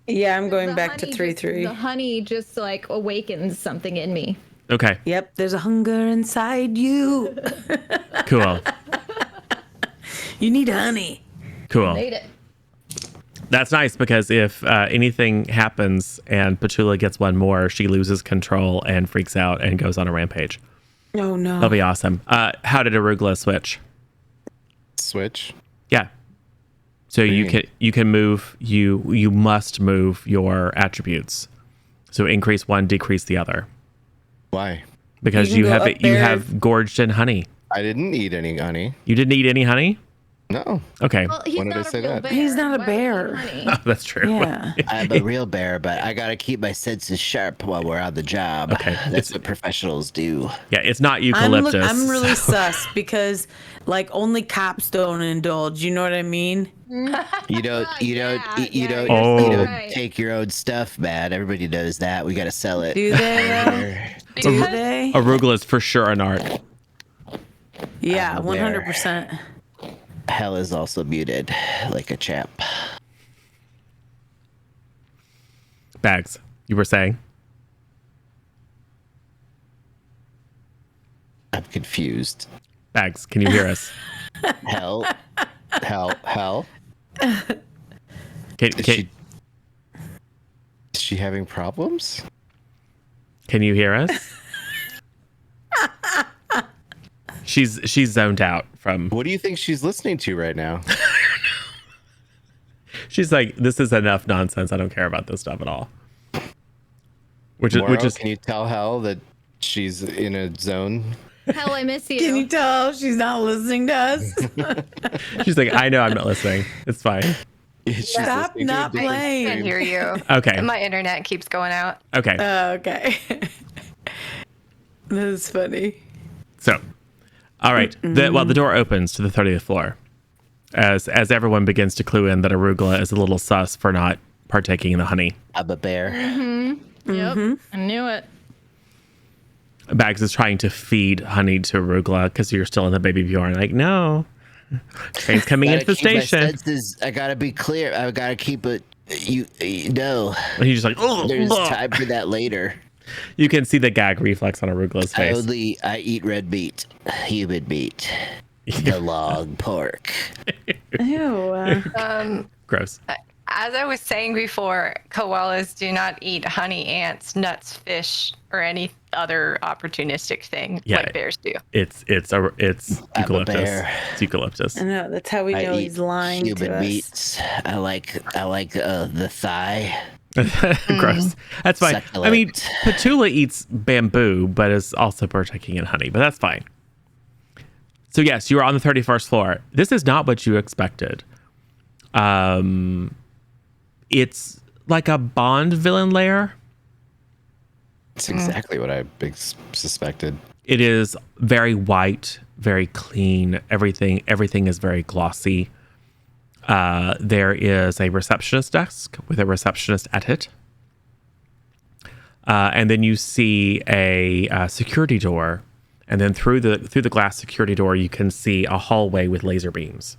Yeah, I'm going The back to honey 3-3. The honey just like awakens something in me. Okay. Yep, there's a hunger inside you. Cool. You need honey. Cool. Made it. That's nice because if anything happens and Petula gets one more, she loses control and freaks out and goes on a rampage. Oh no. That'll be awesome. How did Arugula switch? Switch. Yeah. So do you you can move you must move your attributes. So increase one, decrease the other. Why? Because You can you go have up you there. have gorged in honey. I didn't eat any honey. You didn't eat any honey? No. Okay. Well, he's When did not I a say real that? bear. He's not a Why would he bear. eat honey? Oh, that's true. Yeah. I'm a real bear, but I gotta keep my senses sharp while we're on the job. Okay. That's what professionals do. Yeah, it's not I'm eucalyptus. I'm really so- sus because like only cops don't indulge. You know what I mean? You don't Oh. take your own stuff, man. Everybody knows that. We gotta sell it. Do they? Do they? Arugula is for sure an art. Yeah, I'm a bear. 100%. Hell is also muted, like a champ. Bags, you were saying? I'm confused. Bags, can you hear us? Hell. Can Is she having problems? can you hear us? She's zoned out from. What do you think she's listening to right now? She's like, this is enough nonsense. I don't care about this stuff at all. Which Morrow, is can you tell Hell that she's in a zone? Hell, I miss you. Can you tell she's not listening to us? she's like, I know I'm not listening. It's fine. She's Stop listening to a not different I playing. can't hear you. Okay. My internet keeps going out. Okay. Okay. That's funny. So, all right. The door opens to the 30th floor, as everyone begins to clue in that Arugula is a little sus for not partaking in the honey. I'm a bear. Yep. I knew it. Bags is trying to feed honey to Arugula because you're still in the baby Bjorn. Like, no, train's coming into the Gotta keep my station. senses- I gotta be clear. I gotta keep it. You know, And he's just like, oh, there's time for that later. You can see the gag reflex on Arugula's face. I eat red meat, human meat, the log pork. Ew. Gross. As I was saying before, koalas do not eat honey, ants, nuts, fish, or any other opportunistic thing Yeah. like bears do. It's I'm a eucalyptus. bear. It's eucalyptus. I know. That's how we I know eat he's lying human to us. meats. I like the thigh. Gross. That's fine. I mean, Succulent. Petula eats bamboo, but is also partaking in honey, but that's fine. So yes, you are on the 31st floor. This is not what you expected. It's like a Bond villain lair. It's exactly what I suspected. It is very white, very clean. Everything is very glossy. There is a receptionist desk with a receptionist at it. And then you see a security door, and then through the glass security door, you can see a hallway with laser beams.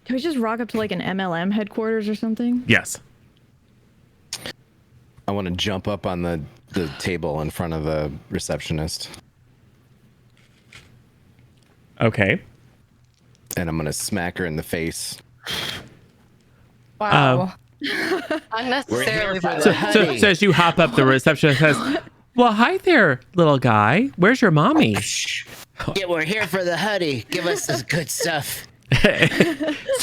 Can we just rock up to like an MLM headquarters or something? Yes. I want to jump up on the table in front of the receptionist, Okay. and I'm gonna smack her in the face. Wow. Unnecessarily for the- violent. So as you hop up, the receptionist says, "Well, hi there, little guy. Where's your mommy?" Yeah, we're here for the honey. Give us this good stuff. So,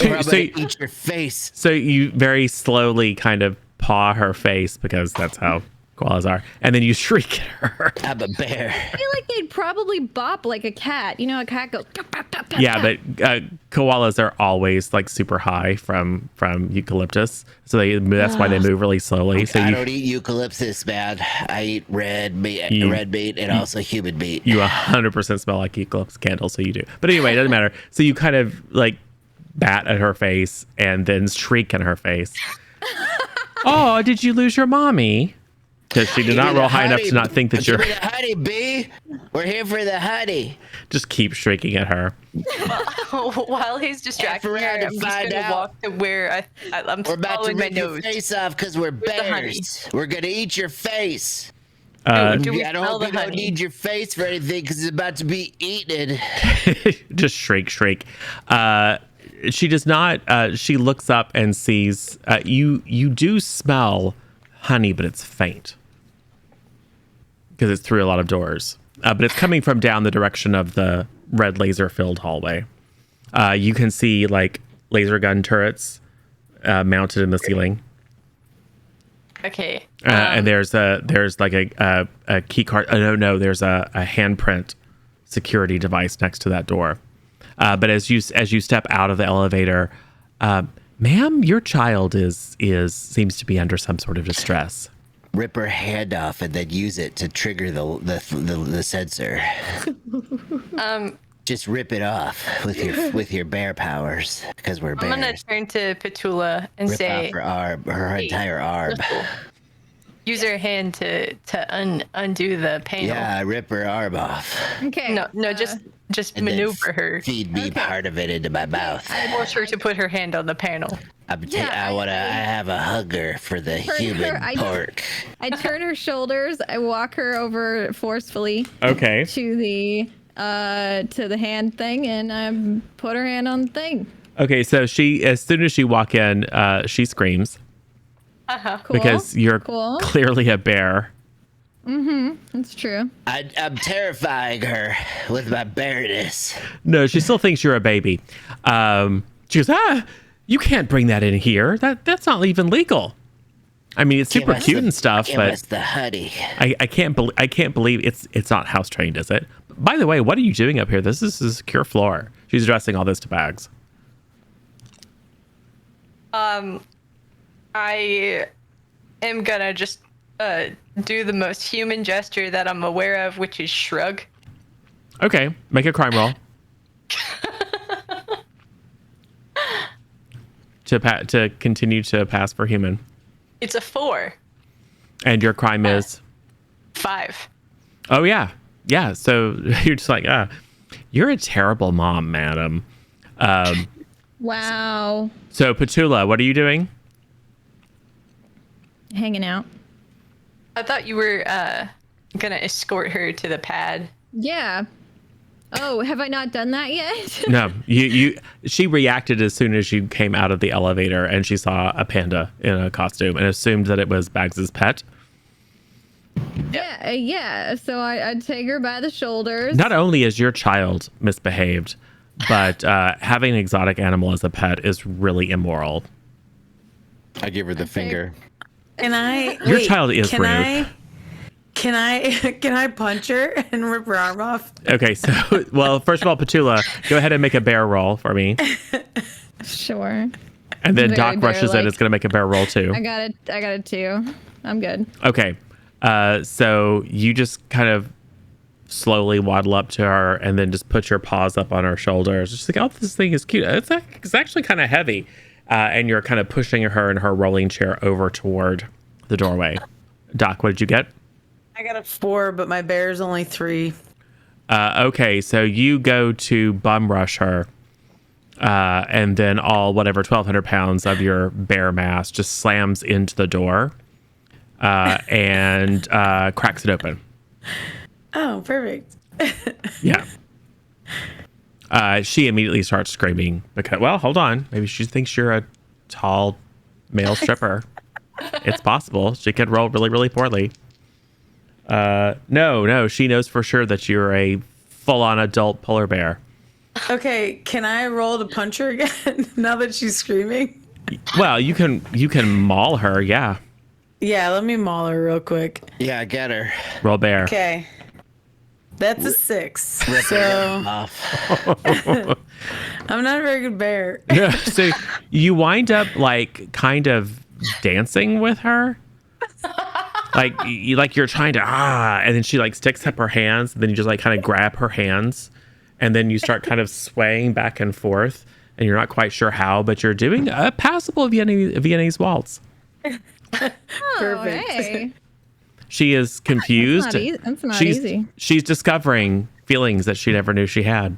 Or I'm so, gonna eat your face. so you very slowly kind of paw her face because that's how koalas are, and then you shriek at her. I'm a bear. I feel like they'd probably bop like a cat. You know, a cat goes. "Pop, pop, pop, pop, Yeah, pop." but koalas are always like super high from eucalyptus, so that's why they move really slowly. So I you don't eat eucalyptus, man. I eat red meat, and also human meat. you 100% smell like eucalyptus candles, so you do. But anyway, it doesn't matter. So you kind of like bat at her face and then shriek in her face. Oh, did you lose your mommy? because she did not roll high enough to not think that you're. Give me the honey, B. We're here for the honey. Just keep shrieking at her. While he's distracting around her, to I'm just find gonna out. walk to where I'm We're about to following my rip your nose. face off because we're the honey. bears. We're gonna eat your face. Do we I smell don't the hope you don't honey? need your face for anything because it's about to be eaten. Just shriek. She does not. She looks up and sees you. You do smell honey, but it's faint because it's through a lot of doors. But it's coming from down the direction of the red laser-filled hallway. You can see like laser gun turrets mounted in the ceiling. Okay. And there's like a key card. No, there's a handprint security device next to that door. But as you step out of the elevator, ma'am, your child seems to be under some sort of distress. Rip her hand off and then use it to trigger the sensor. Just rip it off with your bear powers because we're I'm bears. gonna turn to Petula and Rip say, off her arm, her entire arm. use her hand to undo the panel. Yeah, rip her arm off. Okay. No, just And then maneuver her. Feed me part of it into my mouth. Force her to put her hand on the panel. I have a hunger for the human pork. I turn her shoulders. I walk her over forcefully Okay. to the hand thing, and I put her hand on the thing. Okay. So as soon as you walk in, she screams Uh-huh. Cool. because you're Cool. clearly a bear. That's true. I'm terrifying her with my bareness. No, she still thinks you're a baby. She goes, you can't bring that in here. That's not even legal. I mean, it's super cute and stuff, Give but us the honey. I can't believe it's not house trained, is it? By the way, what are you doing up here? This is a secure floor. She's addressing all this to Bags. I am gonna just do the most human gesture that I'm aware of, which is shrug. Okay, make a crime roll. to continue to pass for human. It's a 4. And your crime is? 5. Oh, yeah. Yeah, so you're just like, you're a terrible mom, madam. Wow. So, Petula, what are you doing? Hanging out. I thought you were gonna escort her to the pad. Yeah. Oh, have I not done that yet? No, she reacted as soon as you came out of the elevator and she saw a panda in a costume and assumed that it was Bags's pet. Yeah. So I take her by the shoulders. Not only is your child misbehaved, but having an exotic animal as a pet is really immoral. I give her the finger. Can I? Your wait, child is can rude. Can I punch her and rip her arm off? Okay, so, well, first of all, Petula, go ahead and make a bear roll for me. Sure. And then Very Doc rushes in. bear-like. It's going to make a bear roll too. I got it too. I'm good. Okay. So you just kind of slowly waddle up to her and then just put your paws up on her shoulders. Just like, oh, this thing is cute. It's actually kind of heavy. And you're kind of pushing her in her rolling chair over toward the doorway. Doc, what did you get? I got a 4, but my bear's only 3. Okay, so you go to bum rush her. And then all, 1,200 pounds of your bear mass just slams into the door. And cracks it open. Oh, perfect. Yeah. She immediately starts screaming because, well, hold on. Maybe she thinks you're a tall male stripper. It's possible. She could roll really, really poorly. No. She knows for sure that you're a full-on adult polar bear. Okay, can I roll to punch her again now that she's screaming? Well, you can maul her. Yeah. Yeah, let me maul her real quick. Yeah, get her. Roll bear. Okay. That's a 6. Rip So her off. I'm not a very good bear. Yeah. So you wind up like kind of dancing with her. Like you're trying to and then she like sticks up her hands, and then you just like kind of grab her hands, and then you start kind of swaying back and forth, and you're not quite sure how, but you're doing a passable Viennese waltz. Perfect. Oh, hey. She is confused. That's not easy. She's discovering feelings that she never knew she had.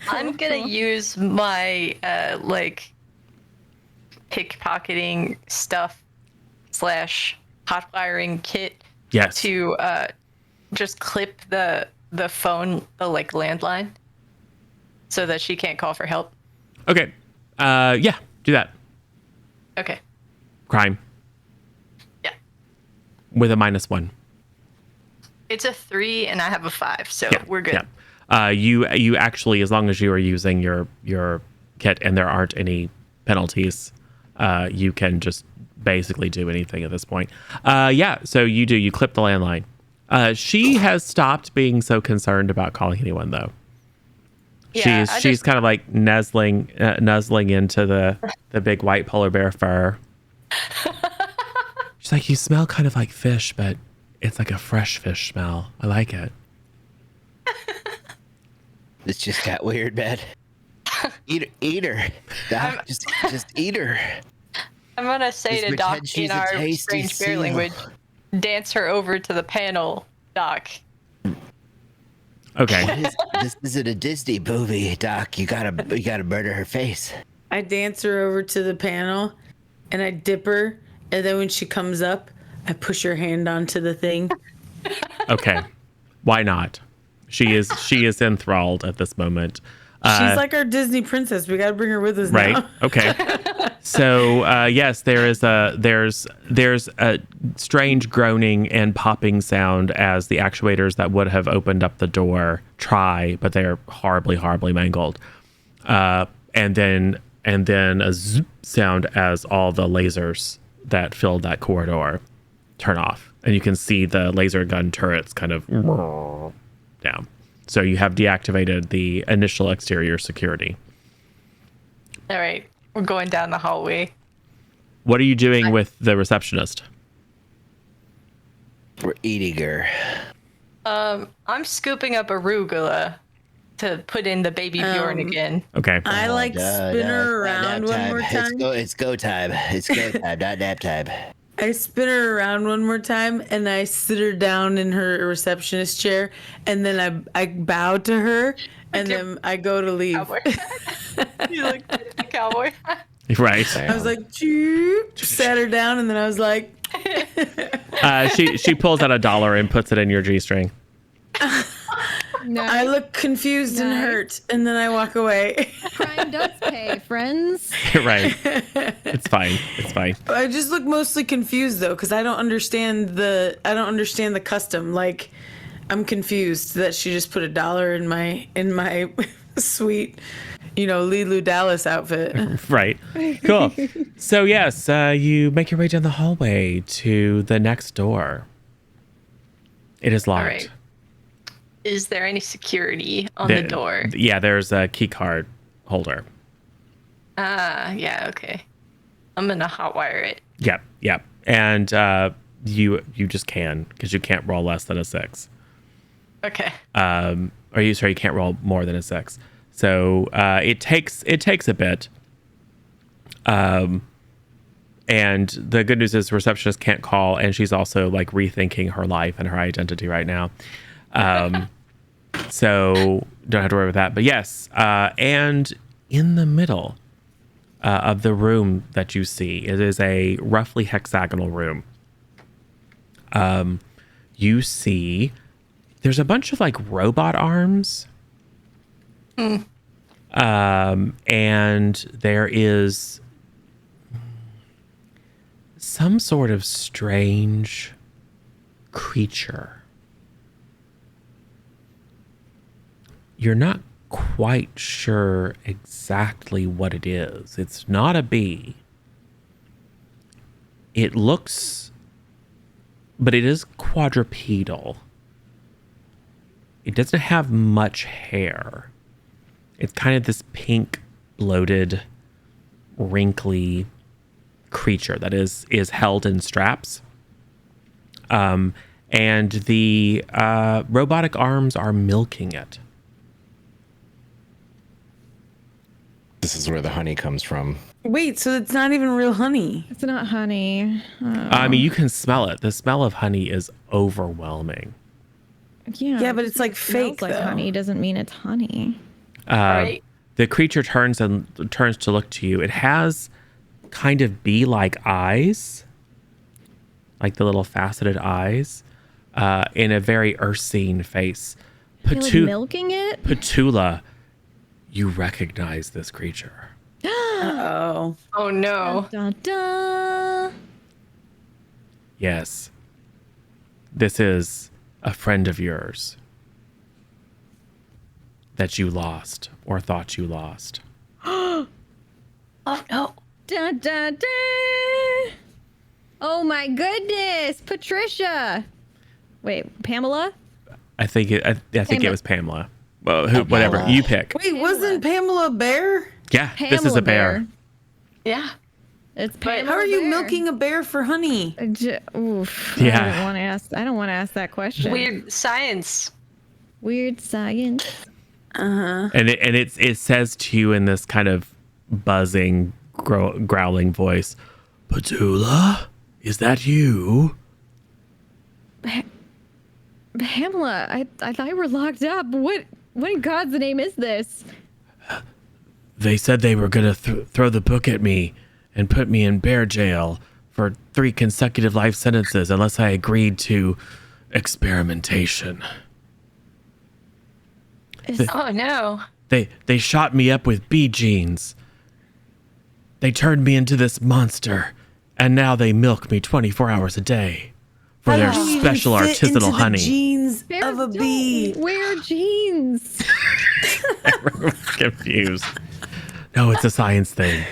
I'm gonna use my like pickpocketing stuff / hot wiring kit Yes. to just clip the phone, the like landline, so that she can't call for help. Okay. Yeah, do that. Okay. Crime Yeah. with a -1. It's a 3 and I have a 5, so Yeah, we're good. Yeah. You actually, as long as you are using your kit and there aren't any penalties, you can just basically do anything at this point. Yeah. So you clip the landline. She has stopped being so concerned about calling anyone though. Yeah, She's kind of like nuzzling into the big white polar bear fur. She's like, you smell kind of like fish, but it's like a fresh fish smell. I like it. This just got weird, man. Eat her. Doc, just eat her. I'm gonna say Just to Doc pretend she's in a our tasty strange bear seal. language, dance her over to the panel, Doc. Okay. This isn't a Disney movie, Doc. You gotta murder her face. I dance her over to the panel, and I dip her, and then when she comes up, I push her hand onto the thing. Okay. Why not? She is enthralled at this moment. She's like our Disney princess. We gotta bring her with us Right. now. Okay. So yes, there's a strange groaning and popping sound as the actuators that would have opened up the door try, but they're horribly mangled. And then a zoop sound as all the lasers that filled that corridor turn off, and you can see the laser gun turrets kind of down. So you have deactivated the initial exterior security. All right, we're going down the hallway. What are you doing with the receptionist? We're eating her. I'm scooping up arugula to put in the baby Bjorn again. Okay. I like spin her around one more time. It's go time. It's go time, not nap time. I spin her around one more time, and I sit her down in her receptionist chair, and then I bow to her, and then I go to leave. Cowboy. You look like a cowboy. Right. I was like, "Choop," sat her down, and then I was like, She pulls out $1 and puts it in your G-string. I look confused and hurt, and then I walk away. Crime does pay, friends. Right. It's fine. It's fine. I just look mostly confused though, because I don't understand the custom. Like, I'm confused that she just put $1 in my sweet, Lulu Dallas outfit. Right. Cool. So yes, you make your way down the hallway to the next door. It is locked. All right. Is there any security on the door? Yeah, there's a key card holder. Yeah, okay. I'm gonna hotwire it. Yep. And you just can, because you can't roll less than a 6. Okay. You can't roll more than a 6. So it takes a bit. And the good news is receptionist can't call, and she's also like rethinking her life and her identity right now. So don't have to worry about that. But yes, and in the middle of the room that you see, it is a roughly hexagonal room. You see there's a bunch of like robot arms. And there is some sort of strange creature. You're not quite sure exactly what it is. It's not a bee. It looks, but it is quadrupedal. It doesn't have much hair. It's kind of this pink, bloated, wrinkly creature that is held in straps. And the robotic arms are milking it. This is where the honey comes from. Wait, so it's not even real honey. It's not honey. I mean, you can smell it. The smell of honey is overwhelming. Yeah, but it's like it smells fake, like though. honey doesn't mean it's honey. Right. The creature turns to look to you. It has kind of bee-like eyes, like the little faceted eyes, in a very ursine face. I feel like milking it? Petula, you recognize this creature. Oh. Oh no. Dun, dun. Yes. This is a friend of yours that you lost or thought you lost. Oh no. Dun, dun, dun. Oh my goodness, Patricia. Wait, Pamela? I think it was Pamela. Well, whatever Pamela. you pick. Wait, wasn't Pamela a bear? Yeah, this is a bear. Yeah. It's Pamela. How are you Bear. milking a bear for honey? Oof. Yeah. I don't want to ask that question. Weird science. Weird science. And it says to you in this kind of buzzing, growling voice, Petula, is that you? Pamela, I thought you were locked up. What in God's name is this? They said they were gonna throw the book at me and put me in bear jail for 3 consecutive life sentences unless I agreed to experimentation. Oh no. They shot me up with bee genes. They turned me into this monster, and now they milk me 24 hours a day for their How do you special even fit into artisanal the honey. genes Bears of a don't bee. wear jeans. Everyone's confused. No, it's a science thing.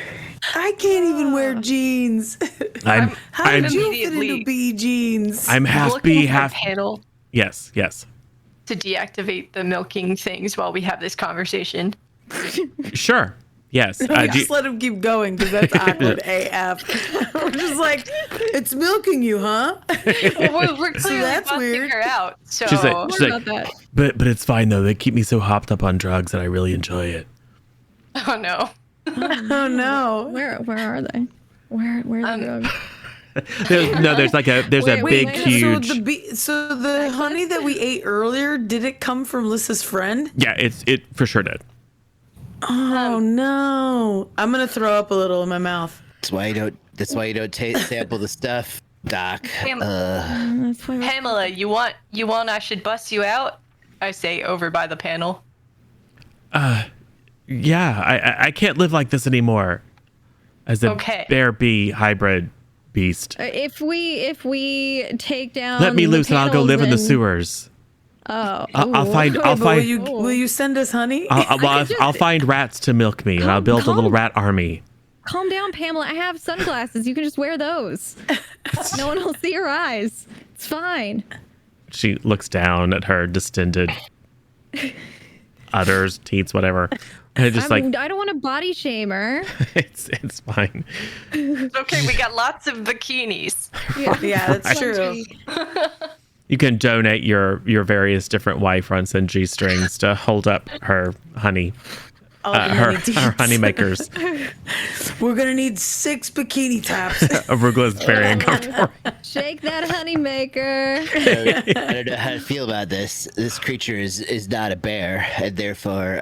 I can't even wear jeans. I'm How did you fit Immediately. into bee jeans? I'm half Looking bee, at half. the panel Yes. to deactivate the milking things while we have this conversation. Sure. Yes. Just let him keep going because that's awkward AF. We're just like, it's milking you, huh? Well, we're clearly that's busting weird. her out. So She's like, What about that? but it's fine though. They keep me so hopped up on drugs that I really enjoy it. oh no. Oh no. Where are they? Where are the drugs? There's a Wait, big, wait, huge. So the honey that we ate earlier, did it come from Lissa's friend? Yeah, it for sure did. Oh no. I'm gonna throw up a little in my mouth. That's why you don't sample the stuff, Doc. That's why Pamela, you want I should bust you out? I say over by the panel. Yeah, I can't live like this anymore. As a Okay. bear bee hybrid beast. If we take down Let me the loose and I'll go live in the panels sewers. Oh, I'll ooh. find But will you send us honey? I'll find rats to milk me and I'll build a little rat army. Calm down, Pamela. I have sunglasses. You can just wear those. No one will see your eyes. It's fine. She looks down at her distended udders, teats, whatever. And just I don't want to body shame her. it's fine. Okay, we got lots of bikinis. Yeah, that's true. You can donate your various different Y-fronts and G-strings to hold up her honey. Her honey makers. We're gonna need 6 bikini tops. Arugula's very uncomfortable. Shake that honey maker. I don't know how to feel about this. This creature is not a bear, and therefore,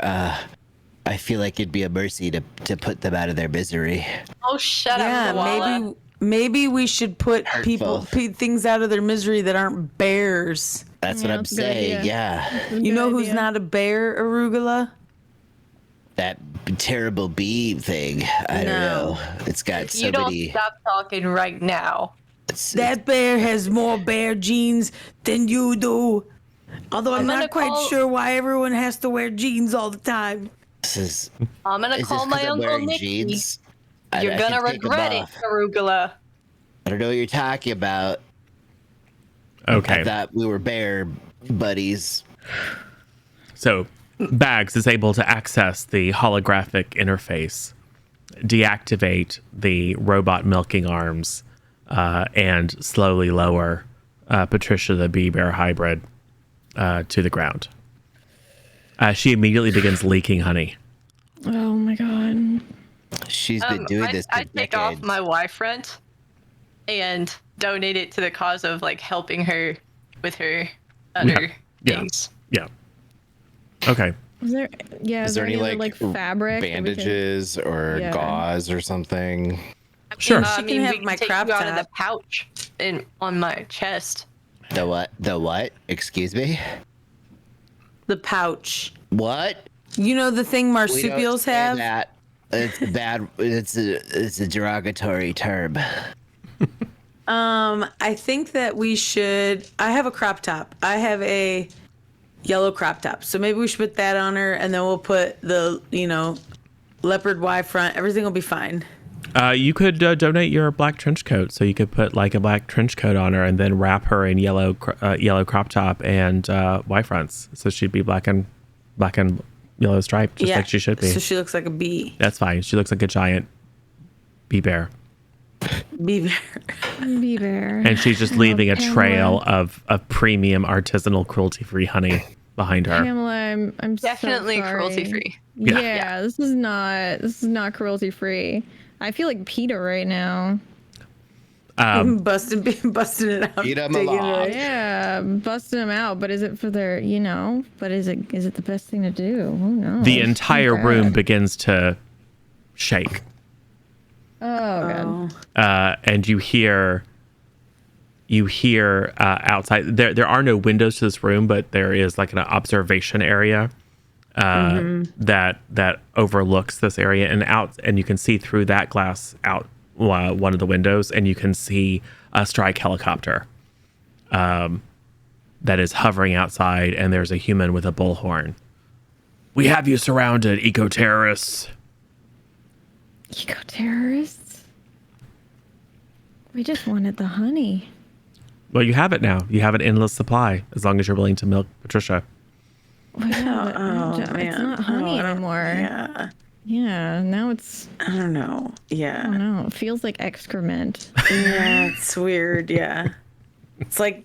I feel like it'd be a mercy to put them out of their misery. Oh, shut Yeah, up, Koala. maybe we should put Hurtful. things out of their misery that aren't bears. That's what I'm that's a good saying. idea. Yeah, You know who's not a bear, Arugula? that terrible bee thing. I don't No. know. It's got so You don't many. stop talking right now. That bear has more bear jeans than you do. Although I'm I'm gonna not quite call- sure why everyone has to wear jeans all the time. This is. I'm gonna Is call this 'cause my I'm Uncle wearing Nicky. jeans? You're I gonna can take 'em regret it, off. Arugula. I don't know what you're talking about. Okay. I thought we were bear buddies. So Bags is able to access the holographic interface, deactivate the robot milking arms, and slowly lower Patricia the bee bear hybrid to the ground. She immediately begins leaking honey. Oh my god. She's been doing this for I take off decades. my Y front and donate it to the cause of like helping her with her other Yeah. things. Yeah. Okay. Is there? Yeah. Is there any other, like fabric? that we could- bandages or Yeah. gauze or something? Sure. I She mean, can have we my can take crop you out of the top. pouch on my chest. The what? The what? Excuse me? The pouch. What? You know the thing We don't marsupials say have? that. It's bad. It's a derogatory term. I think that we should. I have a crop top. I have a yellow crop top. So maybe we should put that on her, and then we'll put the leopard Y front. Everything will be fine. You could donate your black trench coat, so you could put like a black trench coat on her, and then wrap her in yellow crop top and Y fronts, so she'd be black and yellow striped, just like she should be. So she looks like a bee. That's fine. She looks like a giant bee bear, Bee bear. Bee bear. and she's just leaving a Pamela. trail of premium artisanal cruelty-free honey behind her. Pamela, I'm Definitely so sorry. cruelty free. Yeah, this is not cruelty free. I feel like PETA right now. busting it out. Eat 'em digging alive. it. Yeah, busting them out. But is it for their, But is it the best thing to do? Who knows? The entire God. room begins to shake. Oh god. And you hear outside there are no windows to this room, but there is like an observation area that overlooks this area, and you can see through that glass out one of the windows, and you can see a strike helicopter that is hovering outside, and there's a human with a bullhorn. We have you surrounded, eco-terrorists. Eco-terrorists? We just wanted the honey. Well, you have it now. You have an endless supply, as long as you're willing to milk Patricia. It's man. not honey I don't- anymore. Yeah. Yeah, now it's, I don't know. I Yeah. don't know, it feels like excrement. Yeah, it's weird. Yeah. It's like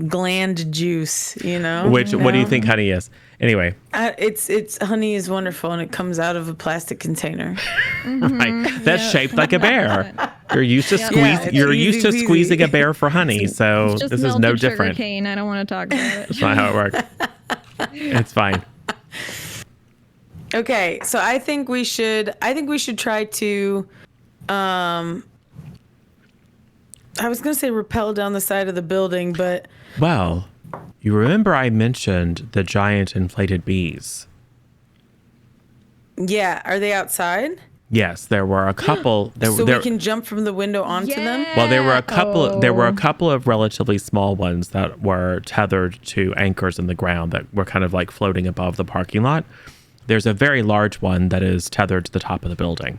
gland juice, What do you think honey is? Anyway, it's honey is wonderful, and it comes out of a plastic container. right? That's shaped like a bear. You're used to Yeah, You're it's used to easy peasy. squeezing a bear for honey, so It's just this is melted no sugar different. cane. I don't want to talk about it. That's not how it works. It's fine. Okay, so I think we should try to I was going to say rappel down the side of the building, but Well, you remember I mentioned the giant inflated bees. yeah, are they outside? Yes, there were a couple. So we can jump from the window onto them? Well, there were a couple. There were a Oh. couple of relatively small ones that were tethered to anchors in the ground that were kind of like floating above the parking lot. There's a very large one that is tethered to the top of the building.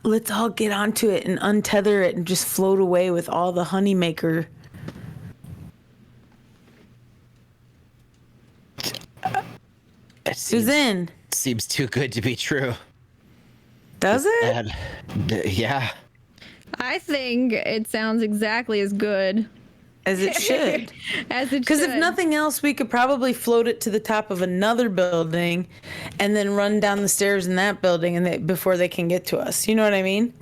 Let's all get onto it and untether it and just float away with all the honey maker. It seems, Suzanne, seems too good to be true. does it? And, yeah. I think it sounds exactly as good As it should. as it Because if should. nothing else, we could probably float it to the top of another building and then run down the stairs in that building before they can get to us. You know what I mean?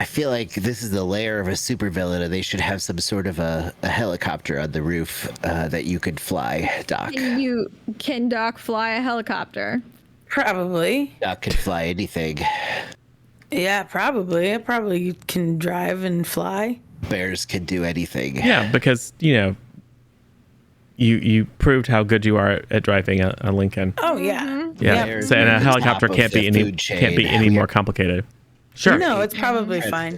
I feel like this is the lair of a supervillain, and they should have some sort of a helicopter on the roof that you could fly, Doc. Can Doc fly a helicopter? Probably. Doc can fly anything. Yeah, probably. I probably can drive and fly. Bears can do anything. Yeah, because you proved how good you are at driving a Lincoln. Oh, yeah. Yeah, Bears so, and are a the helicopter top of can't be the any food chain. more complicated. Sure. No, it's probably fine.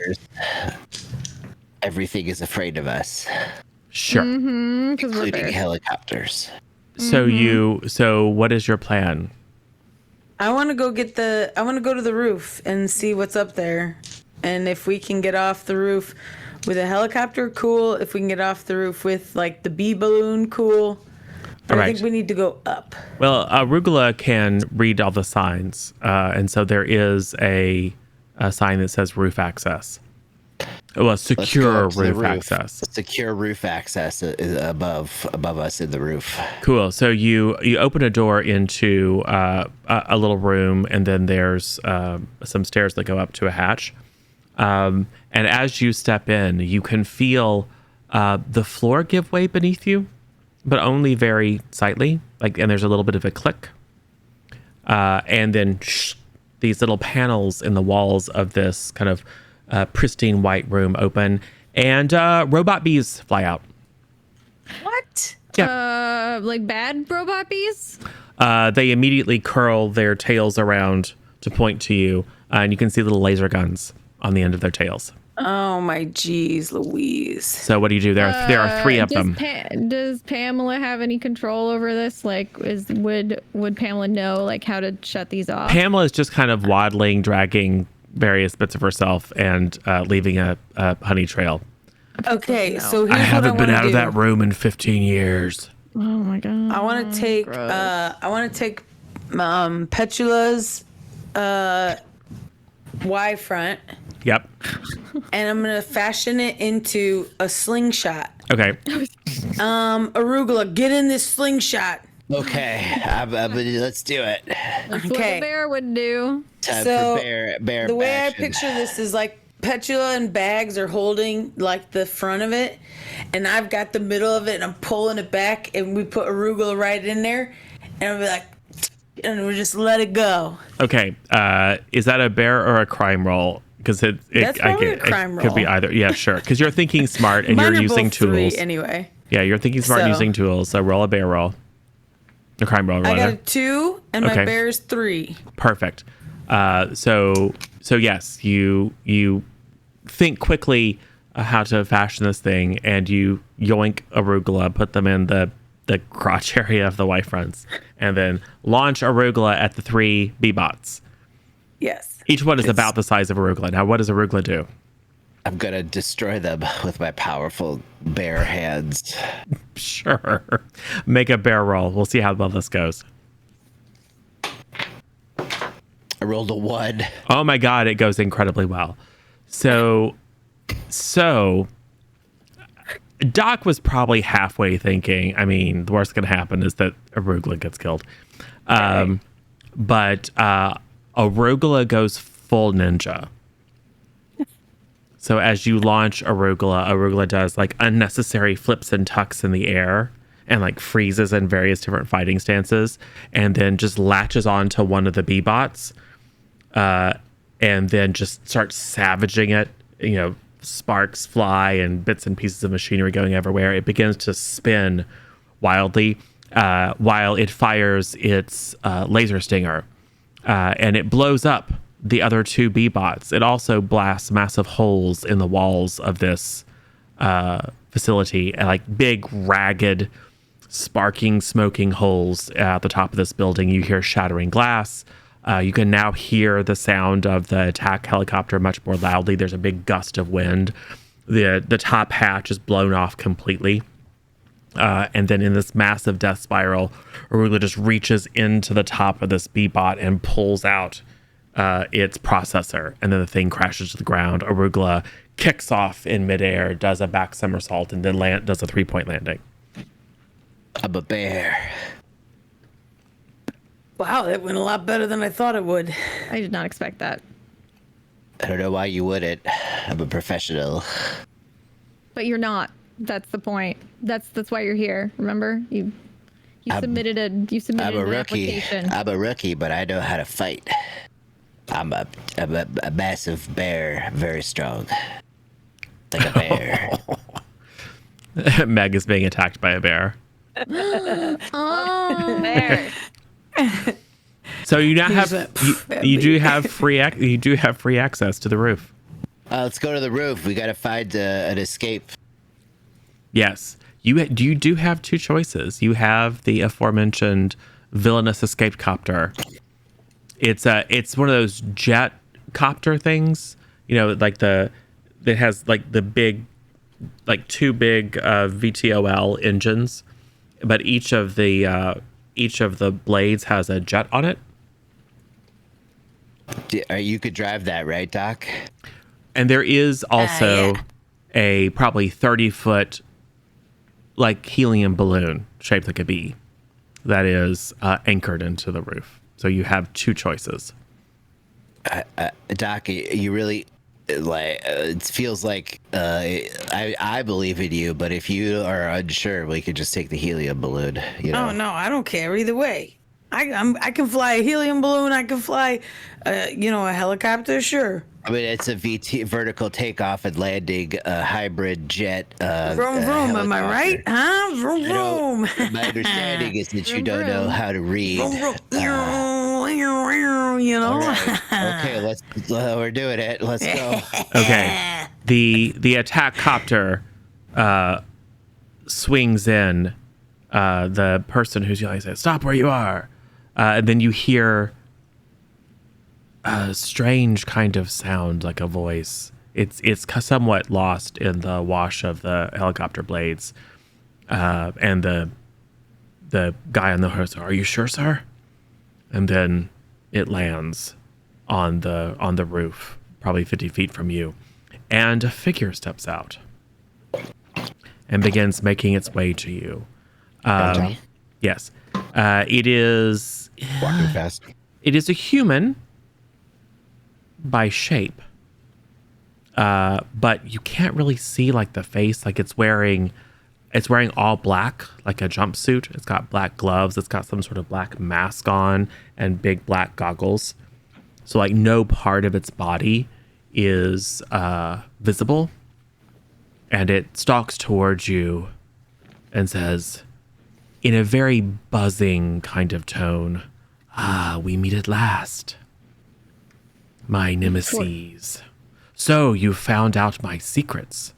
Everything is afraid of us, Sure. Because we're including bears. helicopters. So what is your plan? I want to go to the roof and see what's up there. And if we can get off the roof with a helicopter, cool. If we can get off the roof with like the bee balloon, cool. But I Alright. think we need to go up. Well, arugula can read all the signs, and so there is a sign that says roof access. Well, Let's go secure up to the roof access. Secure roof access is above us in the roof. Cool. So you open a door into a little room, and then there's some stairs that go up to a hatch. And as you step in, you can feel the floor give way beneath you, but only very slightly. And there's a little bit of a click. And then these little panels in the walls of this kind of pristine white room open, and robot bees fly out. What? Like bad robot bees? They immediately curl their tails around to point to you, and you can see little laser guns on the end of their tails. Oh my geez, Louise. So what do you do? There are three of them. Does Pamela have any control over this? Like, would Pamela know like how to shut these off? Pamela is just kind of waddling, dragging various bits of herself, and leaving a honey trail. Okay, so here's I haven't what been wanna out of do. that room in 15 years. Oh my god! I want to take Petula's Y front, Yep. and I'm gonna fashion it into a slingshot. Okay. Arugula, get in this slingshot. Okay, let's do it. That's what Okay. the bear would do. Time So for bear the way I action. picture this is like Petula and Bags are holding like the front of it, and I've got the middle of it, and I'm pulling it back, and we put Arugula right in there, and I'll be like, and we just let it go. Okay. Is that a bear or a crime roll? Because That's probably a crime could be roll. either. Yeah, sure. Because you're thinking smart and Mine you're are using both 3 tools. anyway. Yeah, you're thinking smart and So- using tools. So roll a bear roll. A crime roll, I got rather. a 2, and Okay. my bear's 3. Perfect. So yes, you think quickly how to fashion this thing, and you yoink arugula, put them in the crotch area of the Y fronts, and then launch arugula at the 3 B-bots. Yes. Each one is about the size of arugula. Now, what does arugula do? I'm gonna destroy them with my powerful bear hands. Sure. Make a bear roll. We'll see how well this goes. I rolled a 1. Oh my God, it goes incredibly well. So Doc was probably halfway thinking, I mean, the worst going to happen is that arugula gets killed. But arugula goes full ninja. So as you launch arugula does like unnecessary flips and tucks in the air and like freezes in various different fighting stances, and then just latches onto one of the B-bots, and then just starts savaging it. You know, sparks fly and bits and pieces of machinery going everywhere. It begins to spin wildly while it fires its laser stinger, and it blows up the other 2 B-bots. It also blasts massive holes in the walls of this facility, and like big, ragged, sparking, smoking holes at the top of this building. You hear shattering glass. You can now hear the sound of the attack helicopter much more loudly. There's a big gust of wind. The top hatch is blown off completely. And then in this massive death spiral, Arugula just reaches into the top of this B-bot and pulls out its processor. And then the thing crashes to the ground. Arugula kicks off in midair, does a back somersault, and then does a 3-point landing. I'm a bear. Wow, that went a lot better than I thought it would. I did not expect that. I don't know why you wouldn't. I'm a professional. But you're not. That's the point. That's why you're here. Remember, you submitted I'm a an rookie. application. I'm a rookie, but I know how to fight. I'm a massive bear, very strong. Like a bear. Meg is being attacked by a bear. Oh, There. So you now have that you do have free access to the roof. Let's go to the roof. We gotta find an escape. Yes, you do have 2 choices. You have the aforementioned villainous escape copter. It's one of those jet copter things, you know, like it has like the big, like 2 big VTOL engines, but each of the blades has a jet on it. You could drive that, right, Doc? And there is also Yeah. a probably 30-foot like helium balloon shaped like a bee that is anchored into the roof. So you have two choices. Doc, you really like. It feels like I believe in you, but if you are unsure, we could just take the helium balloon. You know. Oh no, I don't care either way. I can fly a helium balloon. I can fly, a helicopter. Sure. I mean, it's a vertical takeoff and landing hybrid jet. Vroom vroom. Am I right? Huh? Vroom vroom. My understanding is that you Vroom, don't know vroom. how to read. Vroom, vroom. You know. All right. Okay, we're doing it. Let's go. Okay. The attack copter swings in. The person who's yelling says, "Stop where you are!" And then you hear a strange kind of sound, like a voice. It's somewhat lost in the wash of the helicopter blades. And the guy on the horse, "Are you sure, sir?" And then it lands on the roof, probably 50 feet from you, and a figure steps out and begins making its way to you. Downtown? Yes, it is. Walking fast. It is a human by shape, but you can't really see like the face. Like it's wearing all black, like a jumpsuit. It's got black gloves. It's got some sort of black mask on and big black goggles. So like no part of its body is visible. And it stalks towards you and says, in a very buzzing kind of tone, "Ah, we meet at last, my nemesis. So you found out my secrets.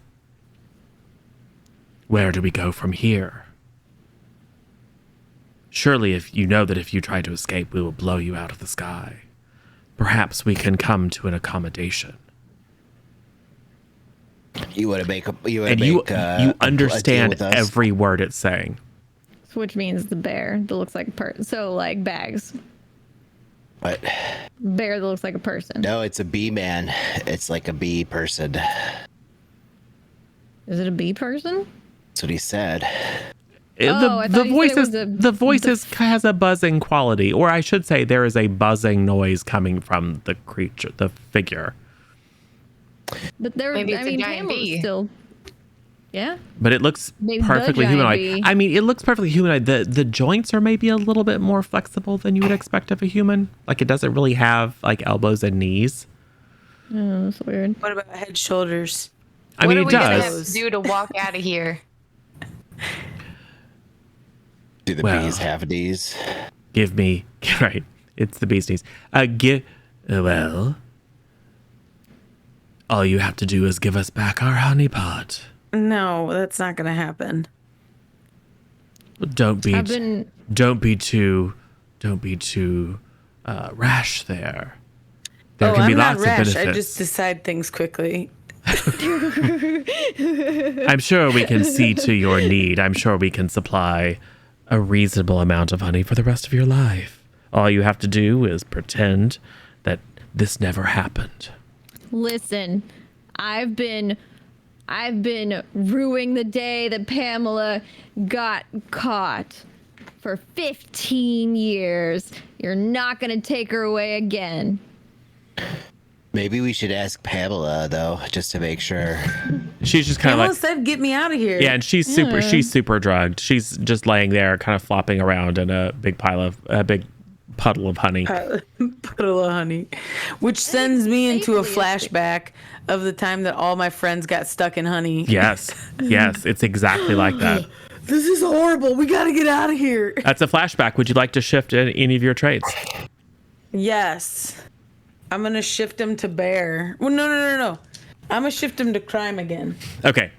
Where do we go from here? Surely if you know that if you try to escape, we will blow you out of the sky. Perhaps we can come to an accommodation." You want to make a. You want And to you make. A deal understand with us? every word it's saying. Which means the bear that looks like a person. So like bags. What? Bear that looks like a person. No, it's a bee man. It's like a bee person. Is it a bee person? That's what he said. Oh, I The thought you voice said it is was a- the voice has a buzzing quality, or I should say, there is a buzzing noise coming from the creature, the figure. But there, Maybe it's I a mean, giant Pamela's bee. still. Yeah. But it looks Maybe the perfectly giant humanoid. bee. I mean, it looks perfectly humanoid. The joints are maybe a little bit more flexible than you would expect of a human. Like it doesn't really have like elbows and knees. Oh, that's weird. What about head, shoulders? I What mean, are it we gonna have does. to do to walk out of here? Do the Well. bees have these? Give me right. It's the bee's knees. Well, all you have to do is give us back our honeypot. No, that's not gonna happen. Don't be I've been. don't be too rash there. There can I'm be not lots rash. of benefits. I just decide things quickly. I'm sure we can see to your need. I'm sure we can supply a reasonable amount of honey for the rest of your life. All you have to do is pretend that this never happened. Listen, I've been ruining the day that Pamela got caught for 15 years. You're not gonna take her away again. Maybe we should ask Pamela though, just to make sure. She's just kind of Pamela like, said, "Get me out of here." yeah, and she's super drugged. She's just laying there, kind of flopping around in a big puddle of honey. Puddle of honey, which sends me into a safely flashback of the time that all my friends got stuck in honey. Yes, it's exactly like that. This is horrible. We got to get out of here. That's a flashback. Would you like to shift any of your traits? Yes. I'm going to shift him to bear. Well, no. I'm going to shift him to crime again. Okay.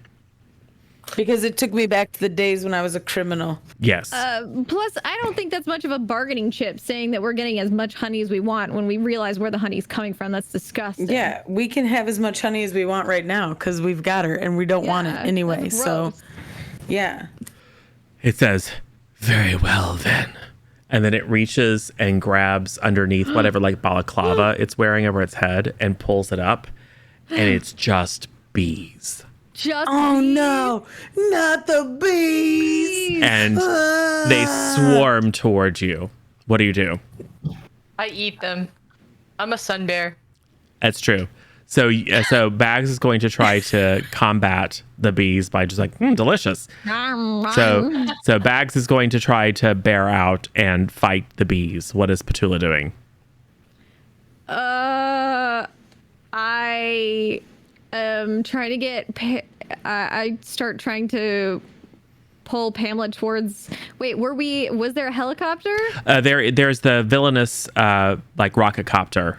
Because it took me back to the days when I was a criminal. Yes. Plus, I don't think that's much of a bargaining chip saying that we're getting as much honey as we want when we realize where the honey's coming from. That's disgusting. Yeah, we can have as much honey as we want right now because we've got her and we don't want it Yeah, anyway. that's So, gross. yeah. It says, "Very well then." And then it reaches and grabs underneath whatever like balaclava it's wearing over its head and pulls it up. and it's just bees. Just Oh bees? no, not the bees. And they swarm towards you. What do you do? I eat them. I'm a sun bear. That's true. So Bags is going to try to combat the bees by just like, delicious. So Bags is going to try to bear out and fight the bees. What is Petula doing? I am trying to get. I start trying to pull Pamela towards. Wait, was there a helicopter? There's the villainous like rocket copter.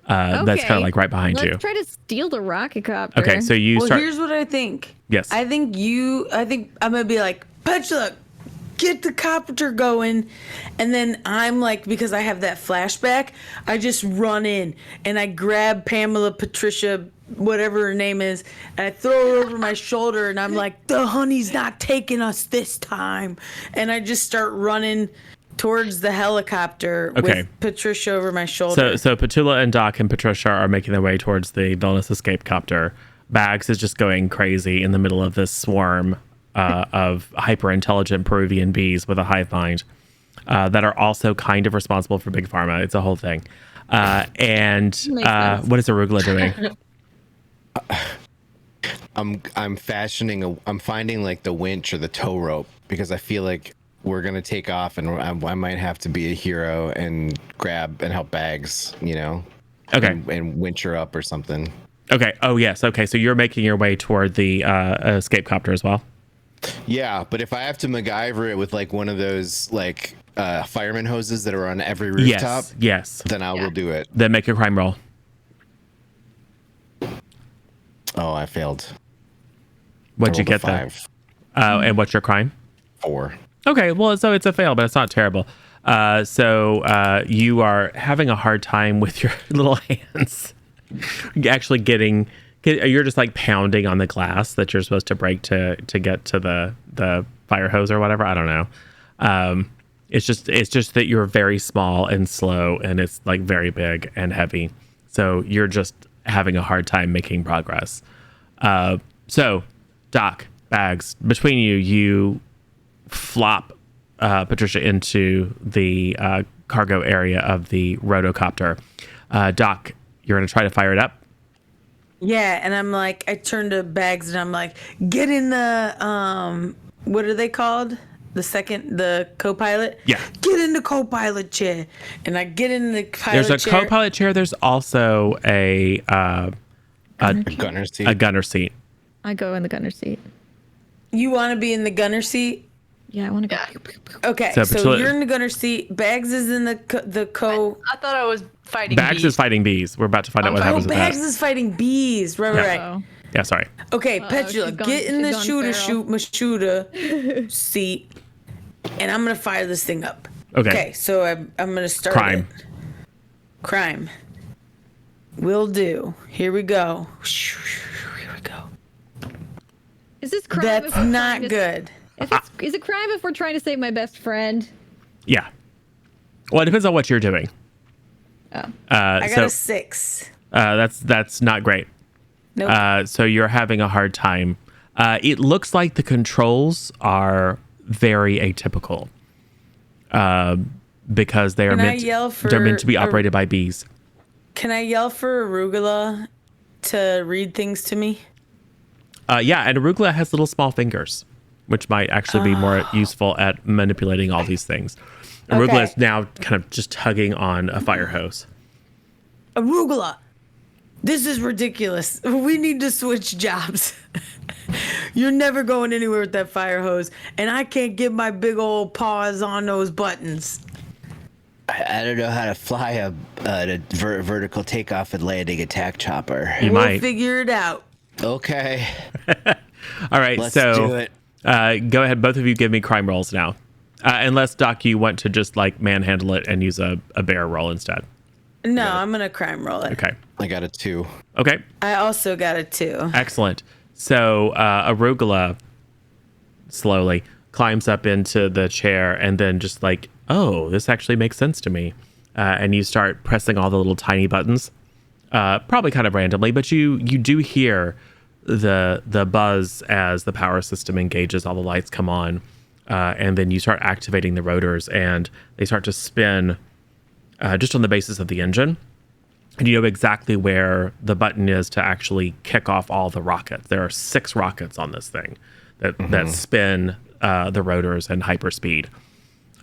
That's kind of like right behind you. Let's try to steal the rocket copter. Okay, so you Well, start. here's what I think. Yes. I think I'm gonna be like, Petula, get the copter going, and then I'm like, because I have that flashback, I just run in and I grab Pamela, Patricia, whatever her name is, and I throw her over my shoulder, and I'm like, the honey's not taking us this time, and I just start running towards the helicopter Okay. with Patricia over my shoulder. So Petula and Doc and Patricia are making their way towards the villainous escape copter. Bags is just going crazy in the middle of this swarm of hyper intelligent Peruvian bees with a hive mind that are also kind of responsible for Big Pharma. It's a whole thing. And sense. what is Arugula doing? I'm finding like the winch or the tow rope because I feel like we're gonna take off and I might have to be a hero and grab and help Bags, Okay. and winch her up or something. Okay. Oh, yes. Okay. So you're making your way toward the escape copter as well. Yeah, but if I have to MacGyver it with like one of those like fireman hoses that are on every rooftop, Yes. then I will do it. Then make a crime roll. Oh, I failed. What'd you I rolled get a there? 5. And what's your crime? 4. Okay, well, so it's a fail, but it's not terrible. So you are having a hard time with your little hands. Actually you're just like pounding on the glass that you're supposed to break to get to the fire hose or whatever. I don't know. It's just that you're very small and slow, and it's like very big and heavy. So you're just having a hard time making progress. So Doc, Bags, between you flop Patricia into the cargo area of the rotocopter. Doc, you're going to try to fire it up? Yeah, and I'm like, I turn to Bags and I'm like, get in the, what are they called? The co-pilot? Yeah. Get in the co-pilot chair. And I get in the pilot There's a chair. co-pilot chair. There's also a Gunner seat. a gunner seat. I go in the gunner seat. You want to be in the gunner seat? Yeah, I want to go. Yeah. Okay, So so Petula- you're in the gunner seat. Bags is in the co. I thought I was fighting Bags bees. is fighting bees. We're about to find out what Oh, happens Oh, with Bags that. is fighting bees. Right, Yeah. right. Oh. Yeah, sorry. Okay, Petula, she's gone- get in the she's gone shooter seat, and I'm gonna fire this thing up. Okay. So I'm gonna start Crime. it. Crime. Will do. Here we go. Here we go. Is this crime? That's if we're not trying to- good. Is it crime if we're trying to save my best friend? Yeah. Well, it depends on what you're doing. Oh. I got So a 6. that's not great. Nope. So you're having a hard time. It looks like the controls are very atypical because they are Can I meant yell they're meant to be for- operated by bees. Can I yell for Arugula to read things to me? Yeah, and arugula has little small fingers, which might actually be more useful at manipulating all these things. Arugula Okay. is now kind of just tugging on a fire hose. Arugula, this is ridiculous. We need to switch jobs. You're never going anywhere with that fire hose, and I can't get my big old paws on those buttons. I don't know how to fly a vertical takeoff and landing attack chopper. You We'll might. figure it out. Okay, All right, let's so do it. go ahead. Both of you give me crime rolls now. Unless, Doc, you want to just like manhandle it and use a bear roll instead. No, I'm gonna crime roll it. Okay. I got a 2. Okay. I also got a 2. Excellent. So arugula slowly climbs up into the chair and then just like, oh, this actually makes sense to me. And you start pressing all the little tiny buttons probably kind of randomly, but you do hear the buzz as the power system engages, all the lights come on, and then you start activating the rotors, and they start to spin just on the basis of the engine. And you know exactly where the button is to actually kick off all the rockets. There are 6 rockets on this thing that spin the rotors and hyperspeed.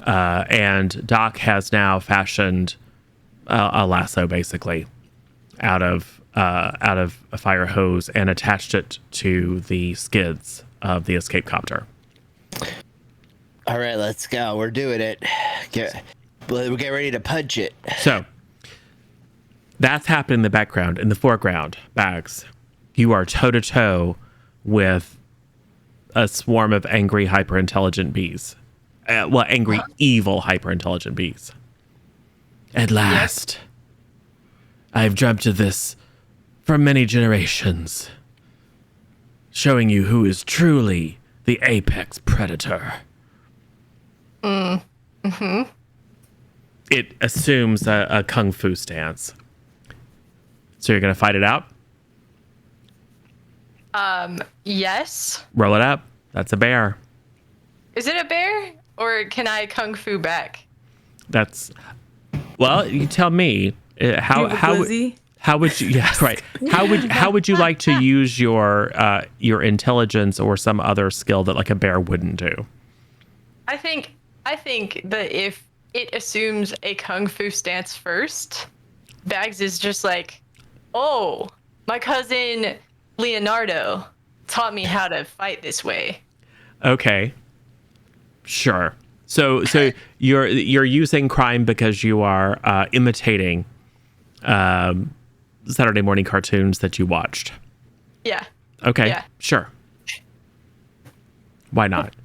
And Doc has now fashioned a lasso, basically, out of a fire hose and attached it to the skids of the escape copter. All right, let's go. We're doing it. Get ready to punch it. So that's happening in the background. In the foreground, Bags, you are toe to toe with a swarm of angry, hyper-intelligent bees. Angry, evil, hyper-intelligent bees. At last, I've dreamt of this for many generations, showing you who is truly the apex predator. It assumes a kung fu stance. So you're going to fight it out? Yes. Roll it up. That's a bear. Is it a bear? Or can I kung fu back? That's... Well, you tell me. How would you... Yeah, right. How would you like to use your intelligence or some other skill that like a bear wouldn't do? I think that if it assumes a kung fu stance first, Bags is just like, oh, my cousin Leonardo taught me how to fight this way. Okay. Sure. So you're using crime because you are imitating Saturday morning cartoons that you watched. Yeah. Okay. Yeah. Sure. Why not?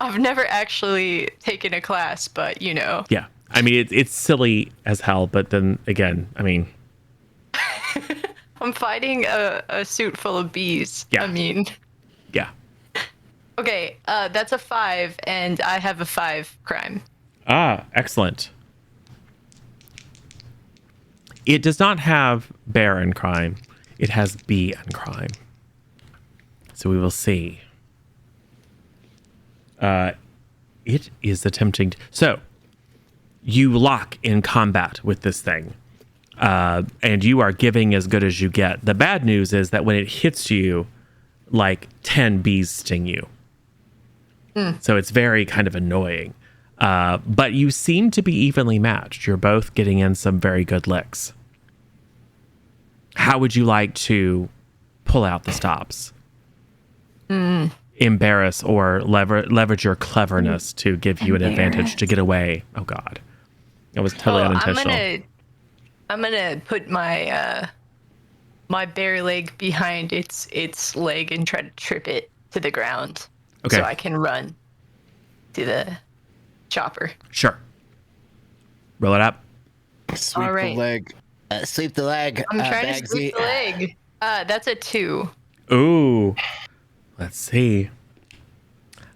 I've never actually taken a class, but you know. Yeah. I mean, it's silly as hell, but then again, I mean, I'm fighting a suit full of bees. Yeah. I mean. yeah. Okay, that's a 5, and I have a 5 crime. Ah, excellent. It does not have bear and crime. It has bee and crime. So we will see. It is attempting to... So, you lock in combat with this thing. And you are giving as good as you get. The bad news is that when it hits you, like 10 bees sting you. So it's very kind of annoying. But you seem to be evenly matched. You're both getting in some very good licks. How would you like to pull out the stops? Embarrass or leverage your cleverness to give you an advantage to get away. Oh God, that was totally unintentional. I'm gonna put my my bare leg behind its leg and try to trip it to the ground. Okay. So I can run to the chopper. Sure. Roll it up. Sweep All right. the leg. Sweep the leg. I'm trying to Bagsy. sweep the leg. That's a 2. Ooh. Let's see.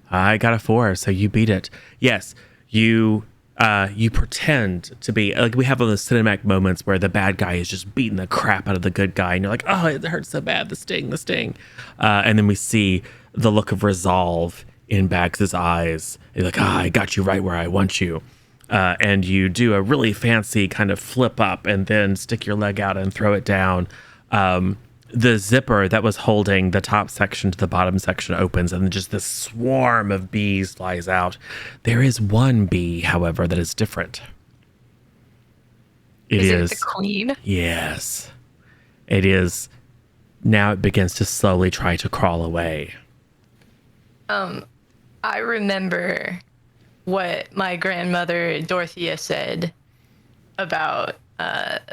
I got a 4, so you beat it. Yes, you pretend to be like, we have all those cinematic moments where the bad guy is just beating the crap out of the good guy, and you're like, oh, it hurts so bad, the sting. And then we see the look of resolve in Bags' eyes. You're like, I got you right where I want you. And you do a really fancy kind of flip up and then stick your leg out and throw it down. The zipper that was holding the top section to the bottom section opens, and just this swarm of bees flies out. There is one bee, however, that is different. Is it the queen? Yes. It is. Now it begins to slowly try to crawl away. I remember what my grandmother Dorothea said about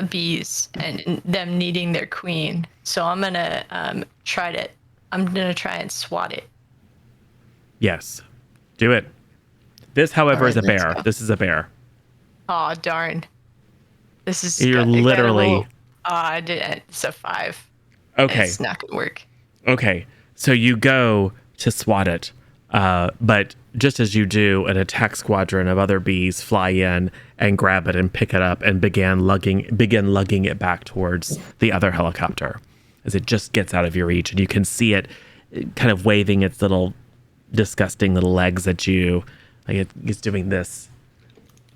bees and them needing their queen. So I'm gonna try and swat it. Yes. Do it. This, however, is a let's bear. go. This is a bear. Oh darn! This is You're literally... I did. It's a 5. Okay. It's not gonna work. Okay. So you go to swat it. But just as you do, an attack squadron of other bees fly in and grab it and pick it up and begin lugging it back towards the other helicopter as it just gets out of your reach. And you can see it kind of waving its little disgusting little legs at you. Like it's doing this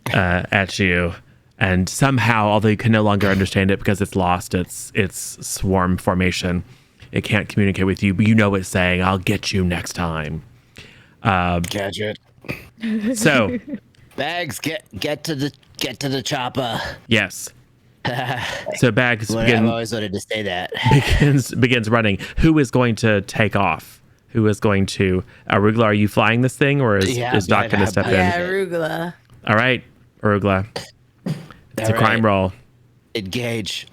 at you. And somehow, although you can no longer understand it because it's lost its swarm formation, it can't communicate with you, but you know it's saying, "I'll get you next time." Gadget. So, Bags, get to the chopper. yes. So Bags I've always wanted to say that. begins running. Who is going to take off? Who is going to Arugula? Are you flying this thing, or is Doc going to step in? Yeah, arugula. All right, Arugula. It's a crime roll. Engage.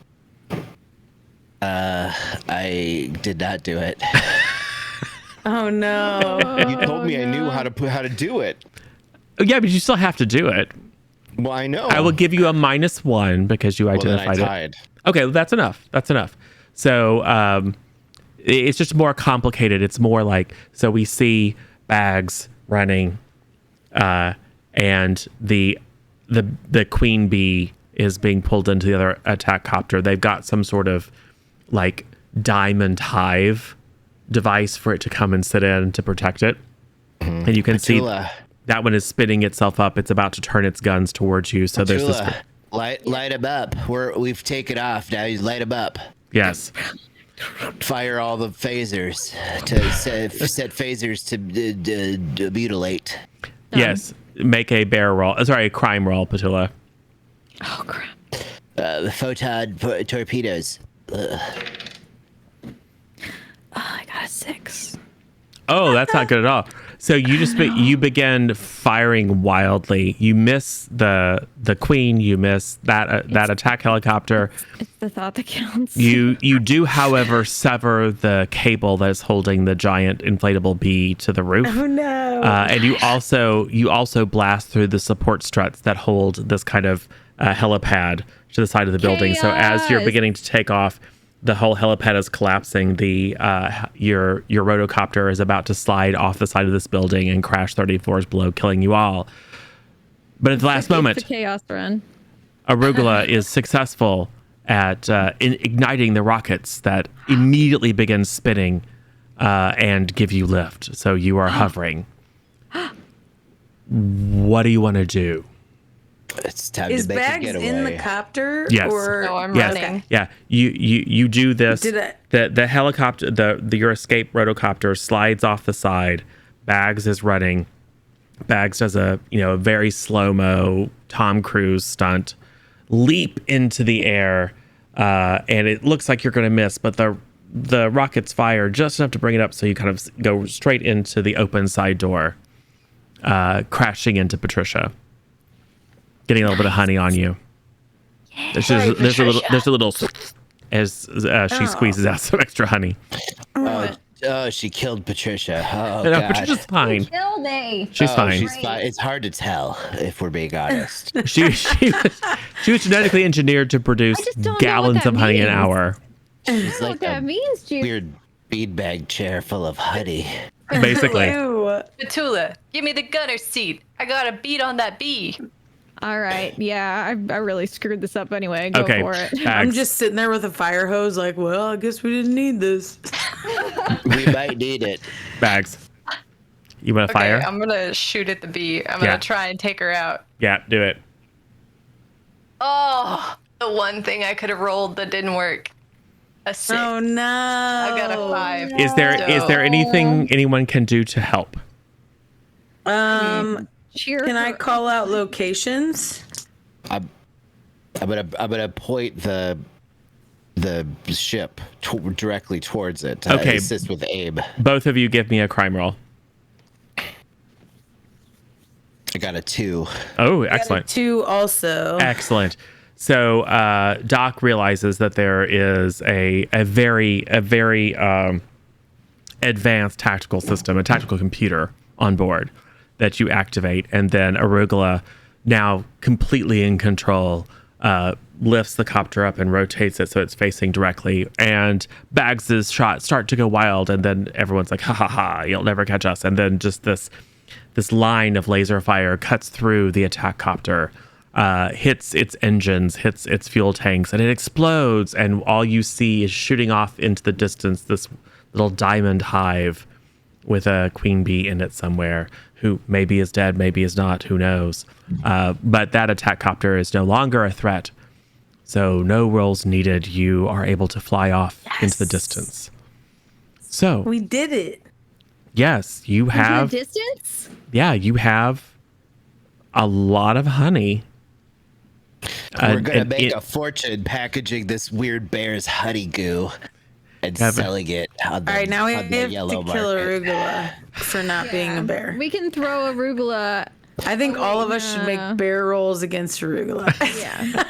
I did not do it. Oh no. You told me I knew how to do it. Oh, yeah, but you still have to do it. Well, I know. I will give you a -1 because you Well, then I identified it. tied. Okay, well, that's enough. That's enough. So it's just more complicated. It's more like, so we see Bags running, and the queen bee is being pulled into the other attack copter. They've got some sort of like diamond hive device for it to come and sit in to protect it. Mm-hmm. And you can see that one is spinning itself up. It's about to turn its guns towards you. So there's this. Light him up. We've taken off. Now you light him up. Yes. Fire all the phasers to set phasers to mutilate. Yes. Make a a crime roll, Petula. Oh crap. Photon torpedoes. Oh, I got a 6. Oh, that's not good at all. So you just you begin firing wildly. You miss the queen. You miss that attack helicopter. It's the thought that counts. You do, however, sever the cable that is holding the giant inflatable bee to the roof. Oh no. And you also blast through the support struts that hold this kind of helipad to the side of the building. So as you're beginning to take off, the whole helipad is collapsing. Your rotocopter is about to slide off the side of this building and crash 30 floors below, killing you all. But at the last moment, the chaos run. Arugula is successful at igniting the rockets that immediately begin spinning and give you lift. So you are hovering. What do you want to do? It's time Is to make a Bags getaway. in the copter? Yes. Or... No, I'm Yes. running. Yeah. You do this. Did I... The helicopter, your escape rotocopter slides off the side. Bags is running. Bags does a very slow-mo Tom Cruise stunt, leap into the air, and it looks like you're going to miss, but the rockets fire just enough to bring it up, so you kind of go straight into the open side door, crashing into Patricia, getting a little bit of honey on you. There's a little as she squeezes out some extra honey. Oh, she killed Patricia. Oh, No, God. Patricia's fine. Killed me. She's fine. She's fine. It's hard to tell, if we're being honest. She was genetically engineered to produce just don't know what gallons that of honey an means. hour. She's What like that a means, Juice. weird beanbag chair full of honey. Basically. Ew. Petula, give me the gunner seat. I got a beat on that bee. All right. Yeah, I really screwed this up anyway. Go Okay. for it. I'm Bags. just sitting there with a fire hose, like, well, I guess we didn't need this. We might need it. Bags. You want to Okay, fire? I'm gonna shoot at the bee. I'm gonna try and take her out. Yeah, do it. Oh, the one thing I could have rolled that didn't work. A 6. Oh no. I got a 5. Is there anything anyone can do to help? Cheer. Can I call out locations? I'm gonna point the ship directly towards it. To Okay. assist with aim. Both of you give me a crime roll. I got a 2. Oh, excellent. 2 also. Excellent. So Doc realizes that there is a very advanced tactical system, a tactical computer on board that you activate, and then Arugula, now completely in control, lifts the copter up and rotates it so it's facing directly. And Bags's shots start to go wild, and then everyone's like, "Ha ha ha! You'll never catch us!" And then just this line of laser fire cuts through the attack copter, hits its engines, hits its fuel tanks, and it explodes. And all you see is shooting off into the distance this little diamond hive with a queen bee in it somewhere, who maybe is dead, maybe is not, who knows. But that attack copter is no longer a threat. So no rolls needed. You are able to fly off into the distance. So We did it. yes, you have, Into the distance? yeah, you have a lot of honey. We're gonna and make it- a fortune packaging this weird bear's honey goo and Yeah, but- selling it on the, All right, now we on the have yellow to kill market. arugula for not being a bear. We can throw arugula. I think all of us should make bear rolls against arugula. Yeah.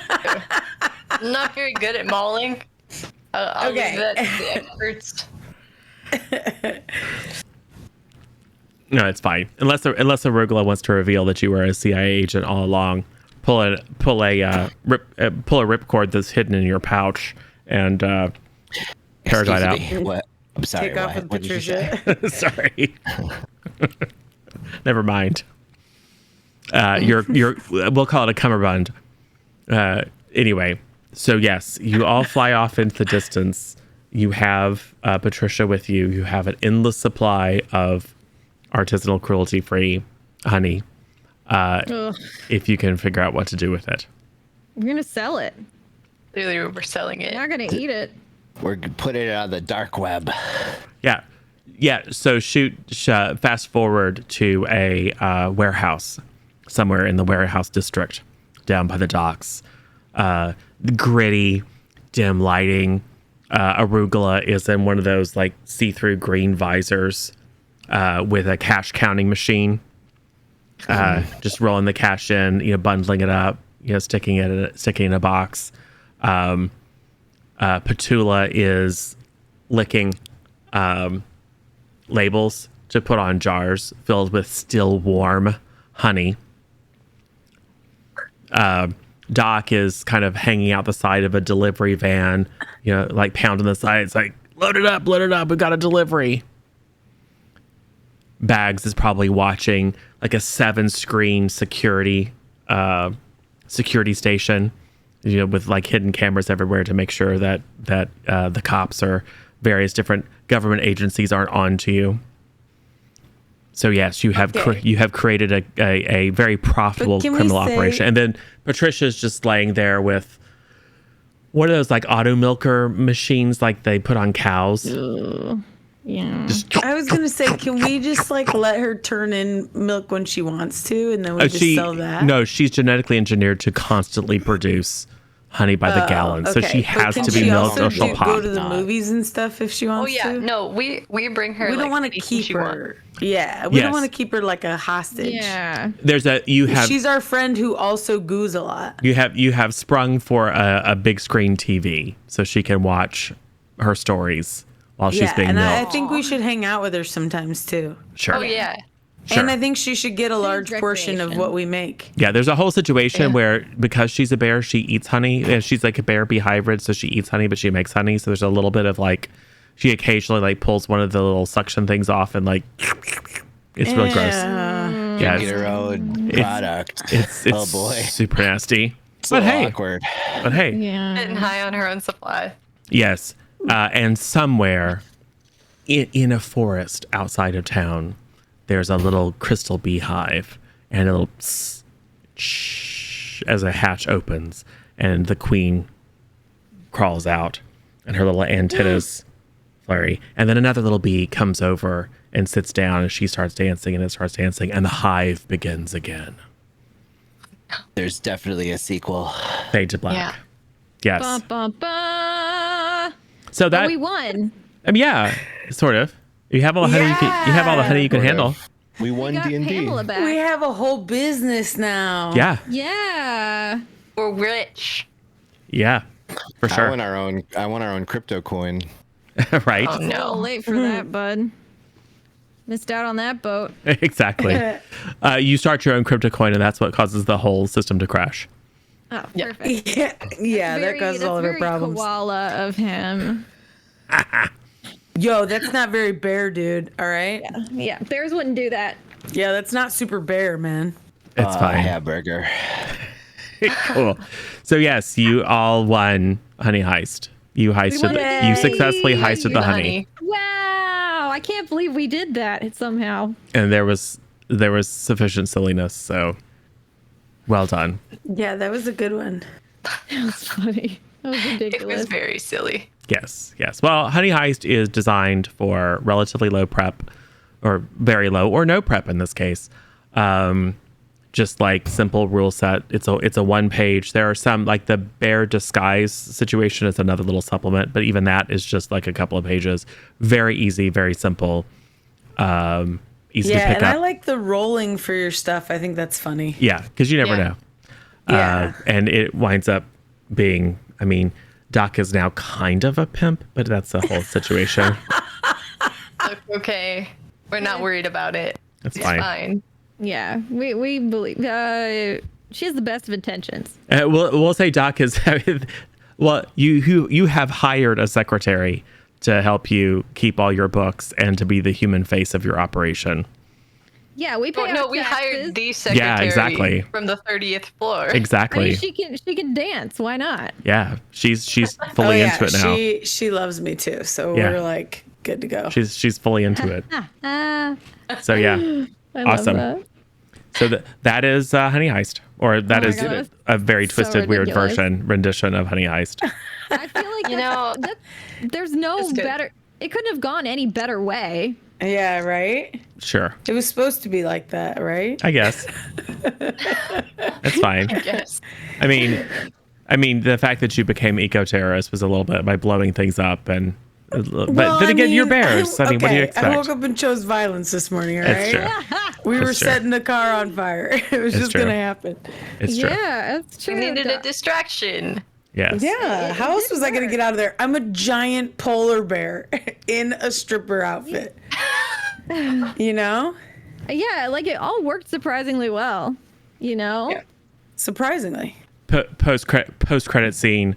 I'm not very good at mauling. I'll Okay. leave that to the experts. No, it's fine. Unless Arugula wants to reveal that you were a CIA agent all along, pull a ripcord that's hidden in your pouch and tear it out. Excuse me, what? I'm sorry. Take off with what did you say? Patricia. Sorry. Never mind. We'll call it a cummerbund. Anyway, so yes, you all fly off into the distance. You have Patricia with you. You have an endless supply of artisanal, cruelty-free honey. Ugh. If you can figure out what to do with it. We're gonna sell it. Clearly, we're selling it. We're not gonna eat it. We're putting it on the dark web. Yeah. So fast forward to a warehouse somewhere in the warehouse district down by the docks. Gritty, dim lighting. Arugula is in one of those like see-through green visors with a cash counting machine. Just rolling the cash in, bundling it up, sticking it in a box. Petula is licking labels to put on jars filled with still warm honey. Doc is kind of hanging out the side of a delivery van, like pounding the side. It's like, load it up, we got a delivery. Bags is probably watching like a 7-screen security station, with like hidden cameras everywhere to make sure that the cops or various different government agencies aren't on to you. So yes, you have created a very profitable can we criminal say- operation, and then Patricia's just laying there with one of those like auto milker machines like they put on cows. Ugh. Yeah. I was gonna say, can we just like let her turn in milk when she wants to, and then we just sell that? No, she's genetically engineered to constantly produce honey by the gallon, so she But has can to be she milked also or she'll go pop. to the movies and stuff if she Oh wants yeah, to. no, we bring her. We don't want to anything keep she her. Yeah, we Yes. don't want to keep her like a hostage. Yeah. She's our friend who also goos a lot. You have sprung for a big screen TV so she can watch her stories while she's being and I milked. think we should hang out with her sometimes too. Sure. Oh yeah. Sure. And I think she should get a large portion of recreation. what we make. Yeah, there's a whole situation where because she's a bear, she eats honey. And she's like a bear bee hybrid, so she eats honey, but she makes honey. So there's a little bit of like, she occasionally like pulls one of the little suction things off and like, it's really gross. Yeah, Get her own product. it's oh boy, super nasty. it's But a little hey, awkward. Yeah. Getting high on her own supply. yes. And somewhere in a forest outside of town, there's a little crystal beehive and a little shh as a hatch opens and the queen crawls out and her little antennas flurry. And then another little bee comes over and sits down and she starts dancing and it starts dancing and the hive begins again. There's definitely a sequel. Fade to black. Yeah. Yes. Ba, ba, ba. So that, We won. yeah, sort of. You have all the honey. You have all the honey you can Sort handle. of. We won We got D&D. Pamela back. We have a whole business now. Yeah, Yeah. We're rich. yeah, for I sure. want our own crypto coin. Right. Oh A little no. late for that, bud. Missed out on that boat. Exactly. You start your own crypto coin, and that's what causes the whole system to crash. Oh, Yeah. perfect. Yeah, that causes all of her very problems. koala of him. Yo, that's not very bear, dude. All right. Yeah, bears wouldn't do that. Yeah, that's not super bear, man. It's fine. Hamburger. Cool. So yes, you all won Honey Heist. You heisted. won You successfully heisted the honey, Wow, I can't believe we did that somehow. and there was sufficient silliness. So, well done. Yeah, that was a good one. That was funny. That was It ridiculous. was very silly. Yes. Well, Honey Heist is designed for relatively low prep, or very low, or no prep in this case. Just like simple rule set. It's a one page. There are some, like the bear disguise situation is another little supplement, but even that is just like a couple of pages. Very easy, very simple. Easy to Yeah, pick and I up. like the rolling for your stuff. I think that's funny. Yeah, because you never Yeah. know. Yeah. And it winds up being, I mean, Doc is now kind of a pimp, but that's a whole situation. Look, okay. We're not worried about it. That's It's fine. fine. Yeah, we believe. She has the best of intentions. We'll say Doc is. Well, you have hired a secretary to help you keep all your books and to be the human face of your operation. Yeah, we pay Oh, our no, we taxes. hired the secretary Yeah, exactly. from the 30th floor. I mean, Exactly. she can dance. Why not? Yeah, she's Oh, fully yeah, into it now. she loves me too, so Yeah. we're like good to go. She's fully into it. Ah, So yeah, I Awesome. love that. so that is Honey Heist, or that my is God, that's a very so twisted, weird ridiculous. rendition of Honey Heist. I feel like You know, there's no it's good. better. It couldn't have gone any better way. Yeah, right. Sure, It was supposed to be like that, right? I guess that's fine. Yes. I mean, the fact that you became eco-terrorist was a little bit by blowing things up, but Well, then I again, you're mean, bears. I mean, what do you okay, I woke expect? up and chose violence this morning, all That's right? true. We were That's true. setting the car on fire. It was It's just true. gonna happen. It's true. Yeah, that's We true. needed a distraction. Yes. Yeah. How else was I gonna get out of there? I'm a giant polar bear in a stripper outfit. You know? Yeah, like it all worked surprisingly well. You know. Yeah. Surprisingly. Post credit scene.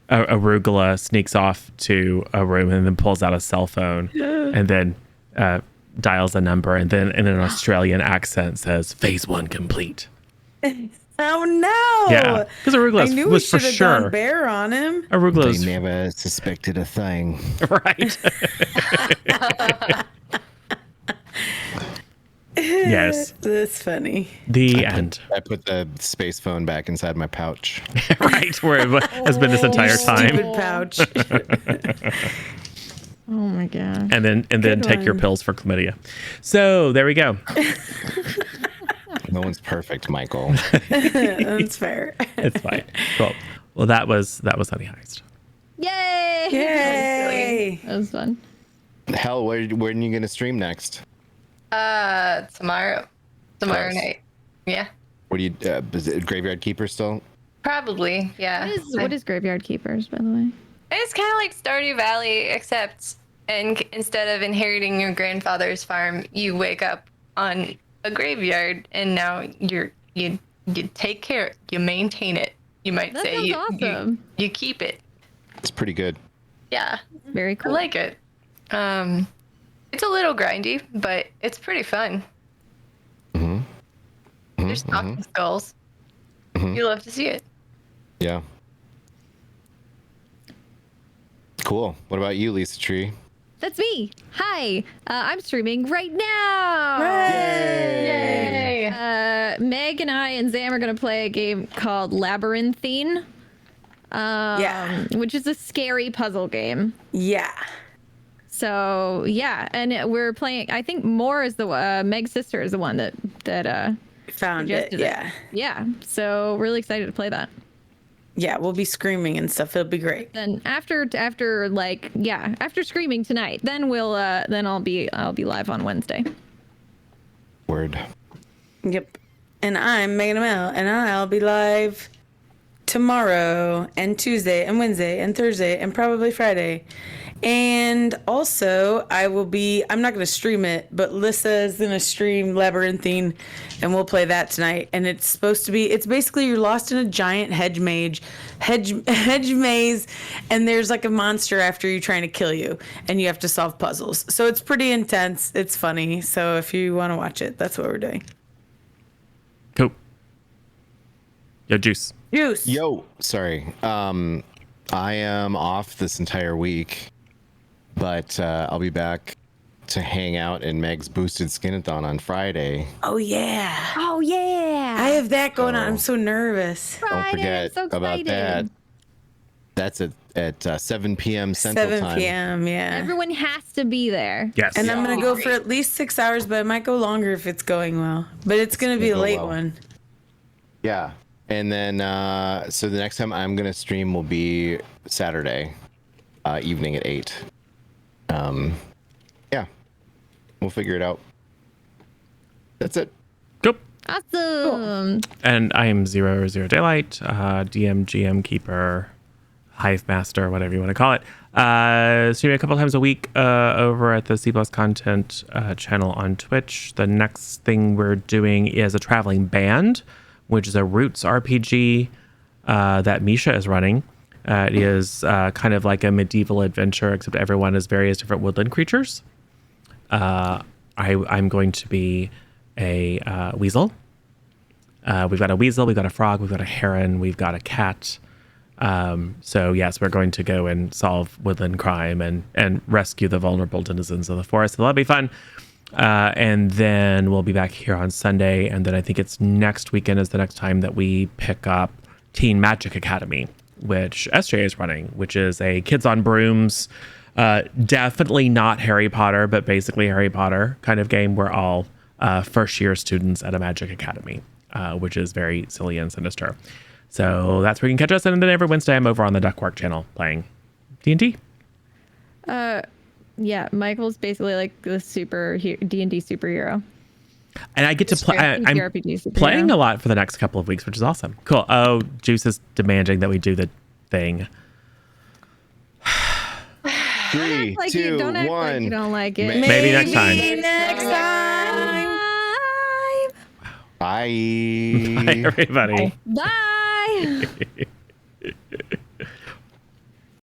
Arugula sneaks off to a room and then pulls out a cell phone and then dials a number and then in an Australian accent says phase 1 complete. Oh no! Yeah, because Arugula I knew was we for should have sure. gone bear on him. They Arugula's never suspected a thing. right. Yes, That's funny. the end. I put the space phone back inside my pouch. Right, where it has been this entire time. Stupid pouch. Oh my god. And then take your one. pills for chlamydia. So there we go. No one's perfect, Michael. That's fair. It's fine. Cool. Well, that was Honey Heist. Yay! Yay! That was fun. Hell, when are you gonna stream next? Tomorrow Close. night. Yeah. What do you? Is it Graveyard Keeper still? Probably. Yeah. What is Graveyard Keepers, by the way? It's kind of like Stardew Valley, except instead of inheriting your grandfather's farm, you wake up on a graveyard, and now you take care, you maintain it. You might That say sounds awesome. you keep it. It's pretty good. Yeah, Very I cool. like it. It's a little grindy, but it's pretty fun. There's talking skulls. You love to see it. Yeah. Cool. What about you, Lisa Tree? That's me. Hi. I'm streaming right now. Yay! Meg and I and Zam are gonna play a game called Labyrinthine. Yeah. Which is a scary puzzle game. Yeah. So yeah, and we're playing. I think Moore is the Meg's sister is the one that Found it. suggested Yeah. Yeah. So really excited to play that. Yeah. We'll be screaming and stuff. It'll be great. Then after screaming tonight, then I'll be live on Wednesday. Word. Yep. And I'm Megan Amel, and I'll be live tomorrow and Tuesday and Wednesday and Thursday and probably Friday. And also, I'm not going to stream it, but Lissa is going to stream Labyrinthine, and we'll play that tonight. And it's basically you're lost in a giant hedge maze, and there's like a monster after you trying to kill you, and you have to solve puzzles. So it's pretty intense. It's funny. So if you want to watch it, that's what we're doing. Cool. Yo, Juice. Yo, sorry. I am off this entire week, but I'll be back to hang out in Meg's Boosted Skinathon on Friday. Oh yeah. Oh yeah. I have that going on. I'm so nervous. Don't Friday, forget I'm so about that. excited. That's at 7 p.m. Central 7 Time. p.m. Yeah. Everyone has to be there. Yes. And I'm going to go for at least 6 hours, but it might go longer if it's going well. But it's going to be a go late well. one. Yeah. And then, so the next time I'm going to stream will be Saturday evening at 8. Yeah. We'll figure it out. That's it. Cool. Awesome. And I am 0 Daylight, DM, GM, Keeper, Hive Master, whatever you want to call it. Streaming a couple times a week over at the C Plus Content channel on Twitch. The next thing we're doing is a traveling band, which is a Roots RPG that Misha is running. It is kind of like a medieval adventure, except everyone is various different woodland creatures. I'm going to be a weasel. We've got a weasel, we've got a frog, we've got a heron, we've got a cat. So yes, we're going to go and solve woodland crime and rescue the vulnerable denizens of the forest. So that'll be fun. And then we'll be back here on Sunday. And then I think it's next weekend is the next time that we pick up Teen Magic Academy, which SJ is running, which is a kids on brooms, definitely not Harry Potter, but basically Harry Potter kind of game. We're all first year students at a magic academy, which is very silly and sinister. So that's where you can catch us. And then every Wednesday I'm over on the Duckwork channel playing D&D. Yeah, Michael's basically like the D&D superhero. And I get to play. I'm TTRPG superhero. playing a lot for the next couple of weeks, which is awesome. Cool. Oh, Juice is demanding that we do the thing. 3, Like 2, you don't act 1. like you don't like it. Maybe next time. Next time. Bye. Bye, everybody. Bye.